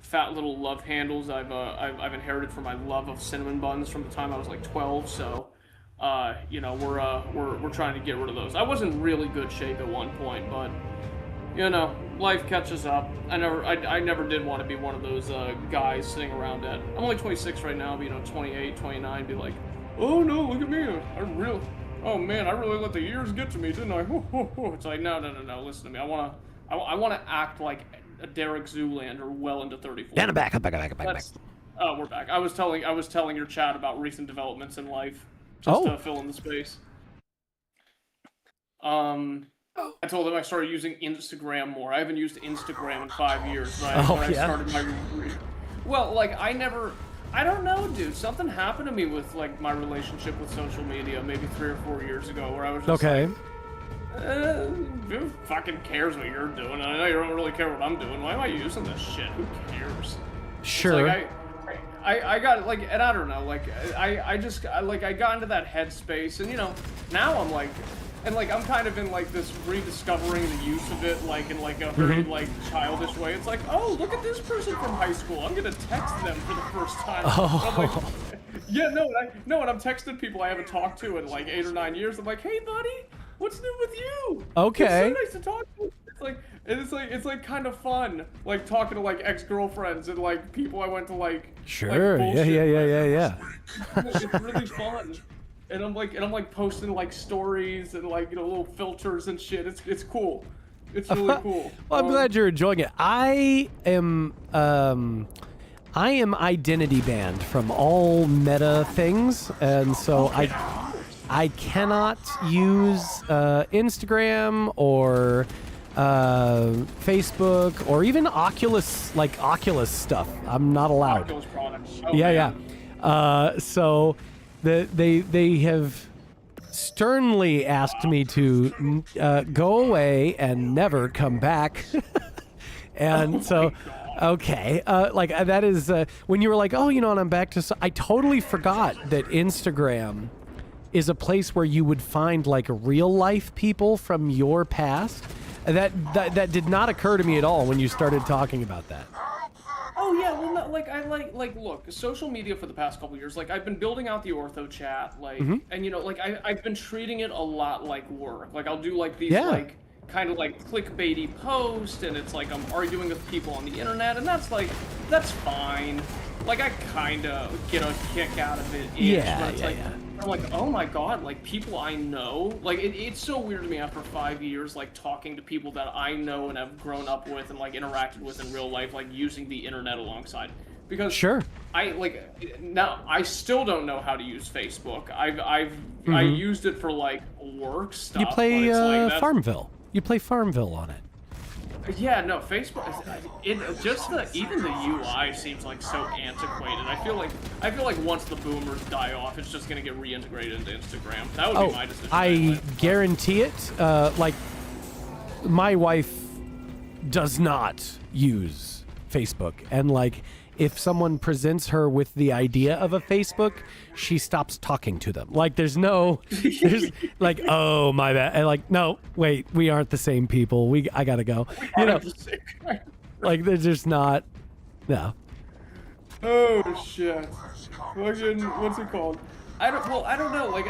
fat little love handles I've inherited from my love of cinnamon buns from the time I was like 12. So. We're trying to get rid of those. I was in really good shape at one point, but life catches up. I never did want to be one of those guys sitting around at. I'm only 26 right now, but 28, 29, be like, oh no, look at me, oh man, I really let the years get to me, didn't I? It's like no. Listen to me. I wanna act like a Derek Zoolander well into 34. Down and back. Oh, we're back. I was telling your chat about recent developments in life. Just to fill in the space. I told them I started using Instagram more. I haven't used Instagram in 5 years, right? I started my... Well, like, I don't know, dude. Something happened to me with, like, my relationship with social media maybe 3 or 4 years ago where I was just like, who fucking cares what you're doing? I know you don't really care what I'm doing. Why am I using this shit? Who cares? Sure. It's like, I got like, and I don't know, like I got into that headspace, and now I'm like, and like I'm kind of in like this rediscovering the use of it, like in like a very like childish way. It's like, oh, look at this person from high school. I'm gonna text them for the first time. I'm like, yeah, no, and I'm texting people I haven't talked to in like 8 or 9 years. I'm like, hey, buddy, what's new with you? Okay. It's so nice to talk to you. It's like kind of fun, like talking to like ex-girlfriends and like people I went to like. Sure. Like, Yeah. It's really fun, and I'm like posting like stories and like little filters and shit. It's cool. It's really cool. Well, I'm glad you're enjoying it. I am identity banned from all meta things, and so I cannot use Instagram or Facebook or even Oculus stuff. I'm not allowed. Oculus products. Oh, Yeah, man. yeah. So they have sternly asked me to go away and never come back. And so, okay, that is when you were like, oh, and I'm back to. I totally forgot that Instagram is a place where you would find like real life people from your past. That did not occur to me at all when you started talking about that. Oh yeah, well, no, look, social media for the past couple years, like I've been building out the ortho chat, and I've been treating it a lot like work. Like I'll do like these like kind of like clickbaity posts, and it's like I'm arguing with people on the internet, and that's fine. Like I kind of get a kick out of it. But it's I'm like, oh my god, like people I know, like it's so weird to me after 5 years, like talking to people that I know and have grown up with and like interacted with in real life, like using the internet alongside. Because I still don't know how to use Facebook. I used it for like work stuff. You play Farmville. You play Farmville on it. Yeah, no, Facebook. Even the UI seems like so antiquated. I feel like once the boomers die off, it's just gonna get reintegrated into Instagram. That would be my decision. I guarantee it. Like, my wife does not use Facebook, and like, if someone presents her with the idea of a Facebook, she stops talking to them. Like, there's like, oh, my bad. And like, no, wait, we aren't the same people. I gotta go. Like, they're just not, no. Oh, shit. Fucking, what's it called? I don't know. Like,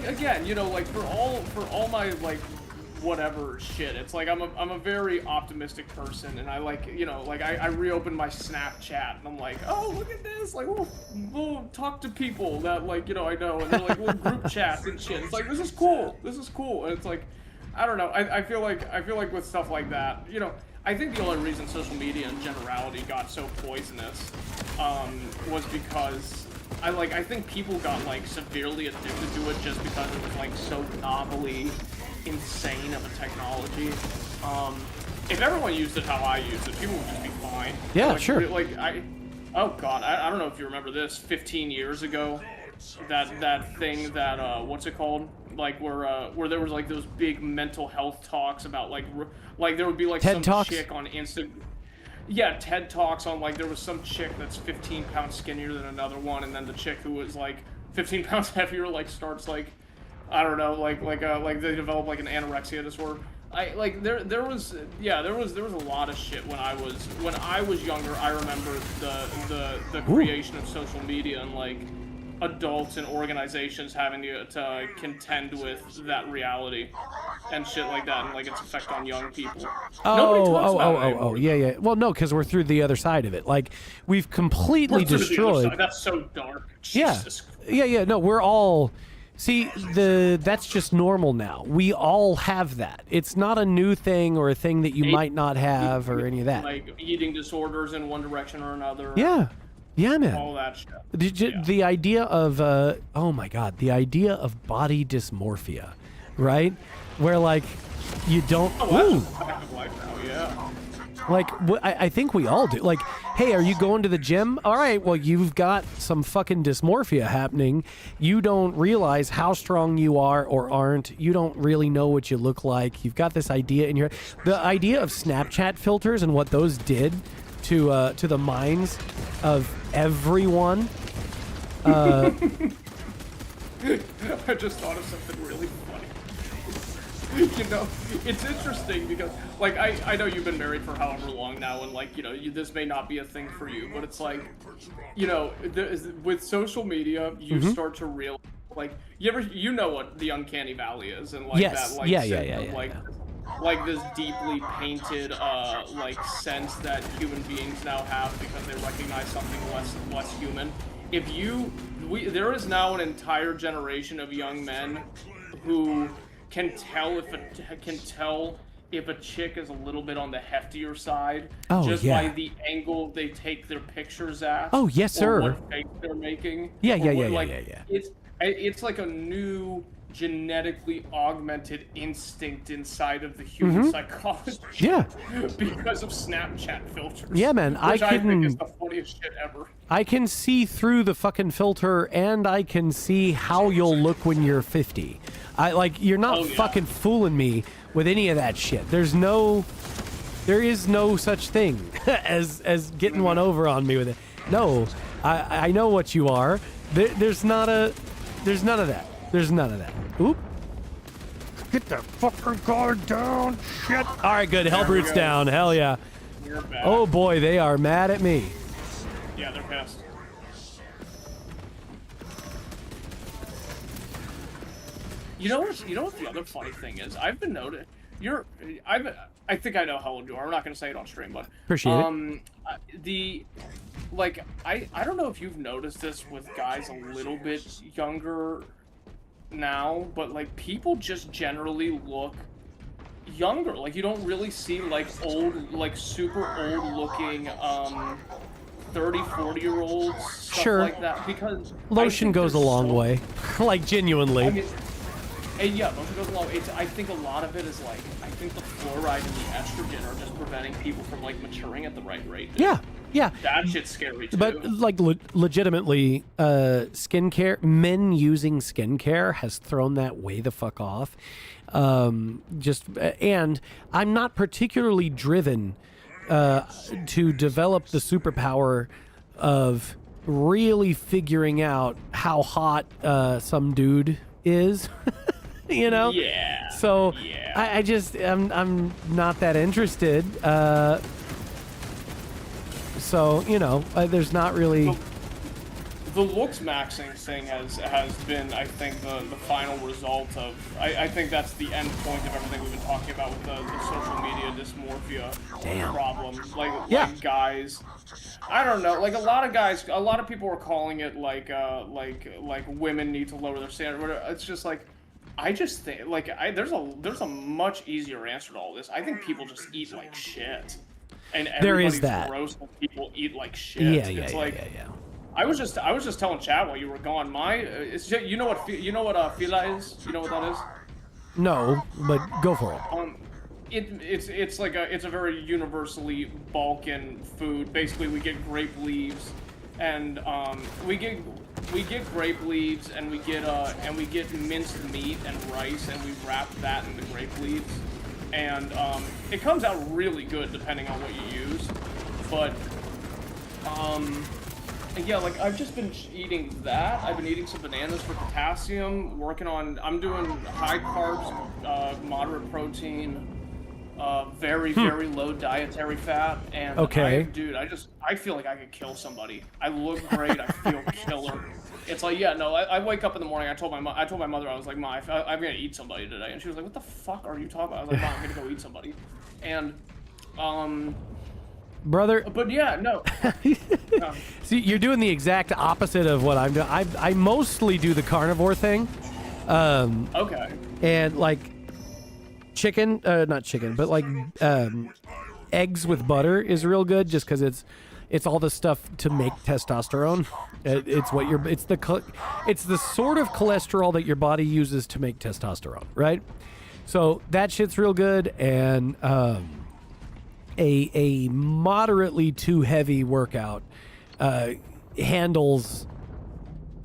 again, like, for all my, like, whatever shit. It's like I'm a very optimistic person, and I like I reopen my Snapchat and I'm like, oh, look at this, like we'll talk to people that like I know, and they're like we'll group chat and shit. It's like this is cool, and it's like I don't know. I feel like with stuff like that, I think the only reason social media in generality got so poisonous was because I think people got like severely addicted to it just because it was like so novelly insane of a technology. If everyone used it how I used it, people would just be fine. Yeah, sure. Oh god, I don't know if you remember this. 15 years ago, that thing that what's it called? Like where there was like those big mental health talks about like there would be like TED some Talks? chick on Insta. Yeah, TED Talks on like there was some chick that's 15 pounds skinnier than another one, and then the chick who was like 15 pounds heavier like starts like I don't know, like they develop like an anorexia disorder. There was a lot of shit when I was younger. I remember the creation of social media and like adults and organizations having to contend with that reality and shit like that, and like its effect on young people. Yeah. Well, no, because we're through the other side of it. Like we've completely destroyed. That's so dark. Yeah. Jesus. Yeah. No, we're all. See, that's just normal now. We all have that. It's not a new thing or a thing that you might not have or any of that. Like eating disorders in one direction or another. Yeah, man. All that shit. The idea of, oh my God, the idea of body dysmorphia, right? Where like, you don't... Like, I think we all do. Like, hey, are you going to the gym? All right, well, you've got some fucking dysmorphia happening. You don't realize how strong you are or aren't. You don't really know what you look like. You've got this idea in your... The idea of Snapchat filters and what those did to the minds of everyone. I just thought of something really funny. It's interesting because, like, I know you've been married for however long now, and, like, this may not be a thing for you, but it's like, with social media, you start to realize, like, you know what the uncanny valley is, and, like, yes. that, like, like this deeply painted, like, sense that human beings now have because they recognize something less human. There is now an entire generation of young men who can tell if a chick is a little bit on the heftier side, Oh, just yeah. by the angle they take their pictures at. Oh, yes, or sir. what face they're making. Yeah, or yeah, what, yeah, like, yeah, yeah. It's like a new genetically augmented instinct inside of the human psychology. Yeah. Because of Snapchat filters. Yeah, man, Which I think is the funniest shit ever. I can see through the fucking filter, and I can see how you'll look when you're 50. You're not fucking fooling me with any of that shit. There is no such thing as getting one over on me with it. No, I know what you are. There's none of that. There's none of that. Oop. Get the fucking guard down, shit. All right, good. Hellbrute's down. Hell yeah. You're back. Oh boy, they are mad at me. Yeah, they're pissed. You know what the other funny thing is? I've been noticing. I think I know how old you are. I'm not gonna say it on stream, but Appreciate it. I don't know if you've noticed this with guys a little bit younger now, but like people just generally look younger. Like you don't really see like old, like super old looking 30, 40-year-olds, stuff like that, because lotion goes a long way. Like genuinely. I mean, and yeah, lotion goes a long way. I think a lot of it is like, I think the fluoride and the estrogen are just preventing people from like maturing at the right rate. Dude. Yeah. That shit's scary too. But like legitimately, skincare, men using skincare has thrown that way the fuck off. And I'm not particularly driven to develop the superpower of really figuring out how hot some dude is. You know? Yeah. So yeah. I'm not that interested. So, you know, there's not really... The looks maxing thing has been, I think, the final result of... I think that's the end point of everything we've been talking about with the social media dysmorphia problem. Like guys... I don't know, like a lot of people are calling it like women need to lower their standard. Whatever. It's just like, I just think, like, there's a much easier answer to all this. I think people just eat like shit. And there is everybody's that. gross when people eat like shit. Yeah. I was just telling Chad while you were gone. You know what fila is? You know what that is? No, but go for it. It's a very universally Balkan food. Basically, we get grape leaves, and we get grape leaves, and we get minced meat and rice, and we wrap that in the grape leaves. And it comes out really good depending on what you use, but yeah, like I've just been eating that. I've been eating some bananas for potassium. I'm doing high carbs, moderate protein, very low dietary fat, and I feel like I could kill somebody. I look great. I feel killer. It's like, yeah, no, I wake up in the morning, I told my mother, I was like, Ma, I'm gonna eat somebody today. And she was like, what the fuck are you talking about? I was like, Ma, I'm gonna go eat somebody. And, brother. But yeah, no. See, you're doing the exact opposite of what I'm doing. I mostly do the carnivore thing. Okay. And like chicken, not chicken, but like eggs with butter is real good just because it's all the stuff to make testosterone. It's the sort of cholesterol that your body uses to make testosterone, right? So that shit's real good, and a moderately too heavy workout handles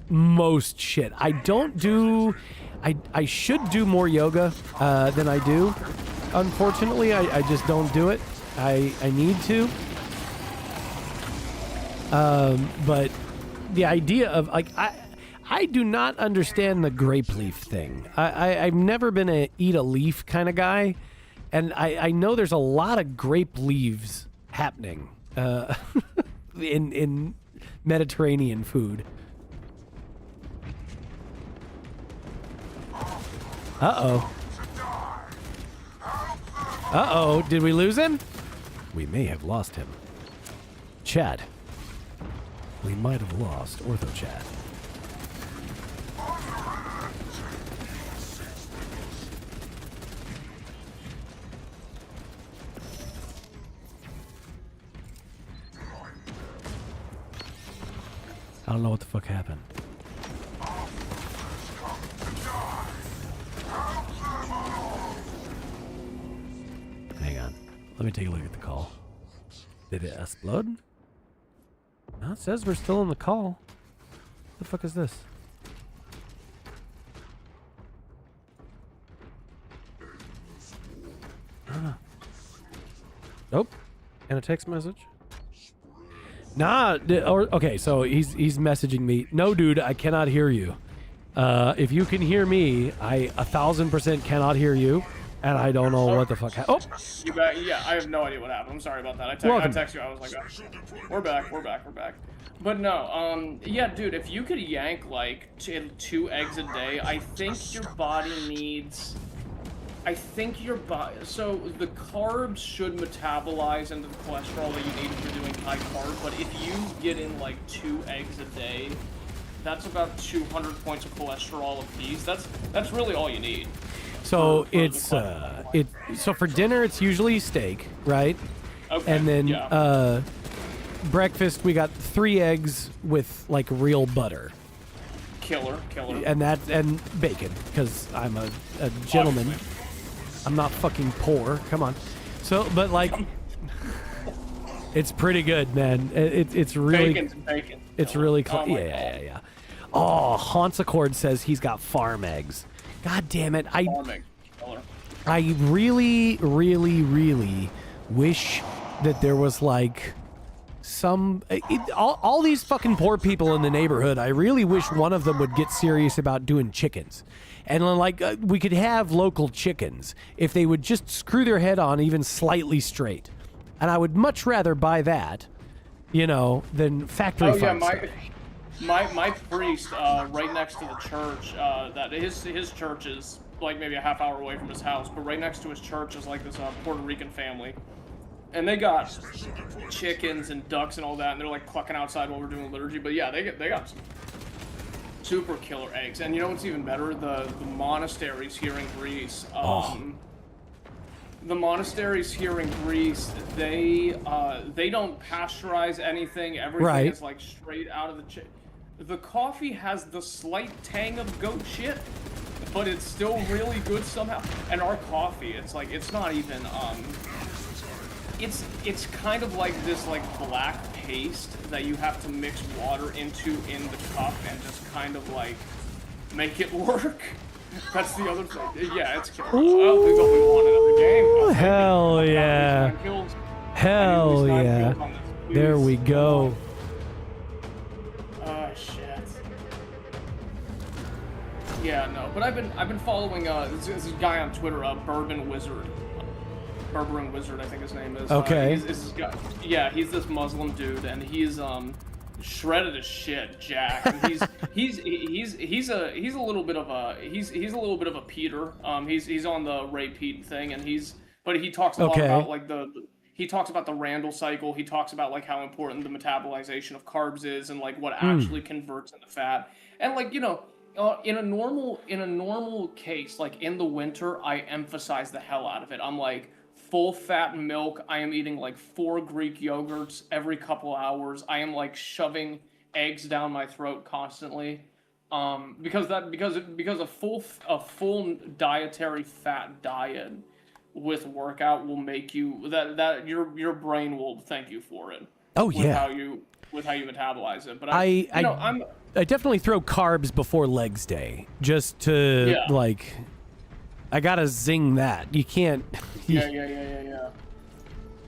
most shit. I should do more yoga than I do. Unfortunately, I just don't do it. I need to. But the idea of like I do not understand the grape leaf thing. I've never been a eat a leaf kind of guy, and I know there's a lot of grape leaves happening in Mediterranean food. Uh-oh, did we lose him? We may have lost him. Chad. We might have lost Ortho Chad. don't know what the fuck happened. Hang on. Let me take a look at the call. Did it explode? No, it says we're still in the call. What the fuck is this? I don't know. Nope. And a text message? Nah. Okay, so he's messaging me. No, dude, I cannot hear you. If you can hear me, I 1000% cannot hear you. And I don't know what the fuck happened. Oh! Yeah, I have no idea what happened. I'm sorry about that. I texted you. I was like, oh, we're back. But no, yeah, dude, if you could yank, like, 2 eggs a day, I think your body needs... So, the carbs should metabolize into the cholesterol that you need if you're doing high carb, but if you get in, like, 2 eggs a day, that's about 200 points of cholesterol apiece. That's really all you need. So so for dinner it's usually steak, right? Okay. And then breakfast we got 3 eggs with like real butter. Killer. And bacon because I'm a gentleman. I'm not fucking poor. Come on. So, but like, it's pretty good, man. It's really bacon. It's really yeah. Oh, Hansacord says he's got farm eggs. God damn it! I really, really, really wish that there was like all these fucking poor people in the neighborhood. I really wish one of them would get serious about doing chickens, and like we could have local chickens if they would just screw their head on even slightly straight, and I would much rather buy that, than factory farm stuff. My priest, right next to the church, that his church is like maybe a half hour away from his house, but right next to his church is like this Puerto Rican family, and they got chickens and ducks and all that, and they're like clucking outside while we're doing liturgy. But yeah, they got some super killer eggs, and you know what's even better? The monasteries here in Greece. The monasteries here in Greece, they don't pasteurize anything. Everything is like straight out of the The coffee has the slight tang of goat shit, but it's still really good somehow. And our coffee, it's like, it's not even, it's kind of like this like black paste that you have to mix water into in the cup and just kind of like make it work. That's the other thing. Yeah, it's killer. I don't think that we won another game. Hell yeah. Hell yeah. There we go. Oh shit. Yeah, no, but I've been following this guy on Twitter, Bourbon Wizard, I think his name is. Okay. He's this guy. Yeah, he's this Muslim dude, and he's shredded as shit, Jack. And he's a little bit of a Peter. He's on the Ray Pete thing, and he talks a lot about like he talks about the Randall cycle. He talks about like how important the metabolization of carbs is, and like what actually converts into fat. And like in a normal case, like in the winter, I emphasize the hell out of it. I'm like, full fat milk. I am eating like 4 Greek yogurts every couple hours. I am like shoving eggs down my throat constantly, because a full dietary fat diet with workout will make you that your brain will thank you for it. Oh yeah. With how you metabolize it. But I definitely throw carbs before legs day just to like. I gotta zing that. You can't. Yeah.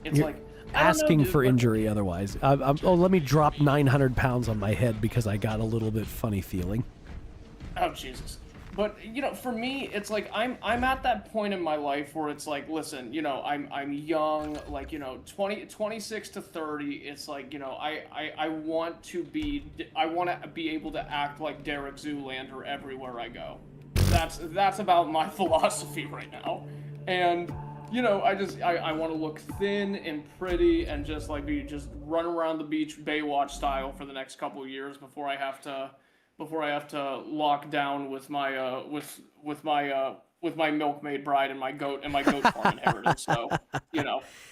It's like asking for injury otherwise. Let me drop 900 pounds on my head because I got a little bit funny feeling. Oh Jesus! But for me, it's like I'm at that point in my life where it's like, listen, I'm young, like 26 to 30. It's like I want to be able to act like Derek Zoolander everywhere I go. That's about my philosophy right now, and I want to look thin and pretty and just run around the beach Baywatch style for the next couple of years before I have to lock down with my milkmaid bride and my goat farm inheritance. So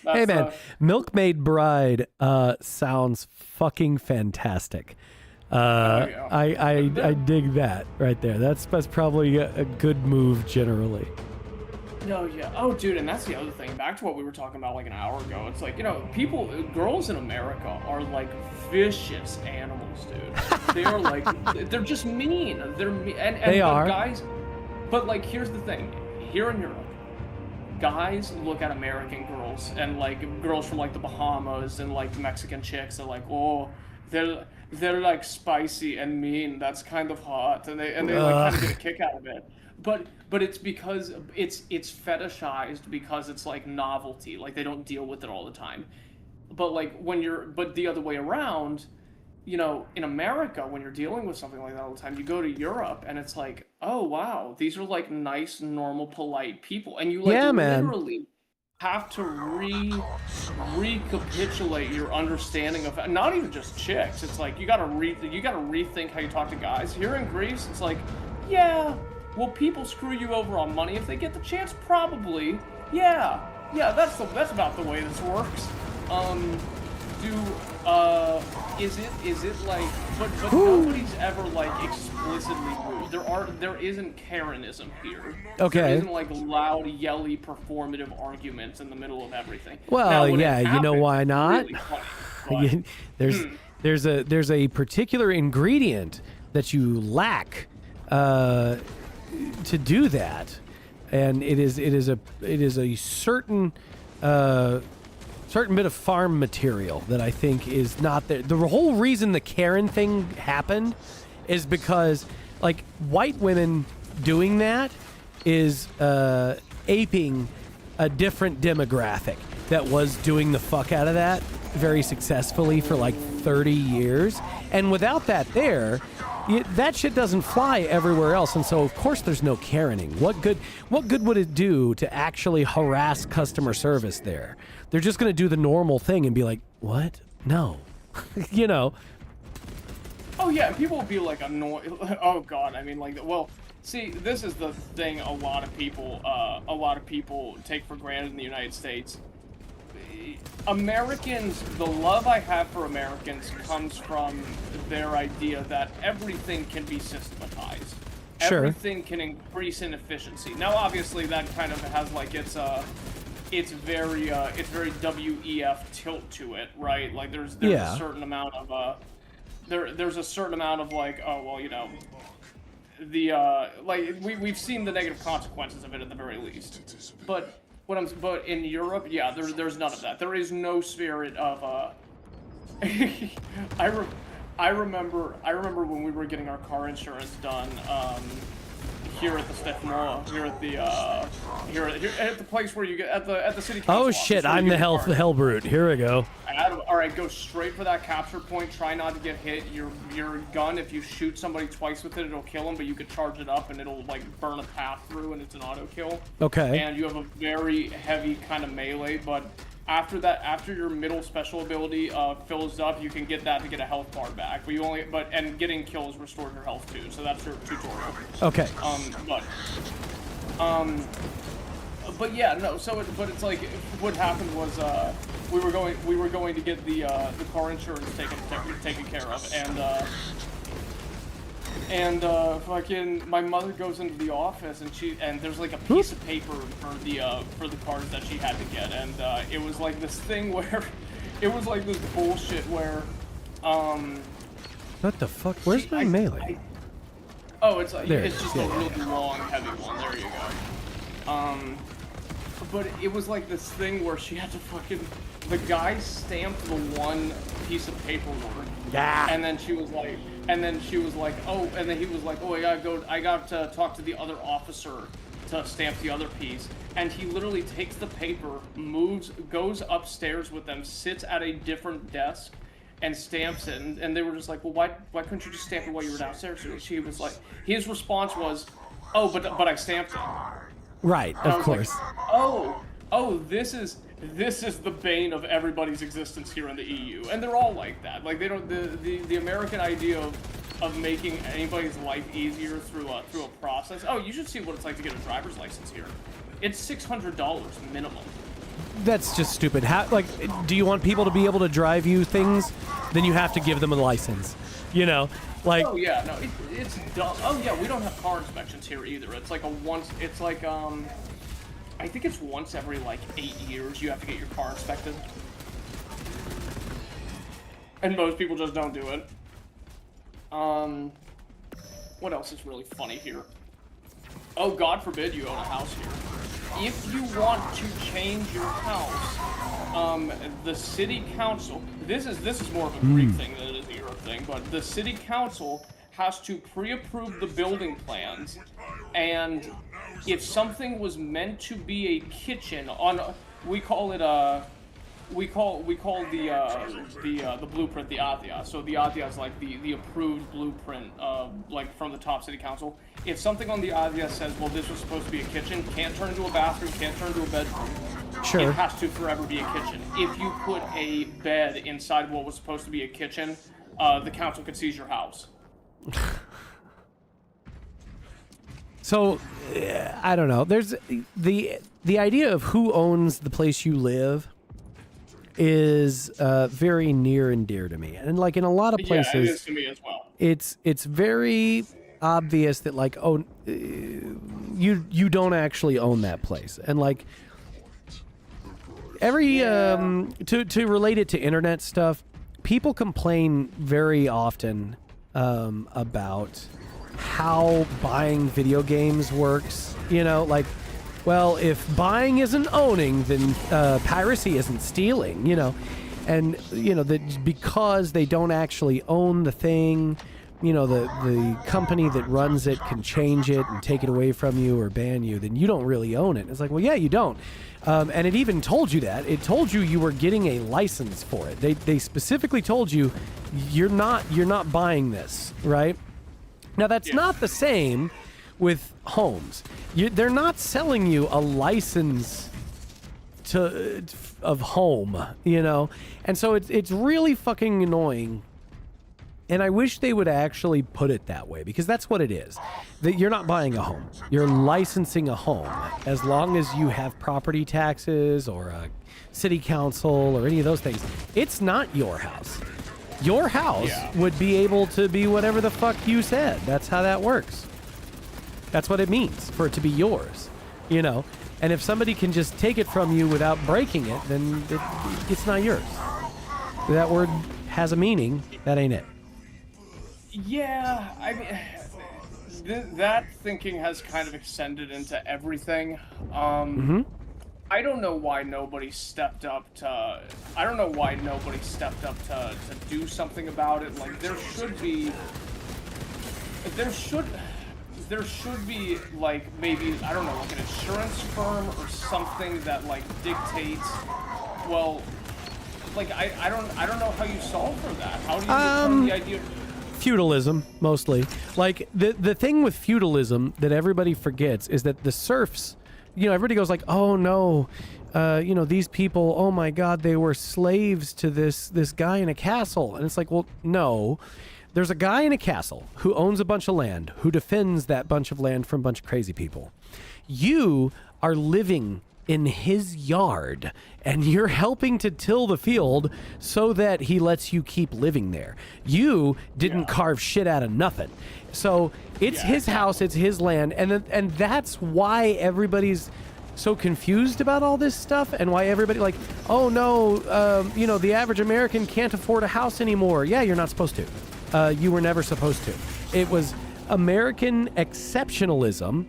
that's, hey man, milkmaid bride sounds fucking fantastic. Yeah. I dig that right there. That's probably a good move generally. No, yeah. Oh, dude, and that's the other thing. Back to what we were talking about like an hour ago. It's like, girls in America are like vicious animals, dude. They are like, they're just mean. They're mean. And they are. Guys, but like, here's the thing. Here in Europe, guys look at American girls and like girls from like the Bahamas and like Mexican chicks. They're like, oh, they're like spicy and mean. That's kind of hot, and they like kind of get a kick out of it. But it's because it's fetishized because it's like novelty. Like they don't deal with it all the time. But like but the other way around, in America, when you're dealing with something like that all the time, you go to Europe and it's like, oh wow, these are like nice, normal, polite people, and you like literally have to recapitulate your understanding of not even just chicks. It's like you gotta rethink how you talk to guys. Here in Greece, it's like, yeah. Will people screw you over on money if they get the chance? Probably. Yeah, that's about the way this works. Is it like, but nobody's ever like explicitly rude. There isn't Karenism here. Okay. There isn't like loud, yelly, performative arguments in the middle of everything. Well, now, yeah, you know why not? Really funny, there's a particular ingredient that you lack to do that, and it is a certain bit of farm material that I think is not there. The whole reason the Karen thing happened is because like white women doing that is aping a different demographic that was doing the fuck out of that very successfully for like 30 years, and without that there, that shit doesn't fly everywhere else, and so of course there's no Karening. What good would it do to actually harass customer service there? They're just going to do the normal thing and be like, what? No. Oh yeah, people will be like annoyed. Oh god, I mean like, well, see, this is the thing a lot of people take for granted in the United States. Americans, the love I have for Americans comes from their idea that everything can be systematized. Sure. Everything can increase in efficiency. Now, obviously, that kind of has like it's very WEF tilt to it, right? Like there's a certain amount of there's a certain amount of like, oh well, like we've seen the negative consequences of it at the very least, but. But in Europe, yeah, there's none of that. There is no spirit of I remember when we were getting our car insurance done here at the Stefano, here at the place where you get at the city council. Oh shit! I'm the hell brute. Here we go. All right, go straight for that capture point. Try not to get hit. Your gun, if you shoot somebody twice with it, it'll kill them. But you could charge it up and it'll like burn a path through, and it's an auto kill. Okay. And you have a very heavy kind of melee, but. After your middle special ability fills up, you can get that to get a health bar back. But and getting kills restores your health too. So that's your tutorial. Okay. But yeah, no. But it's like what happened was we were going to get the car insurance taken care of, and fucking my mother goes into the office and there's like a piece of paper for the cars that she had to get, and it was like this thing where it was like this bullshit where what the fuck? Where's my melee? It's like it's just a really long, heavy one. There you go. But it was like this thing where she had to fucking the guy stamped the one piece of paperwork. Yeah. And then she was like, oh, and then he was like, oh, I got to talk to the other officer to stamp the other piece. And he literally takes the paper, goes upstairs with them, sits at a different desk, and stamps it. And they were just like, well, why couldn't you just stamp it while you were downstairs? So she was like, his response was, oh, but I stamped it. Right, of course. Like, oh, this is the bane of everybody's existence here in the EU, and they're all like that. Like they don't the American idea of making anybody's life easier through a process. Oh, you should see what it's like to get a driver's license here. It's $600 minimum. That's just stupid. How, like, do you want people to be able to drive you things? Then you have to give them a license. You know, like. Oh yeah, no, it's dumb. Oh yeah, we don't have car inspections here either. It's like it's like I think it's once every like 8 years you have to get your car inspected. And most people just don't do it. What else is really funny here? Oh, God forbid you own a house here. If you want to change your house, the city council, this is more of a Greek thing than it is a Europe thing, but the city council has to pre-approve the building plans, and if something was meant to be a kitchen we call the blueprint the ADIA. So the ADIA is like the approved blueprint, like from the top city council. If something on the ADIA says, well, this was supposed to be a kitchen, can't turn into a bathroom, can't turn into a bedroom, Sure. it has to forever be a kitchen. If you put a bed inside what was supposed to be a kitchen, the council could seize your house. So, I don't know. There's the idea of who owns the place you live is very near and dear to me, and like in a lot of places, Yeah, it is to me as well. It's very obvious that like, oh, you don't actually own that place, and like every to relate it to internet stuff, people complain very often about how buying video games works. You know, like, well, if buying isn't owning, then piracy isn't stealing, you know. And, you know, that because they don't actually own the thing, you know, the company that runs it can change it and take it away from you or ban you, then you don't really own it. It's like, well, yeah, you don't. And it even told you that. It told you were getting a license for it. They specifically told you you're not buying this, right? Now, that's not the same with homes. They're not selling you a license of home, you know? And so it's really fucking annoying. And I wish they would actually put it that way, because that's what it is. That you're not buying a home. You're licensing a home. As long as you have property taxes or a city council or any of those things, it's not your house. Your house would be able to be whatever the fuck you said. That's how that works. That's what it means for it to be yours, you know? And if somebody can just take it from you without breaking it, then it's not yours. That word has a meaning. That ain't it. Yeah, I mean, that thinking has kind of extended into everything. I don't know why nobody stepped up to. I don't know why nobody stepped up to do something about it. Like there should be like maybe, I don't know, like an insurance firm or something that like dictates. Well, like I don't know how you solve for that. How do you determine the idea? Feudalism, mostly. Like the thing with feudalism that everybody forgets is that the serfs, you know, everybody goes like, oh no, you know, these people, oh my God, they were slaves to this guy in a castle. And it's like, well, no, there's a guy in a castle who owns a bunch of land, who defends that bunch of land from a bunch of crazy people. You are living in his yard, and you're helping to till the field so that he lets you keep living there. You didn't carve shit out of nothing. So it's his house, it's his land, and that's why everybody's so confused about all this stuff, and why everybody like, oh no, you know, the average American can't afford a house anymore. Yeah, you're not supposed to. You were never supposed to. It was American exceptionalism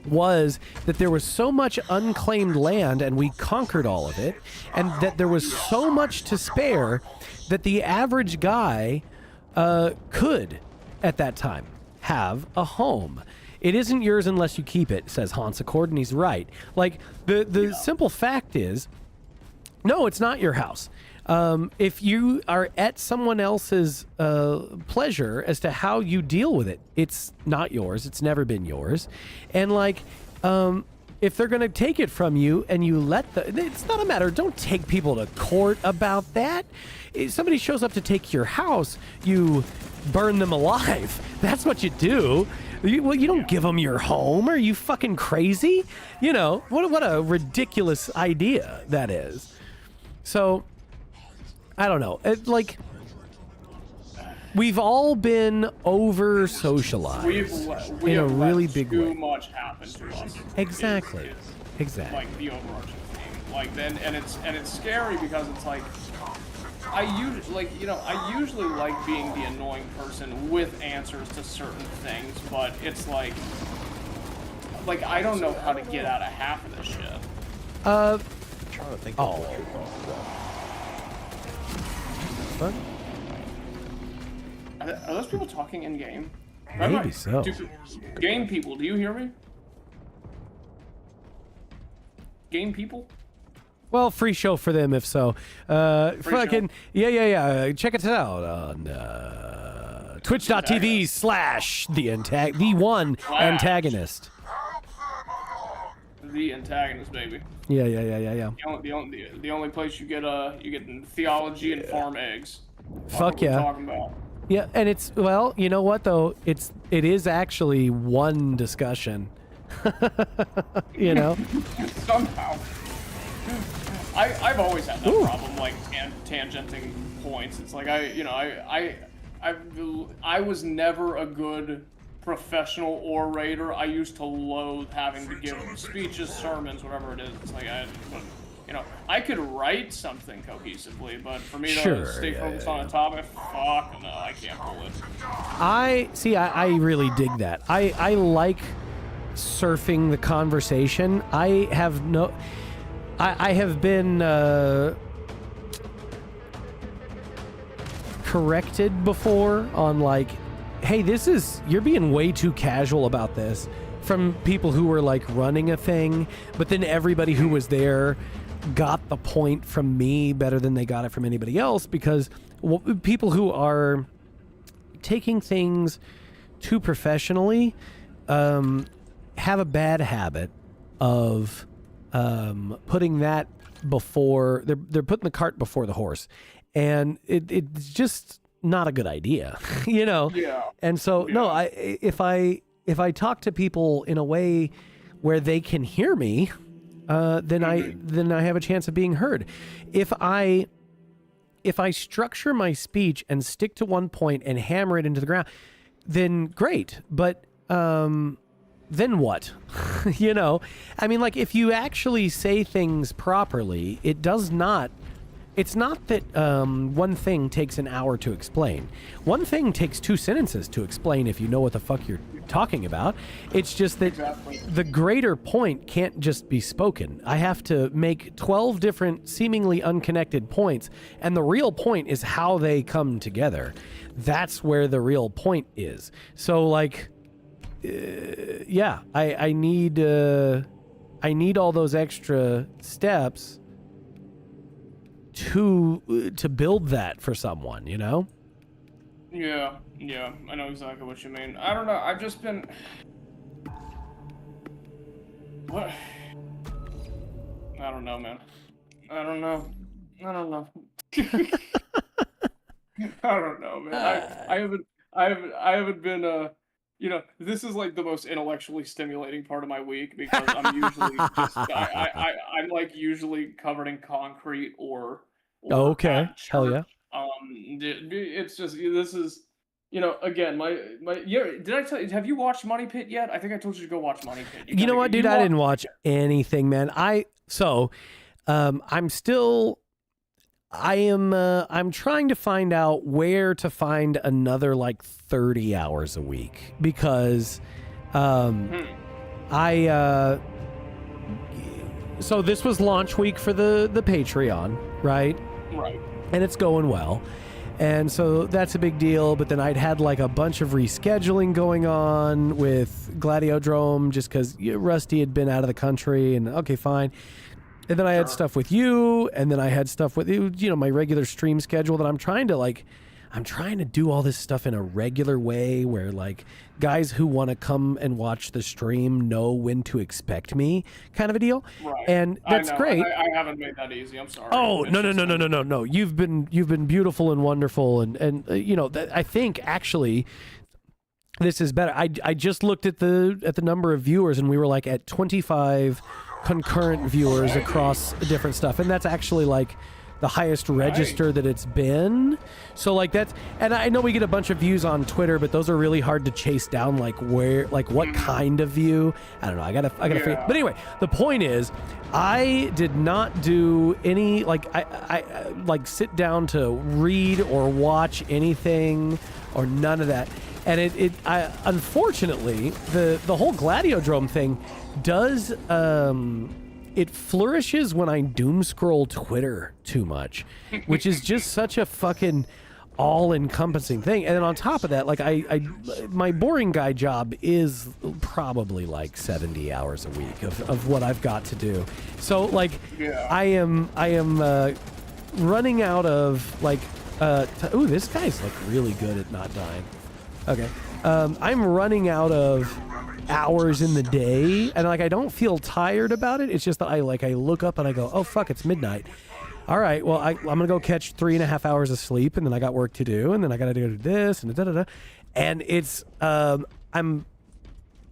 was that there was so much unclaimed land and we conquered all of it, and that there was so much to spare that the average guy could, at that time, have a home. It isn't yours unless you keep it, says Hans Accord, and he's right. Like, the simple fact is, no, it's not your house. If you are at someone else's pleasure as to how you deal with it, it's not yours. It's never been yours. And like, if they're going to take it from you and you it's not a matter. Don't take people to court about that. If somebody shows up to take your house, you burn them alive. That's what you do. You don't give them your home. Are you fucking crazy? You know, what a ridiculous idea that is. So, I don't know. we've all been over socialized we in a have really let big too way. much happen to us. Exactly. Is Exactly. like the overarching theme. Like then, and it's scary because it's like I usually like being the annoying person with answers to certain things, but it's like I don't know how to get out of half of this shit. I'm trying to think of What? Are those people talking in game? Maybe so. Game people, do you hear me? Game people? Well, free show for them if so. Fucking yeah. Check it out on twitch.tv/the one antagonist. The antagonist, baby. Yeah. The only place you get theology and farm eggs. Fuck yeah. Talking about. Yeah, and it's, well, you know what though? It is actually one discussion. You know? Somehow. I've always had that problem, like tangenting points. It's like I was never a good professional orator. I used to loathe having to give speeches, sermons, whatever it is. It's like I could write something cohesively, but for me to stay focused on a topic, fuck no, I can't pull it. I really dig that. I like surfing the conversation. I have been corrected before on like, hey, you're being way too casual about this, from people who were like running a thing, but then everybody who was there got the point from me better than they got it from anybody else, because people who are taking things too professionally have a bad habit of putting that before they're putting the cart before the horse, and it's just not a good idea. You know. Yeah. And so no, if I talk to people in a way where they can hear me, then I have a chance of being heard. If I structure my speech and stick to one point and hammer it into the ground, then great. But then what? You know, I mean, like, if you actually say things properly, it's not that one thing takes an hour to explain. One thing takes 2 sentences to explain if you know what the fuck you're talking about. It's just that the greater point can't just be spoken. I have to make 12 different seemingly unconnected points, and the real point is how they come together. That's where the real point is. So, like, I need all those extra steps to build that for someone, you know? Yeah, I know exactly what you mean. I don't know, I've just been... What? I don't know, man. I don't know. I don't know, man. I haven't been, this is like the most intellectually stimulating part of my week, because I'm usually just, I'm like usually covered in concrete or okay. Hell yeah. It's just, this is, again, did I tell you, have you watched Money Pit yet? I think I told you to go watch Money Pit. You know what, dude? I didn't watch anything, man. I'm trying to find out where to find another like 30 hours a week, because so this was launch week for the Patreon, right? Right. And it's going well. And so that's a big deal. But then I'd had like a bunch of rescheduling going on with Gladiodrome, just because Rusty had been out of the country, and okay, fine. And then I had stuff with you, and then I had stuff with my regular stream schedule that I'm trying to do all this stuff in a regular way, where like guys who want to come and watch the stream know when to expect me, kind of a deal. Right. And that's great. I haven't made that easy. I'm sorry. Oh, no. You've been beautiful and wonderful, and I think actually this is better. I just looked at the number of viewers, and we were like at 25 concurrent viewers across different stuff, and that's actually like the highest register that it's been. So like that's, and I know we get a bunch of views on Twitter, but those are really hard to chase down. Like where, like what kind of view? I don't know. I gotta figure. But anyway, the point is, I did not do any I like sit down to read or watch anything or none of that. And I unfortunately the whole Gladiodrome thing does it flourishes when I doom scroll Twitter too much, which is just such a fucking all-encompassing thing. And then on top of that, like my boring guy job is probably like 70 hours a week of what I've got to do. So like I am running out of like ooh, this guy's like really good at not dying. Okay. I'm running out of hours in the day, and like I don't feel tired about it. It's just that I look up and I go, oh fuck, it's midnight. All right, well I'm gonna go catch 3.5 hours of sleep, and then I got work to do, and then I gotta do this and da da da. And it's I'm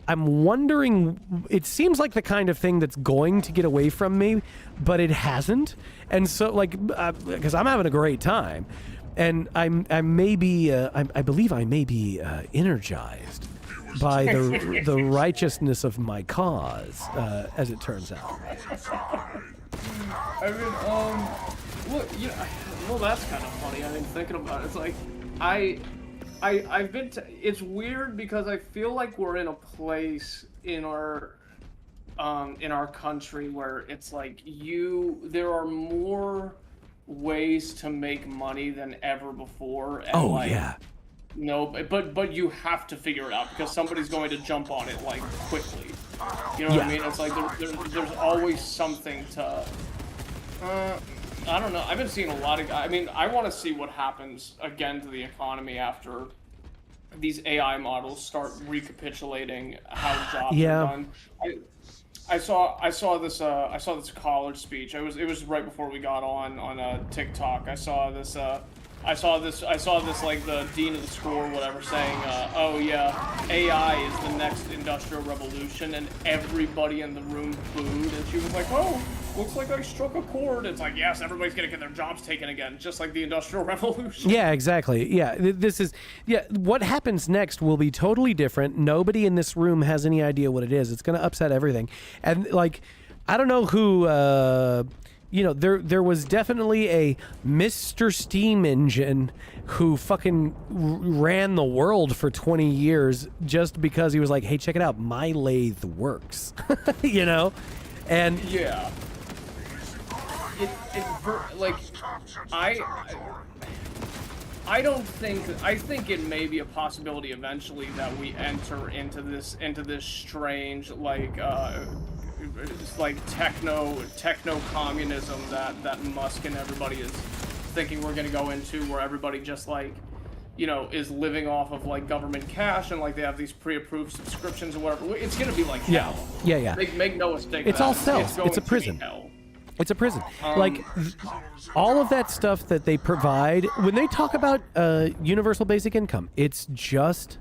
wondering. It seems like the kind of thing that's going to get away from me, but it hasn't. And so like because I'm having a great time, and I believe I may be energized by the righteousness of my cause, as it turns out. I mean, well, that's kind of funny. I mean, thinking about it, it's like, I've been. It's weird because I feel like we're in a place in our country where it's like there are more ways to make money than ever before. And yeah. No, but you have to figure it out because somebody's going to jump on it like quickly. You know what I mean? It's like there's always something to. I don't know. I've been seeing a lot of guys. I mean, I want to see what happens again to the economy after these AI models start recapitulating how jobs are done. I saw this college speech. It was right before we got on TikTok. I saw this like the dean of the school or whatever saying, oh yeah, AI is the next industrial revolution, and everybody in the room booed, and she was like, oh, looks like I struck a chord. It's like, yes, everybody's gonna get their jobs taken again, just like the industrial revolution. Yeah, exactly. Yeah, what happens next will be totally different. Nobody in this room has any idea what it is. It's gonna upset everything. And like, I don't know who, there was definitely a Mr. Steam Engine who fucking ran the world for 20 years just because he was like, hey, check it out, my lathe works, And yeah, I think it may be a possibility eventually that we enter into this strange it's like techno communism that Musk and everybody is thinking we're going to go into, where everybody just is living off of like government cash, and like they have these pre-approved subscriptions or whatever. It's going to be like hell. Yeah. Make no mistake. It's all self. It's a prison. It's a prison. All of that stuff that they provide, when they talk about universal basic income, it's just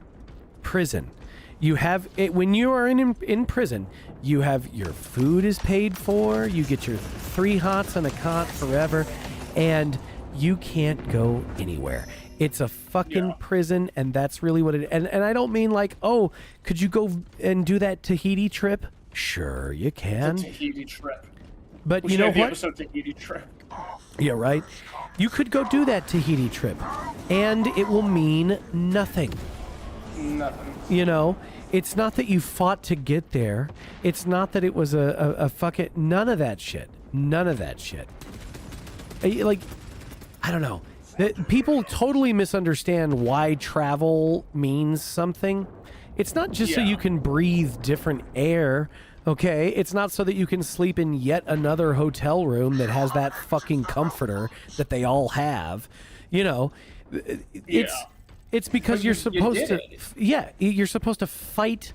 prison. You have it when you are in prison. You have your food is paid for. You get your 3 hots on a cot forever, and you can't go anywhere. It's a fucking prison, and that's really what it. And I don't mean like, oh, could you go and do that Tahiti trip? Sure, you can. The Tahiti trip. But you know what? Episode Tahiti trip. Yeah, right. You could go do that Tahiti trip, and it will mean nothing. Nothing. It's not that you fought to get there. It's not that it was a fucking none of that shit. None of that shit. Like, I don't know. People totally misunderstand why travel means something. It's not just so you can breathe different air. Okay, it's not so that you can sleep in yet another hotel room that has that fucking comforter that they all have. It's because you're supposed to. You're supposed to fight.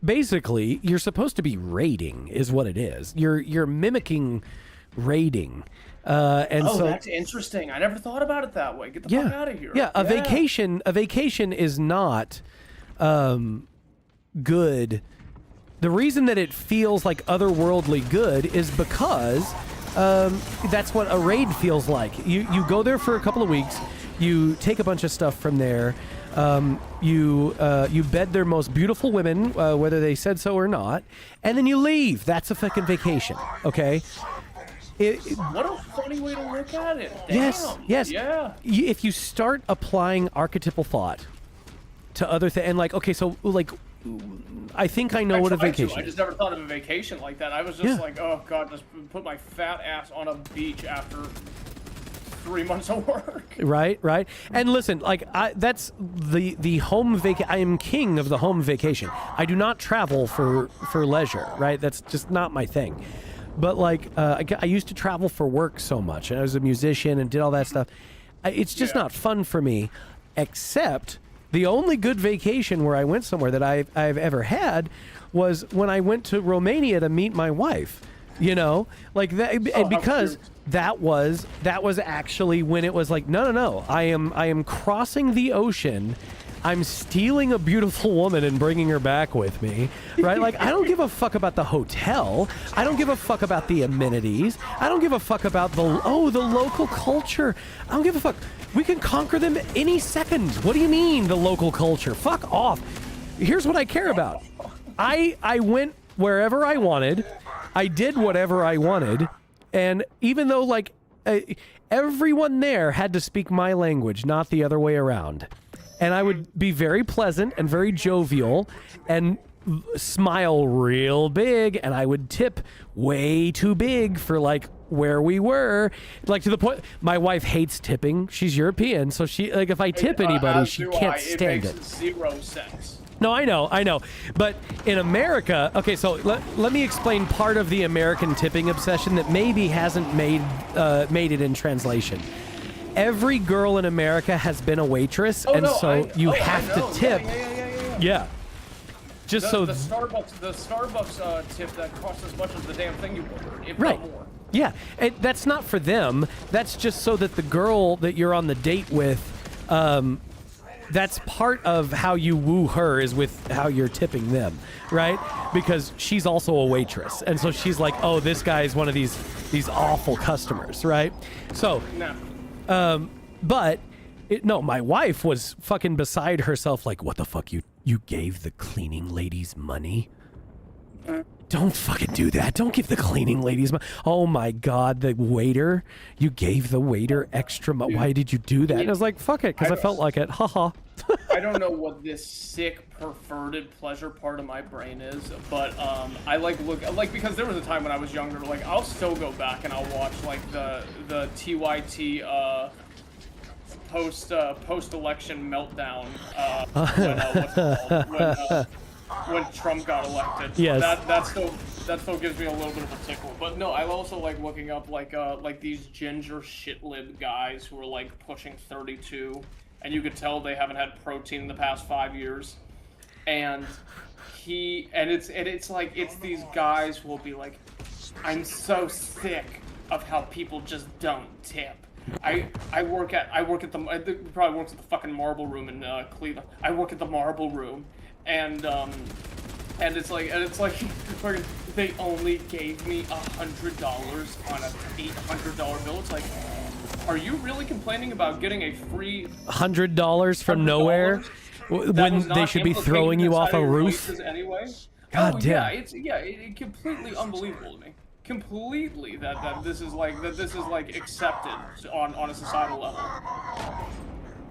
Basically, you're supposed to be raiding, is what it is. You're mimicking raiding. So that's interesting. I never thought about it that way. Get the fuck out of here. Yeah, a vacation is not good. The reason that it feels like otherworldly good is because that's what a raid feels like. You go there for a couple of weeks, you take a bunch of stuff from there, you bed their most beautiful women, whether they said so or not, and then you leave. That's a fucking vacation, okay? What a funny way to look at it. Damn. Yes. Yeah. If you start applying archetypal thought to other things, and like, okay, so like, I think I know what a vacation I just never thought of a vacation like that. I was just like, oh god, just put my fat ass on a beach after 3 months of work. Right. And listen, like, that's the home vacation. I am king of the home vacation. I do not travel for leisure, right? That's just not my thing. But like, I used to travel for work so much, and I was a musician and did all that stuff. It's just not fun for me, except the only good vacation where I went somewhere that I've ever had was when I went to Romania to meet my wife. You know, like that, and because that was actually when it was like, no, I am crossing the ocean. I'm stealing a beautiful woman and bringing her back with me, right? Like, I don't give a fuck about the hotel. I don't give a fuck about the amenities. I don't give a fuck about the local culture. I don't give a fuck. We can conquer them any second. What do you mean, the local culture? Fuck off. Here's what I care about. I went wherever I wanted. I did whatever I wanted. And even though, like, everyone there had to speak my language, not the other way around. And I would be very pleasant and very jovial and smile real big, and I would tip way too big for like where we were, like to the point my wife hates tipping. She's European, so she, like, if I tip anybody, she can't stand it. It makes 0 sense. No, I know. But in America, okay, so let me explain part of the American tipping obsession that maybe hasn't made it in translation. Every girl in America has been a waitress, you have to tip. Yeah. Just the Starbucks tip that costs as much as the damn thing you ordered, if not more. Yeah, and that's not for them. That's just so that the girl that you're on the date with, that's part of how you woo her is with how you're tipping them, right? Because she's also a waitress, and so she's like, oh, this guy is one of these awful customers, right? So. No. But my wife was fucking beside herself, like, what the fuck, you gave the cleaning ladies money? Don't fucking do that. Don't give the cleaning ladies money. Oh my god, the waiter, you gave the waiter extra money. Why did you do that? And I was like, fuck it, because I felt like it. Haha. I don't know what this sick perverted pleasure part of my brain is, but I because there was a time when I was younger, like I'll still go back and I'll watch like the TYT post-election meltdown when Trump got elected. Yes. That still gives me a little bit of a tickle. But no, I also like looking up like these ginger shit-lib guys who are like pushing 32, and you could tell they haven't had protein in the past 5 years. And it's these guys who will be like, I'm so sick of how people just don't tip. I work at it probably works at the fucking Marble Room in Cleveland. I work at the Marble Room, and it's like they only gave me $100 on a $800 bill. It's like, are you really complaining about getting a free $100 from nowhere when they should be throwing you off a roof? Anyway? God damn. It's completely unbelievable to me. Completely that this is like accepted on a societal level.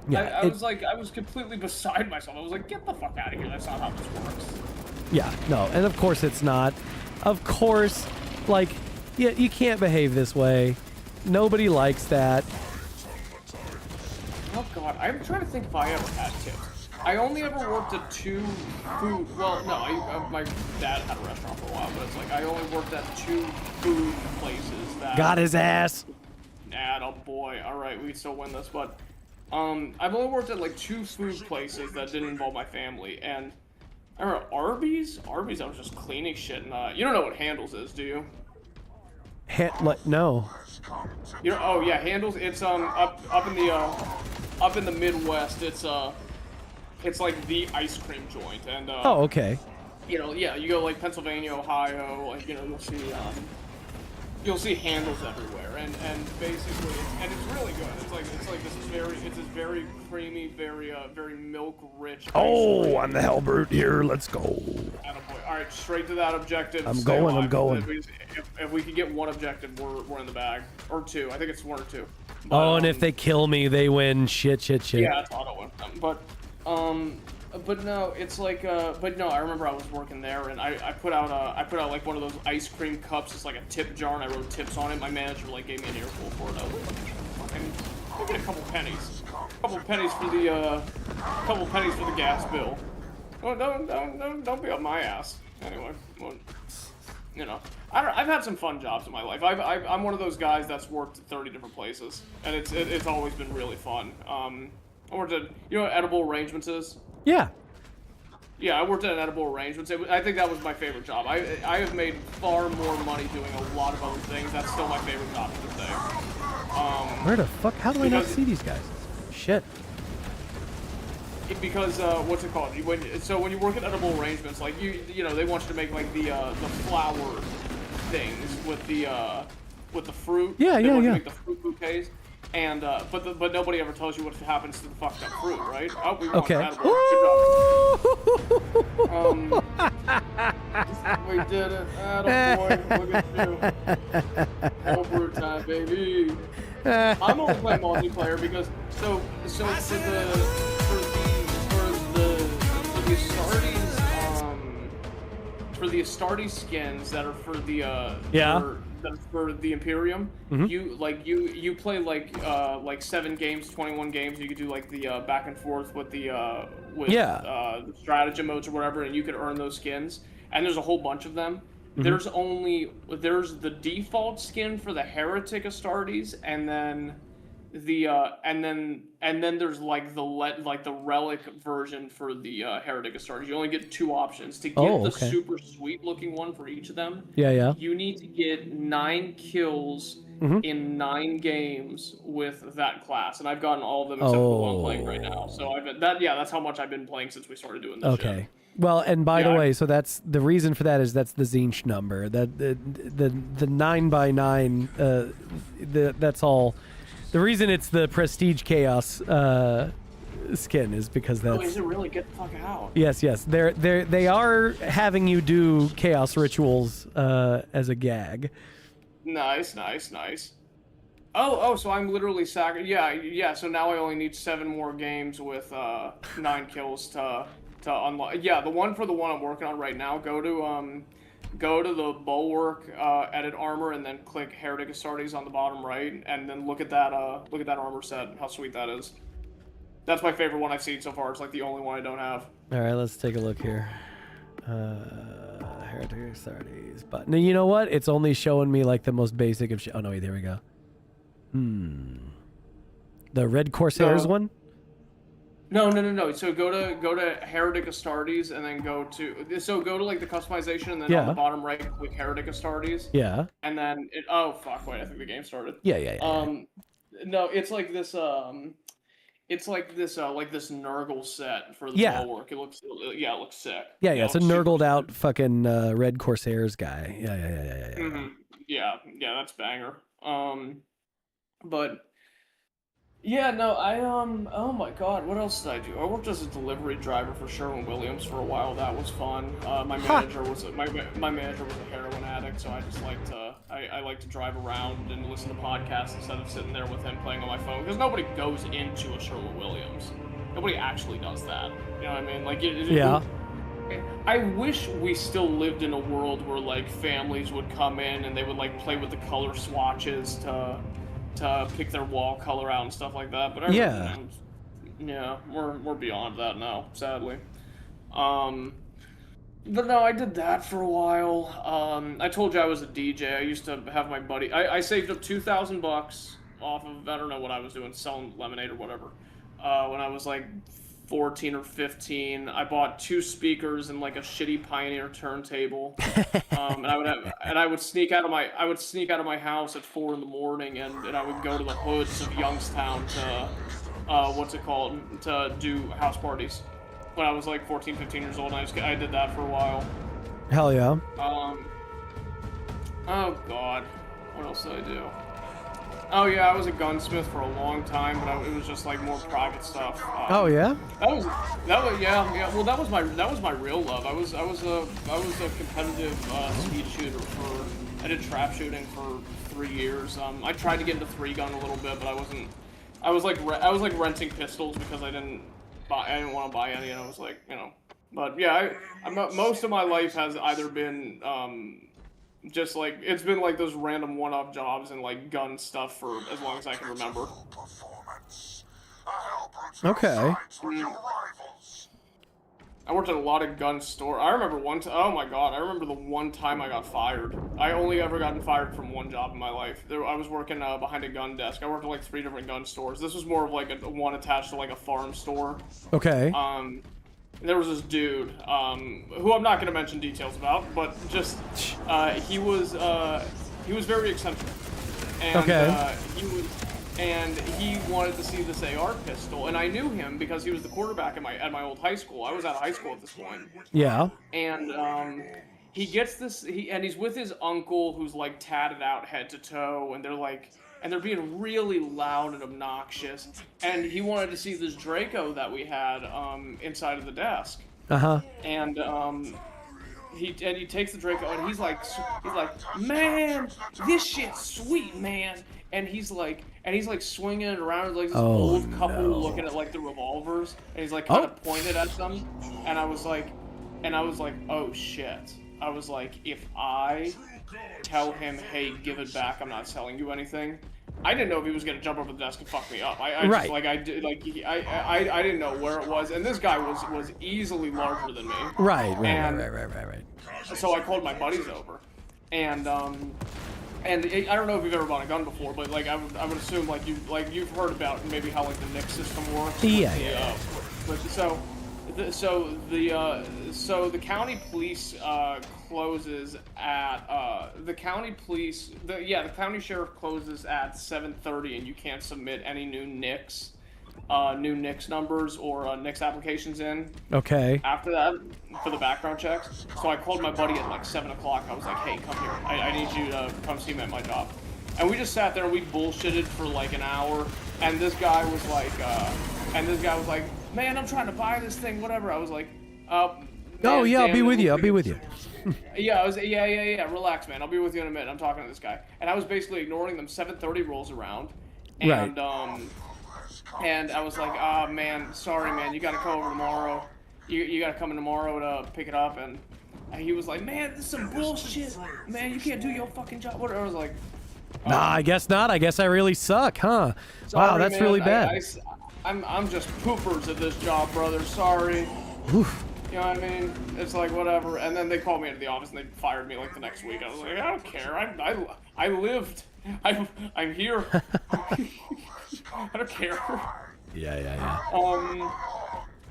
Yeah, I was completely beside myself. I was like, get the fuck out of here. That's not how this works. Yeah, no, and of course it's not. Of course, like, yeah, you can't behave this way. Nobody likes that. Oh god, I'm trying to think if I ever had tips. I only ever worked at 2 food. Well, no, my dad had a restaurant for a while, but it's like I only worked at 2 food places that got his ass. Oh boy, all right, we still win this, but I've only worked at like 2 food places that didn't involve my family, and I remember Arby's. I was just cleaning shit, and you don't know what Handles is, do you? No. You know? Oh yeah, Handles. It's up in the Midwest. It's like the ice cream joint, and oh, okay. You know, yeah, you go like Pennsylvania, Ohio, like, you know, you'll see you'll see handles everywhere, and basically, it's really good. It's this very creamy, very milk rich. Oh, I'm the Hellbrute here. Let's go. Attaboy. All right, straight to that objective. I'm going. If we could get one objective, we're in the bag, or two. I think it's one or two. But, Oh, and if they kill me, they win. Shit. Yeah, it's auto win. But no, it's like but no, I remember I was working there and I put out like one of those ice cream cups. It's like a tip jar and I wrote tips on it. My manager like gave me an earful for it. I was like, fucking, I'll get a couple pennies for the gas bill. Oh, don't be up my ass. Anyway, well, you know, I've had some fun jobs in my life. I'm one of those guys that's worked at 30 different places, and it's always been really fun. I worked at, you know what edible arrangements is? Yeah. Yeah, I worked at an edible arrangements. I think that was my favorite job. I have made far more money doing a lot of other things. That's still my favorite job to this day. Where the fuck? How do I not see these guys? Shit. Because what's it called? When you work at edible arrangements, like you know, they want you to make like the flower things with the fruit. Yeah, they want you yeah. to make the fruit bouquets. And but nobody ever tells you what happens to the fucked up fruit, right? Oh, we Okay. We did it. Attaboy. Look at you. Over time, baby. I'm only playing multiplayer because for the Astartes skins that are for the for the Imperium, you play like 7 games, 21 games. You could do like the back and forth with the the stratagem modes or whatever, and you could earn those skins. And there's a whole bunch of them. There's the default skin for the Heretic Astartes, and then there's like the relic version for the Heretic Astartes. You only get 2 options to get the super sweet looking one for each of them. Yeah. You need to get 9 kills in 9 games with that class, and I've gotten all of them except for the one I'm playing right now. So that's how much I've been playing since we started doing this. Okay. Shit. Well, and by the way, so that's the reason for that is that's the Zinch number. That the 9x9. That's all. The reason it's the Prestige Chaos skin is because that's. Oh, is it really? Get the fuck out. Yes. They are having you do chaos rituals as a gag. Nice. Oh, so I'm literally Yeah. So now I only need 7 more games with 9 kills to unlock. Yeah, the one I'm working on right now. Go to the Bulwark, edit armor, and then click Heretic Astartes on the bottom right, and then look at that armor set. How sweet that is. That's my favorite one I've seen so far. It's like the only one I don't have. All right, let's take a look here. Heretic Astartes, but no, you know what? It's only showing me like the most basic of shit. Oh no, wait, there we go. The Red Corsairs one. No. So go to Heretic Astartes and then go to like the customization and then on the bottom right click Heretic Astartes. Yeah. And then wait, I think the game started. Yeah. No, it's like this Nurgle set for the Bulwark. It looks sick. Yeah, it's a Nurgled out fucking Red Corsairs guy. Yeah. Yeah, that's banger. But yeah, no, oh my god, what else did I do? I worked as a delivery driver for Sherwin-Williams for a while. That was fun. My manager was a heroin addict, so I just I like to drive around and listen to podcasts instead of sitting there with him playing on my phone, because nobody goes into a Sherwin-Williams. Nobody actually does that. You know what I mean? Like I wish we still lived in a world where like families would come in and they would like play with the color swatches to pick their wall color out and stuff like that. But we're beyond that now, sadly. But no, I did that for a while. I told you I was a DJ. I used to have my buddy. I saved up $2,000 off of, I don't know what I was doing, selling lemonade or whatever. When I was like 14 or 15, I bought 2 speakers and like a shitty Pioneer turntable. And I would sneak out of my house at 4 in.the morning and I would go to the hoods of Youngstown to do house parties. When I was like 14, 15 years old, and I did that for a while. Hell yeah. Oh god. What else did I do? Oh yeah, I was a gunsmith for a long time, but it was just like more private stuff. Oh yeah. That was yeah. Well, that was my real love. I was a competitive speed shooter I did trap shooting for 3 years. I tried to get into 3-gun a little bit, but I wasn't. I was like renting pistols because I didn't want to buy any, and I was like, you know. But yeah, most of my life has either been just like it's been like those random one-off jobs and like gun stuff for as long as I can remember. Okay. I worked at a lot of gun store. I remember oh my god, I remember the one time I got fired. I only ever gotten fired from one job in my life. I was working behind a gun desk. I worked at like 3 different gun stores. This was more of like one attached to like a farm store. Okay. There was this dude, who I'm not going to mention details about, but just, he was very eccentric. And, okay. he wanted to see this AR pistol, and I knew him because he was the quarterback at my old high school. I was out of high school at this point. Yeah. And, he gets this, and he's with his uncle who's like tatted out head to toe, and they're being really loud and obnoxious. And he wanted to see this Draco that we had inside of the desk. Uh-huh. And he takes the Draco and he's like, man, this shit's sweet, man. And he's like swinging it around like this old couple looking at like the revolvers, and he's like kind of pointed at them. And I was like, oh shit. I was like, if I tell him, hey, give it back, I'm not selling you anything. I didn't know if he was gonna jump over the desk and fuck me up. I didn't know where it was, and this guy was easily larger than me. Right. So I called my buddies over, and I don't know if you've ever bought a gun before, but like I would assume you've heard about maybe how like the NICS system works. Yeah. But so the county police closes at the county sheriff closes at 7:30, and you can't submit any new NICS numbers or NICS applications in. Okay. After that, for the background checks. So I called my buddy at like 7 o'clock. I was like, hey, come here. I need you to come see me at my job. And we just sat there and we bullshitted for like an hour. And this guy was like, man, I'm trying to buy this thing, whatever. I was like, oh yeah, I'll be with you. Yeah, relax, man. I'll be with you in a minute. I'm talking to this guy. And I was basically ignoring them. 7:30 rolls around. And, and I was like, man, sorry, man. You got to come over tomorrow. You got to come in tomorrow to pick it up. And he was like, man, this is some bullshit. Man, you can't do your fucking job. Whatever. I was like, nah, I guess not. I guess I really suck, huh? Sorry, wow, that's man. really bad. I'm just poopers at this job, brother. Sorry. Oof. You know what I mean? It's like, whatever. And then they called me into the office and they fired me like the next week. I was like, I don't care. I lived. I'm here. I don't care. Yeah.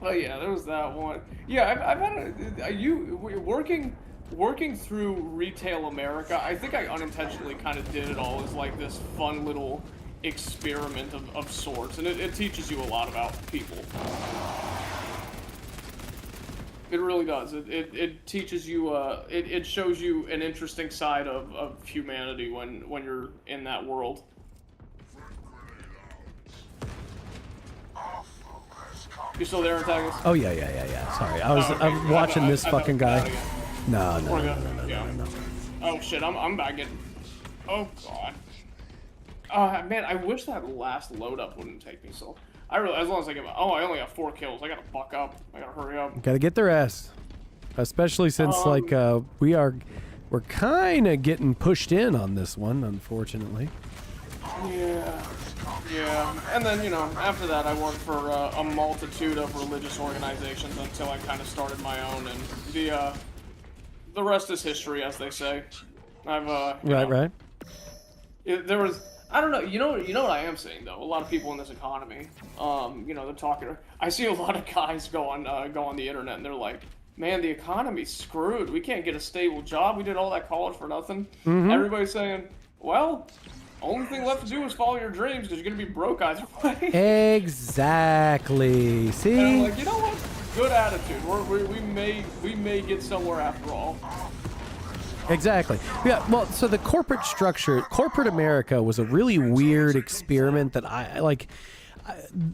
But yeah, there was that one. Yeah, I've had working through retail America. I think I unintentionally kind of did it all as like this fun little experiment of sorts, and it teaches you a lot about people. It really does. It teaches you. It shows you an interesting side of humanity when you're in that world. You still there, Antagonist? Oh yeah. Sorry, I'm watching this fucking guy. No. Oh shit, I'm back in. Oh god. Man, I wish that last load up wouldn't take me so. As long as I get. I only have 4 kills. I gotta buck up. I gotta hurry up. Gotta get the rest, especially since we're kind of getting pushed in on this one, unfortunately. Yeah, and then, after that I worked for a multitude of religious organizations until I kind of started my own, and the rest is history, as they say. I've, Right. There was, I don't know, you know what I am saying, though? A lot of people in this economy, they're talking, I see a lot of guys go on the internet, and they're like, man, the economy's screwed. We can't get a stable job. We did all that college for nothing. Mm-hmm. Everybody's saying, well, only thing left to do is follow your dreams, because you're going to be broke either way. Exactly. See? And I'm like, you know what? Good attitude. We may get somewhere after all. Exactly. Yeah. Well, so the corporate structure, corporate America, was a really weird experiment that I like.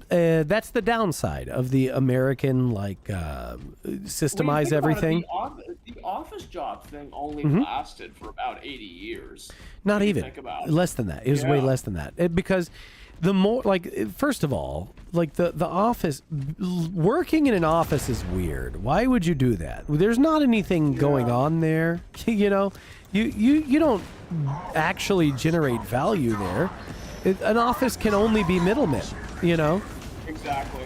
That's the downside of the American systemize everything. The office job thing only lasted for about 80 years. Not even think about it. less than that. It was way less than that. Because the more first of all, the office, working in an office is weird. Why would you do that? There's not anything going on there. You know, you don't actually generate value there. An office can only be middlemen. You know. Exactly.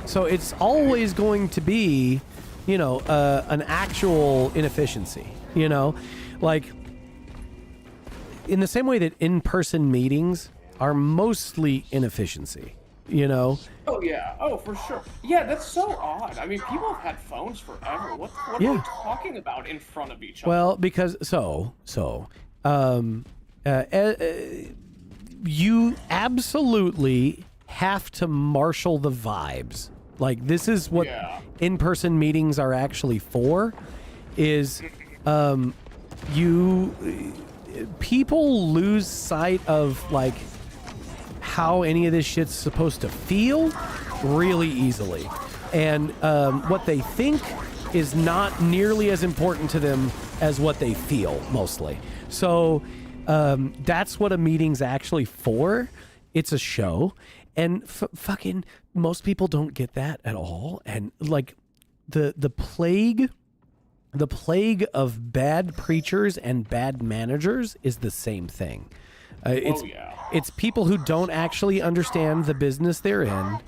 So it's always going to be, you know, an actual inefficiency. You know, like in the same way that in-person meetings are mostly inefficiency. You know. Oh yeah. Oh, for sure. Yeah, that's so odd. I mean, people have had phones forever. What are we talking about in front of each other? Well, because you absolutely have to marshal the vibes. Like, this is what in-person meetings are actually for, is people lose sight of, like, how any of this shit's supposed to feel really easily. And what they think is not nearly as important to them as what they feel, mostly. So that's what a meeting's actually for. It's a show. And fucking most people don't get that at all. And like the plague of bad preachers and bad managers is the same thing. It's people who don't actually understand the business they're in,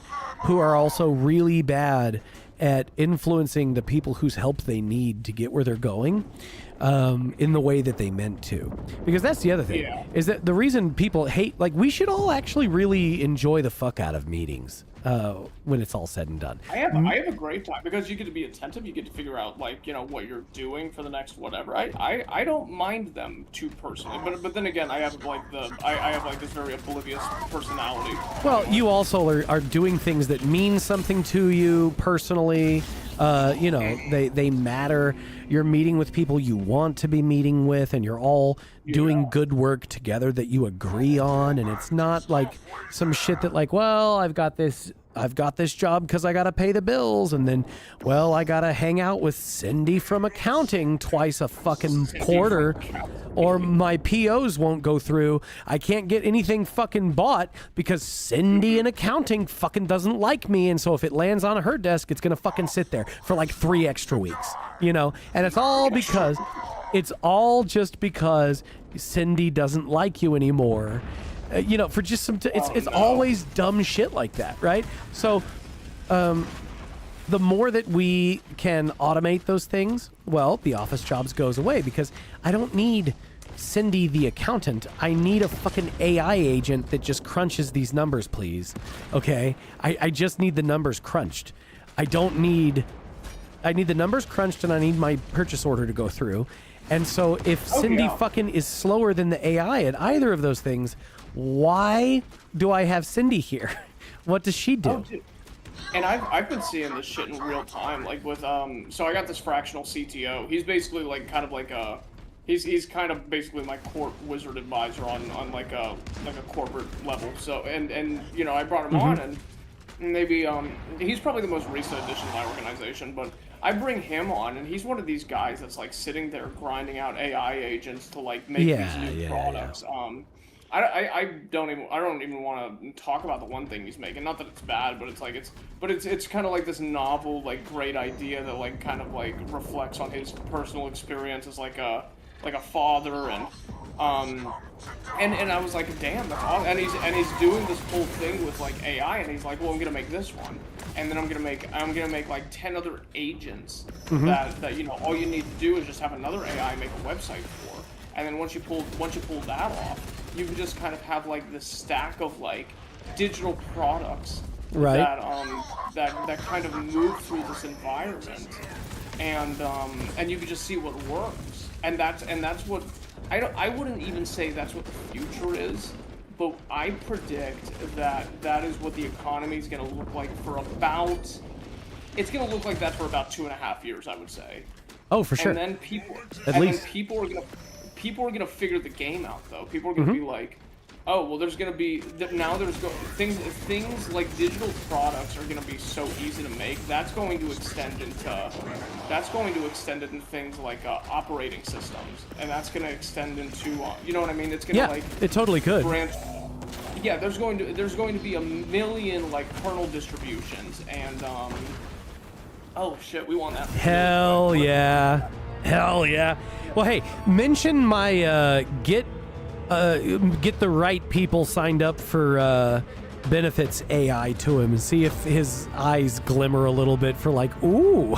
who are also really bad at influencing the people whose help they need to get where they're going in the way that they meant to. Because that's the other thing, is that the reason people hate, like, we should all actually really enjoy the fuck out of meetings when it's all said and done. I have a great time because you get to be attentive. You get to figure out, like, you know, what you're doing for the next whatever. I don't mind them too personally, but then again, I have like this very oblivious personality. Well, you also are doing things that mean something to you personally. You know, they matter. You're meeting with people you want to be meeting with, and you're all doing good work together that you agree on. And it's not like some shit that, like, well, I've got this job because I got to pay the bills. And then, well, I got to hang out with Cindy from accounting twice a fucking quarter, or my POs won't go through. I can't get anything fucking bought because Cindy in accounting fucking doesn't like me. And so if it lands on her desk, it's going to fucking sit there for like 3 extra weeks, you know? And it's all just because Cindy doesn't like you anymore. You know, for just some, it's always dumb shit like that, right? So, the more that we can automate those things, well, the office jobs goes away, because I don't need Cindy the accountant. I need a fucking AI agent that just crunches these numbers, please. Okay? I just need the numbers crunched. I need the numbers crunched, and I need my purchase order to go through. And so if Cindy fucking is slower than the AI at either of those things, why do I have Cindy here? What does she do? And I've been seeing this shit in real time, like with so I got this fractional CTO. He's basically like kind of like a he's kind of basically my corp wizard advisor on like a corporate level. So and you know, I brought him on, and maybe he's probably the most recent addition to my organization, but I bring him on, and he's one of these guys that's like sitting there grinding out AI agents to like make these new products. I don't even want to talk about the one thing he's making. Not that it's bad, but it's kind of like this novel, like, great idea that like kind of like reflects on his personal experience as like a father, and I was like, damn, that's awesome. And he's doing this whole thing with like AI, and he's like, well, I'm gonna make this one, and then I'm gonna make like 10 other agents that you know, all you need to do is just have another AI make a website for, and then once you pull that off, you can just kind of have like this stack of like digital products that kind of move through this environment, and you can just see what works, and that's what I wouldn't even say that's what the future is, but I predict that is what the economy is going to look like for about. It's going to look like that for about 2.5 years, I would say. Oh, for sure. And then people, At least. people are gonna figure the game out though. People are gonna be like, oh, well, there's gonna be now there's things like digital products are gonna be so easy to make. That's going to extend into things like operating systems, and that's gonna extend into you know what I mean? It's gonna like it totally could. branch. Yeah, there's going to be a million like kernel distributions, and oh shit, we want that. Hell yeah. Hell yeah. Well, hey, mention my get the right people signed up for benefits AI to him and see if his eyes glimmer a little bit for like, ooh.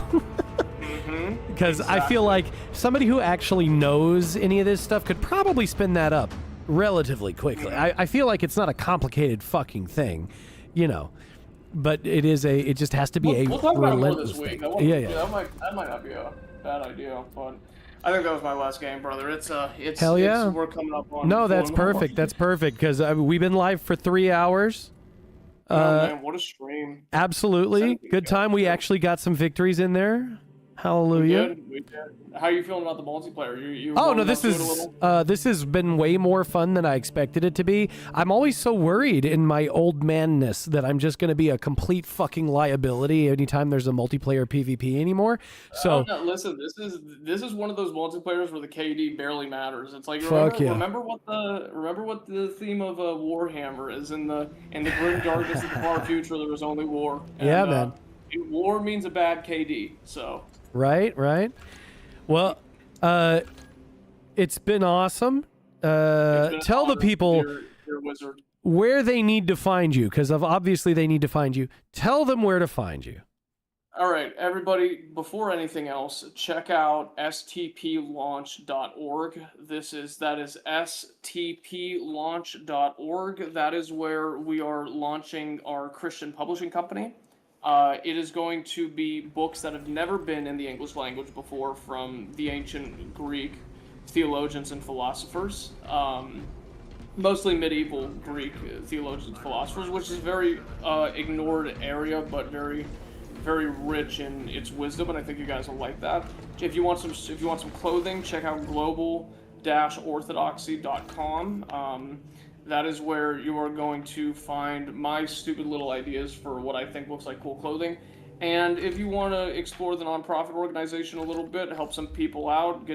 Because I feel like somebody who actually knows any of this stuff could probably spin that up relatively quickly. I feel like it's not a complicated fucking thing, you know. But it just has to be we'll talk about it more relentless this week. thing. Yeah. That might not be a bad idea, but I think that was my last game, brother. It's Hell yeah. we're coming up on. No, that's perfect. That's perfect because we've been live for 3 hours. Oh man, what a stream! Absolutely, good time. We actually got some victories in there. Hallelujah. We did. How are you feeling about the multiplayer? You Oh no, warming up to it a little? this has been way more fun than I expected it to be. I'm always so worried in my old manness that I'm just going to be a complete fucking liability anytime there's a multiplayer PvP anymore. So no, listen, this is one of those multiplayers where the KD barely matters. It's like remember what the theme of Warhammer is in the grim darkness of the far future. There was only war. And, yeah, man. War means a bad KD. So. Right. Well, it's been awesome. Tell the people your wizard. where they need to find you, because obviously they need to find you. Tell them where to find you. All right, everybody, before anything else, check out stplaunch.org. That is stplaunch.org. That is where we are launching our Christian publishing company. It is going to be books that have never been in the English language before from the ancient Greek theologians and philosophers, mostly medieval Greek theologians and philosophers, which is a very ignored area, but very, very rich in its wisdom, and I think you guys will like that. If you want some clothing, check out global-orthodoxy.com. That is where you are going to find my stupid little ideas for what I think looks like cool clothing. And if you want to explore the nonprofit organization a little bit, help some people out,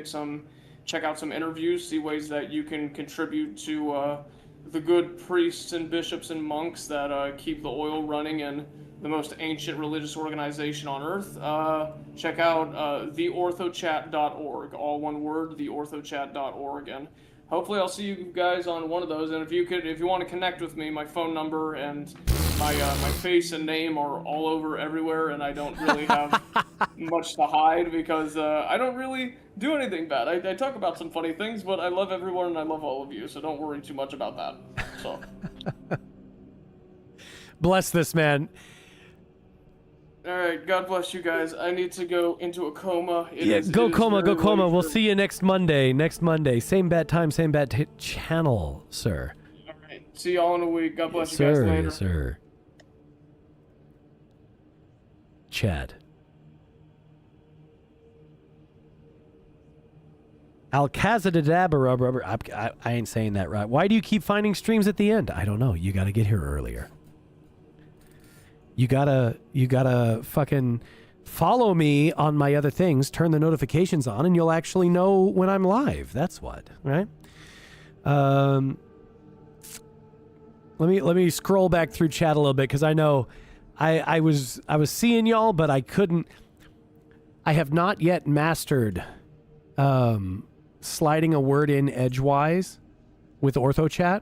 check out some interviews, see ways that you can contribute to the good priests and bishops and monks that keep the oil running in the most ancient religious organization on earth, check out theorthochat.org, all one word, theorthochat.org, and hopefully I'll see you guys on one of those. And if you want to connect with me, my phone number and my face and name are all over everywhere, and I don't really have much to hide because I don't really do anything bad. I talk about some funny things, but I love everyone and I love all of you, so don't worry too much about that. So, bless this man. all right, God bless you guys. I need to go into a coma. Go coma. We'll see you next Monday. Same bad time, same bad channel, sir. All right, see y'all in a week. God bless you guys later. Yes, sir. Chad. Alcazadabra. I ain't saying that right. Why do you keep finding streams at the end? I don't know. You got to get here earlier. You gotta fucking follow me on my other things, turn the notifications on, and you'll actually know when I'm live. That's what, right? Let me scroll back through chat a little bit because I know I was seeing y'all, but I have not yet mastered sliding a word in edgewise with OrthoChat.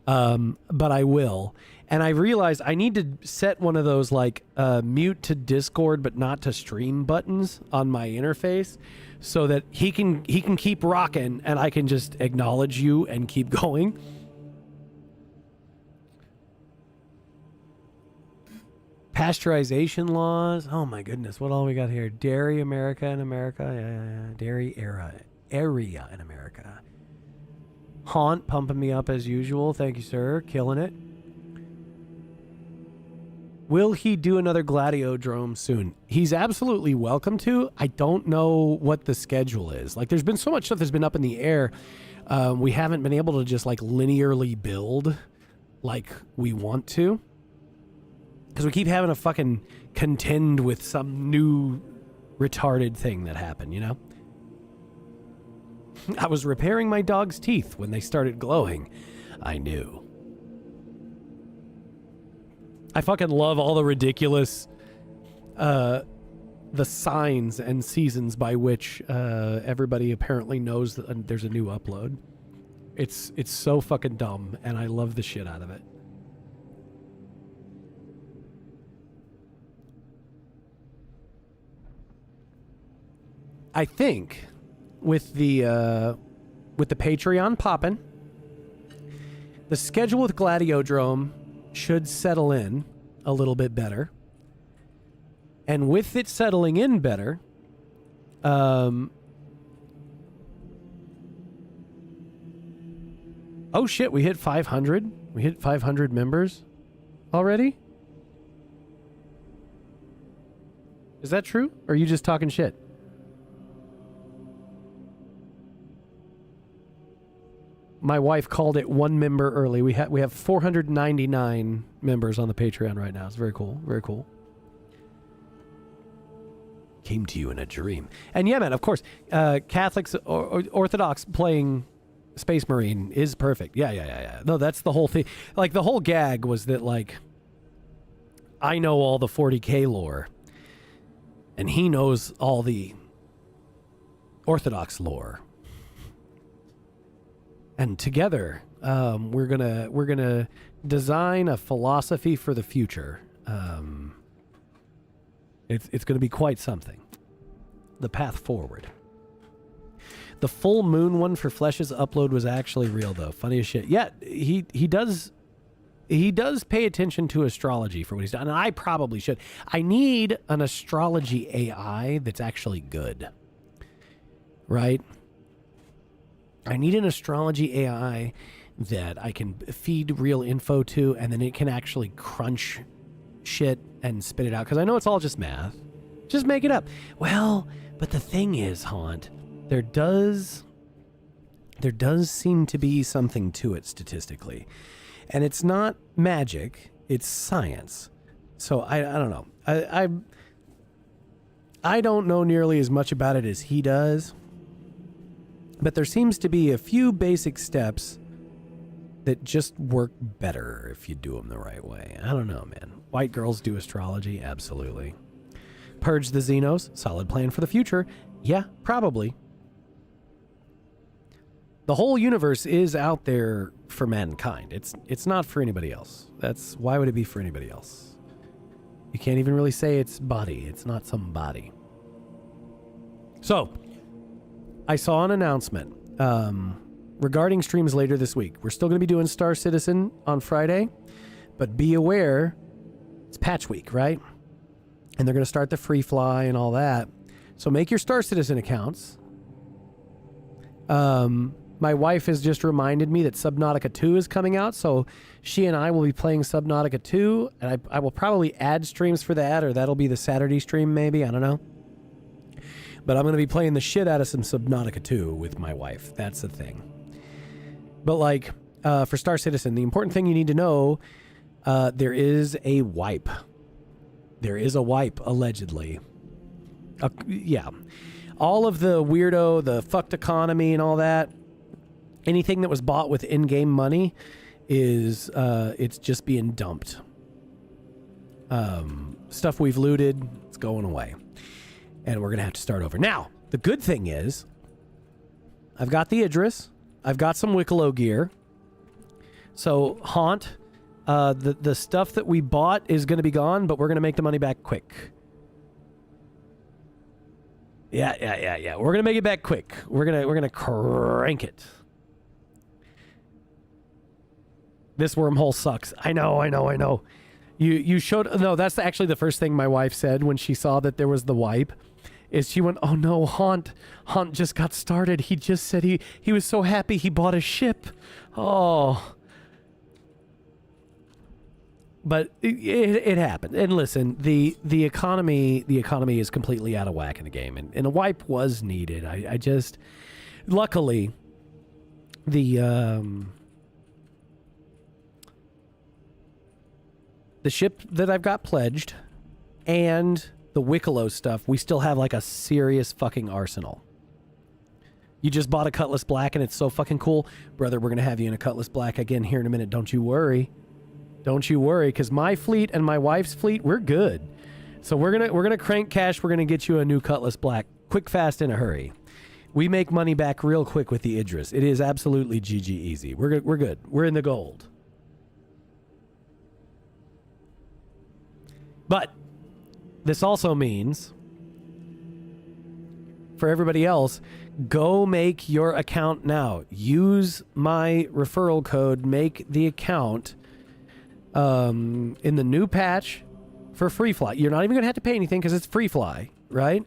But I will. And I realized I need to set one of those like mute to Discord but not to stream buttons on my interface so that he can keep rocking and I can just acknowledge you and keep going. Pasteurization laws. Oh my goodness, what all we got here? Dairy America in America. Yeah. Dairy area in America. Haunt pumping me up as usual. Thank you, sir. Killing it. Will he do another Gladiodrome soon? He's absolutely welcome to. I don't know what the schedule is. Like, there's been so much stuff that's been up in the air. We haven't been able to just, like, linearly build like we want to. Because we keep having to fucking contend with some new retarded thing that happened, you know? I was repairing my dog's teeth when they started glowing. I knew. I fucking love all the ridiculous, the signs and seasons by which everybody apparently knows that there's a new upload. It's so fucking dumb, and I love the shit out of it. I think with the Patreon poppin', the schedule with Gladiodrome should settle in a little bit better. And with it settling in better, oh shit, we hit 500. We hit 500 members already? Is that true? Or are you just talking shit? My wife called it one member early. We have 499 members on the Patreon right now. It's very cool. Very cool. Came to you in a dream. And yeah, man, of course, Catholics or Orthodox playing Space Marine is perfect. Yeah. No, that's the whole thing. Like, the whole gag was that, like, I know all the 40K lore, and he knows all the Orthodox lore. And together, we're gonna design a philosophy for the future. It's gonna be quite something. The path forward. The full moon one for Flesh's upload was actually real, though. Funny as shit. Yeah, he does pay attention to astrology for what he's done, and I probably should. I need an astrology AI that's actually good, right? I need an astrology AI that I can feed real info to, and then it can actually crunch shit and spit it out. Because I know it's all just math. Just make it up. Well, but the thing is, Haunt, there does seem to be something to it statistically. And it's not magic, it's science. So I don't know. I don't know nearly as much about it as he does. But there seems to be a few basic steps that just work better if you do them the right way. I don't know, man. White girls do astrology? Absolutely. Purge the Xenos? Solid plan for the future? Yeah, probably. The whole universe is out there for mankind. It's not for anybody else. Why would it be for anybody else? You can't even really say it's body. It's not some body. So, I saw an announcement regarding streams later this week. We're still going to be doing Star Citizen on Friday, but be aware, it's patch week, right? And they're going to start the free fly and all that. So make your Star Citizen accounts. My wife has just reminded me that Subnautica 2 is coming out, so she and I will be playing Subnautica 2, and I will probably add streams for that, or that'll be the Saturday stream maybe, I don't know. But I'm going to be playing the shit out of some Subnautica 2 with my wife. That's the thing. But, like, for Star Citizen, the important thing you need to know, there is a wipe. There is a wipe, allegedly. Yeah. All of the weirdo, the fucked economy and all that, anything that was bought with in-game money is, it's just being dumped. Stuff we've looted, it's going away. And we're going to have to start over. Now, the good thing is, I've got the Idris. I've got some Wicklow gear. So, Haunt, the stuff that we bought is going to be gone, but we're going to make the money back quick. Yeah. We're going to make it back quick. We're going to crank it. This wormhole sucks. I know. You showed... No, that's actually the first thing my wife said when she saw that there was the wipe. Is she went, oh no, Haunt just got started. He just said he was so happy he bought a ship. Oh. But it happened. And listen, the economy is completely out of whack in the game, and a wipe was needed. I just, luckily, the ship that I've got pledged and the Wicklow stuff, we still have like a serious fucking arsenal. You just bought a Cutlass Black and it's so fucking cool. Brother, we're going to have you in a Cutlass Black again here in a minute. Don't you worry. Don't you worry, because my fleet and my wife's fleet, we're good. So we're gonna crank cash. We're gonna get you a new Cutlass Black, quick, fast, in a hurry. We make money back real quick with the Idris. It is absolutely GG easy. We're good. We're in the gold. But this also means, for everybody else, go make your account now. Use my referral code. Make the account. In the new patch for free fly. You're not even going to have to pay anything because it's free fly, right?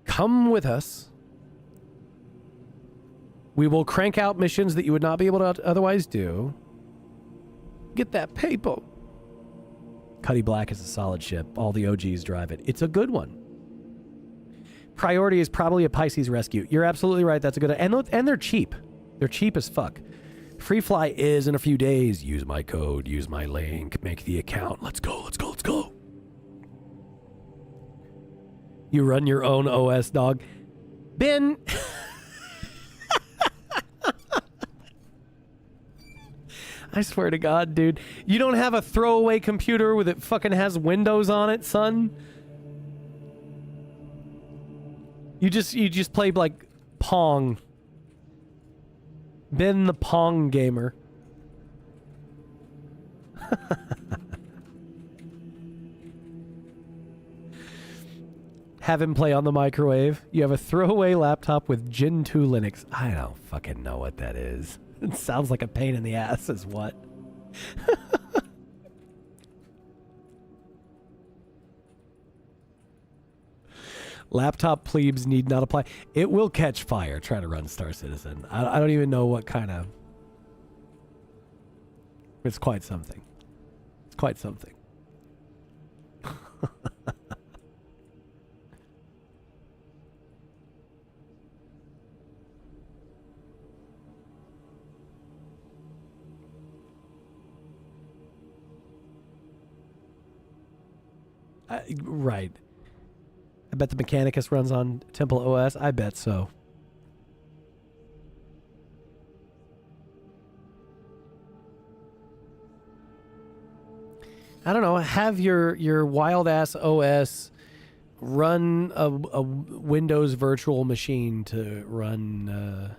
Come with us. We will crank out missions that you would not be able to otherwise do. Get that paper. Cuddy Black is a solid ship. All the OGs drive it. It's a good one. Priority is probably a Pisces Rescue. You're absolutely right. That's a good... And they're cheap. They're cheap as fuck. Free fly is in a few days. Use my code, use my link, make the account. Let's go, let's go, let's go. You run your own OS, dog. Ben. I swear to God, dude. You don't have a throwaway computer with it fucking has Windows on it, son? You just play like Pong. Ben the Pong gamer. Have him play on the microwave. You have a throwaway laptop with Gen 2 Linux. I don't fucking know what that is. It sounds like a pain in the ass is what. Laptop plebes need not apply. It will catch fire trying to run Star Citizen. I don't even know what kind of... It's quite something. It's quite something. Right. I bet the Mechanicus runs on Temple OS. I bet so. I don't know. Have your wild ass OS run a Windows virtual machine to run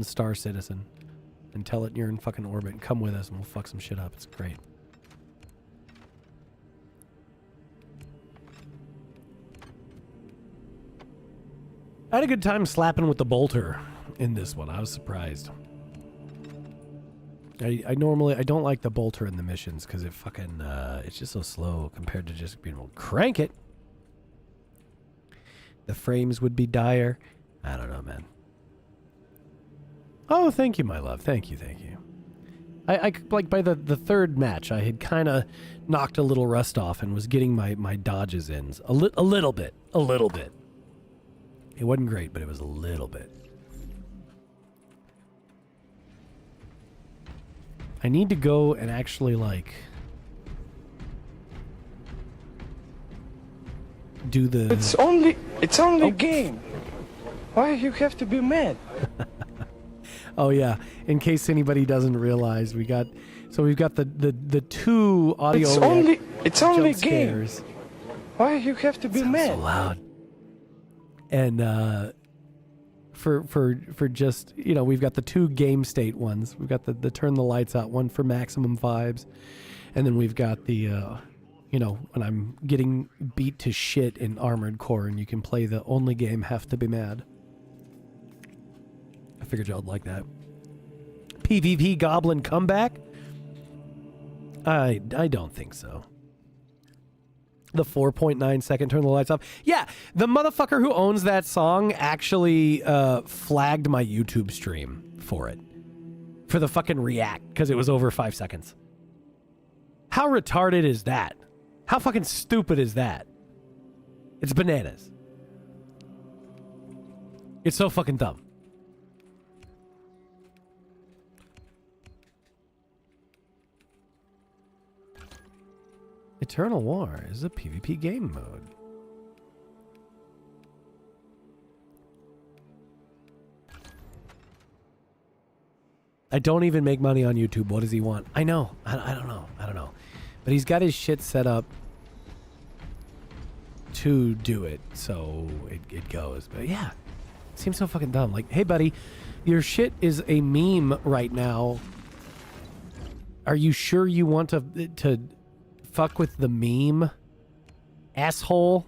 Star Citizen, and tell it you're in fucking orbit and come with us and we'll fuck some shit up. It's great. I had a good time slapping with the bolter in this one. I was surprised. I normally don't like the bolter in the missions because it fucking it's just so slow compared to just being able to crank it. The frames would be dire. I don't know, man. Oh, thank you, my love. Thank you. I like by the third match, I had kind of knocked a little rust off and was getting my dodges in a little bit. It wasn't great, but it was a little bit. I need to go and actually, like, do the... It's only a game. Why you have to be mad? Oh, yeah. In case anybody doesn't realize, we've got the two audio... It's only a game. Scares. Why you have to be mad? So loud. And for just, you know, we've got the two game state ones. We've got the turn the lights out one for maximum vibes, and then we've got the you know, when I'm getting beat to shit in Armored Core and you can play the only game have to be mad. I figured y'all'd like that. PvP Goblin comeback? I don't think so. The 4.9 second turn the lights off. Yeah, the motherfucker who owns that song actually flagged my YouTube stream for it. for the fucking react because it was over 5 seconds. How retarded is that? How fucking stupid is that? It's bananas. It's so fucking dumb. Eternal War is a PvP game mode. I don't even make money on YouTube. What does he want? I know. I don't know. I don't know. But he's got his shit set up to do it, so it goes. But yeah, it seems so fucking dumb. Like, hey, buddy, your shit is a meme right now. Are you sure you want to fuck with the meme, asshole?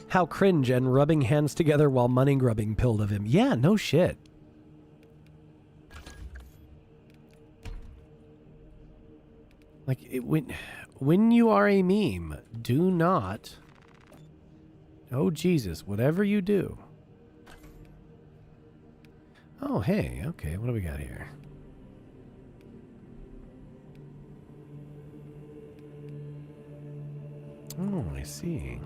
How cringe, and rubbing hands together while money grubbing pilled of him. Yeah, no shit. Like, when you are a meme, do not... Oh, Jesus, whatever you do. Oh, hey, okay, what do we got here? Oh, I see.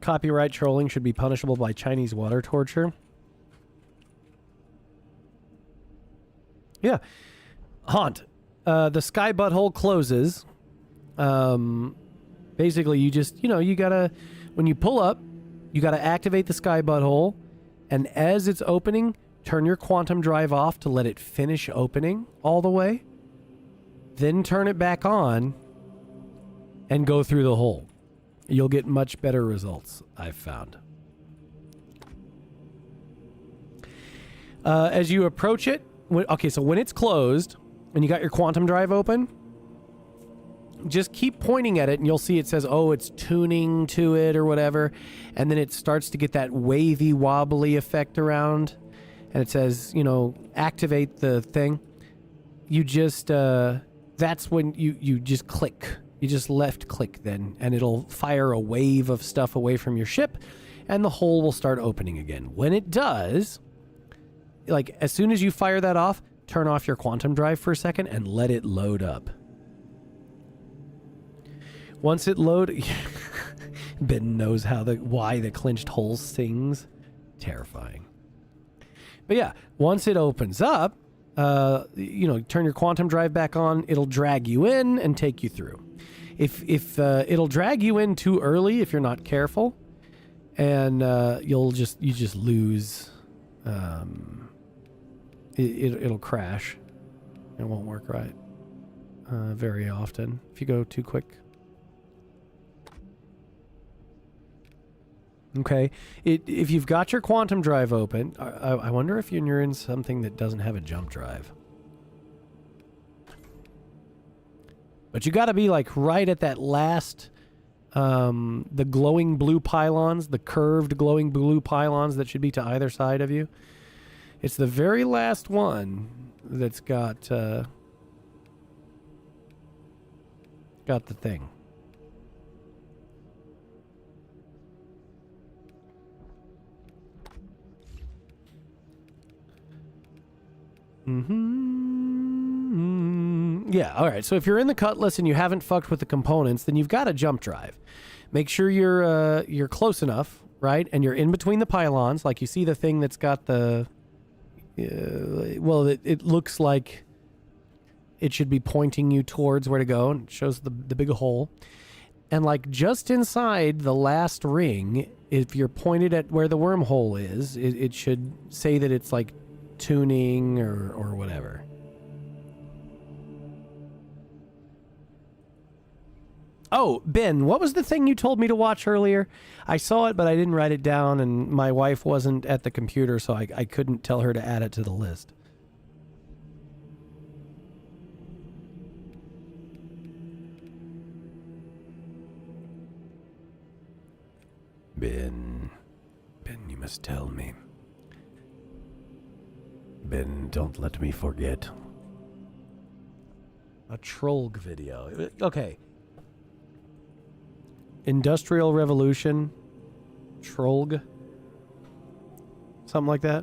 Copyright trolling should be punishable by Chinese water torture. Yeah. Haunt. The sky butthole closes. Basically, you just, you gotta, when you pull up, you gotta activate the sky butthole, and as it's opening, turn your quantum drive off to let it finish opening all the way. Then turn it back on and go through the hole. You'll get much better results, I've found. As you approach it, okay, so when it's closed and you got your quantum drive open, just keep pointing at it and you'll see it says, oh, it's tuning to it or whatever. And then it starts to get that wavy, wobbly effect around. And it says, activate the thing. You just, that's when you just click. You just left click then, and it'll fire a wave of stuff away from your ship, and the hole will start opening again. When it does, like as soon as you fire that off, turn off your quantum drive for a second and let it load up. Once it load, Ben knows why the clenched hole sings. Terrifying. But yeah, once it opens up, turn your quantum drive back on. It'll drag you in and take you through. If it'll drag you in too early if you're not careful, and you just lose. It'll crash. It won't work right very often if you go too quick. Okay, if you've got your quantum drive open, I wonder if you're in something that doesn't have a jump drive. But you got to be like right at that last, the glowing blue pylons, the curved glowing blue pylons that should be to either side of you. It's the very last one that's got the thing. Yeah, all right. So if you're in the Cutlass and you haven't fucked with the components, then you've got a jump drive. Make sure you're close enough, right? And you're in between the pylons. Like you see the thing that's got the... it looks like it should be pointing you towards where to go, and it shows the big hole. And like just inside the last ring, if you're pointed at where the wormhole is, it should say that it's like tuning or whatever. Oh, Ben, what was the thing you told me to watch earlier? I saw it, but I didn't write it down, and my wife wasn't at the computer, so I couldn't tell her to add it to the list. Ben, you must tell me. Ben, don't let me forget. A Trollg video. Okay. Industrial Revolution. Trollg. Something like that.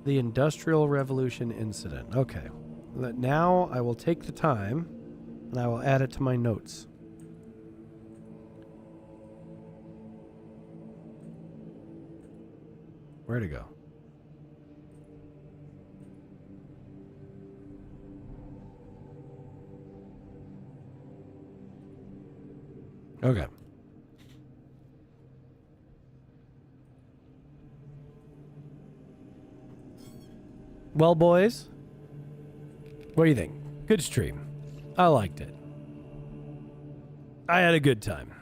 The Industrial Revolution incident. Okay. Now I will take the time and I will add it to my notes. Where'd it go? Okay. Well, boys, what do you think? Good stream. I liked it. I had a good time.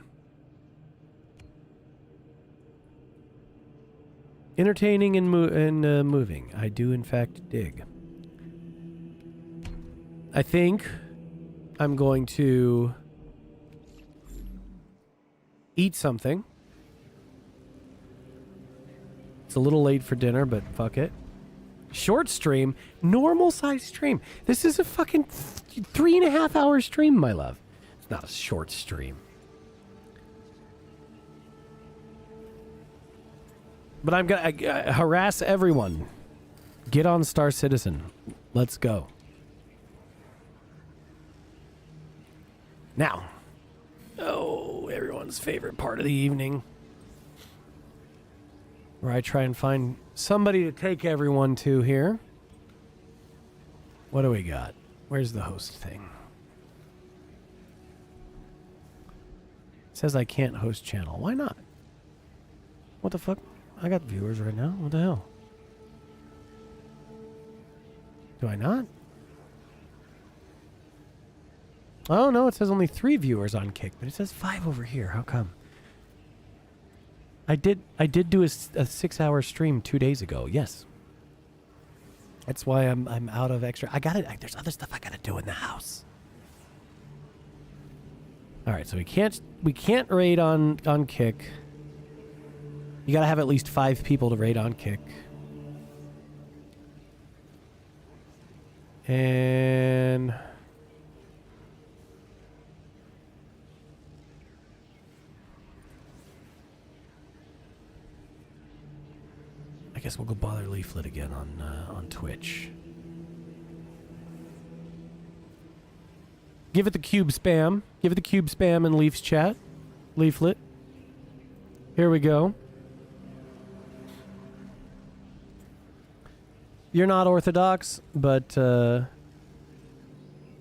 Entertaining and moving. I do, in fact, dig. I think I'm going to eat something. It's a little late for dinner, but fuck it. Short stream, normal size stream. This is a fucking 3.5 hour stream, my love. It's not a short stream. But I'm gonna harass everyone. Get on Star Citizen. Let's go. Now. Oh, everyone's favorite part of the evening. Where I try and find somebody to take everyone to here. What do we got? Where's the host thing? It says I can't host channel. Why not? What the fuck? I got viewers right now. What the hell? Do I not? Oh, no, it says only 3 viewers on Kick, but it says 5 over here. How come? I did do a 6-hour stream 2 days ago. Yes. That's why I'm out of extra. There's other stuff I gotta do in the house. All right, so we can't raid on Kick. You gotta have at least 5 people to raid on Kick. And I guess we'll go bother Leaflet again on Twitch. Give it the cube spam. Give it the cube spam in Leaf's chat. Leaflet. Here we go. You're not Orthodox, but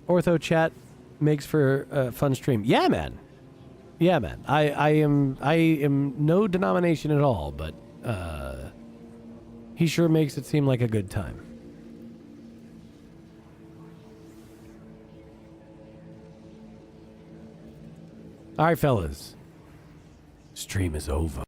Ortho chat makes for a fun stream. Yeah, man. Yeah, man. I am no denomination at all, but he sure makes it seem like a good time. All right, fellas. Stream is over.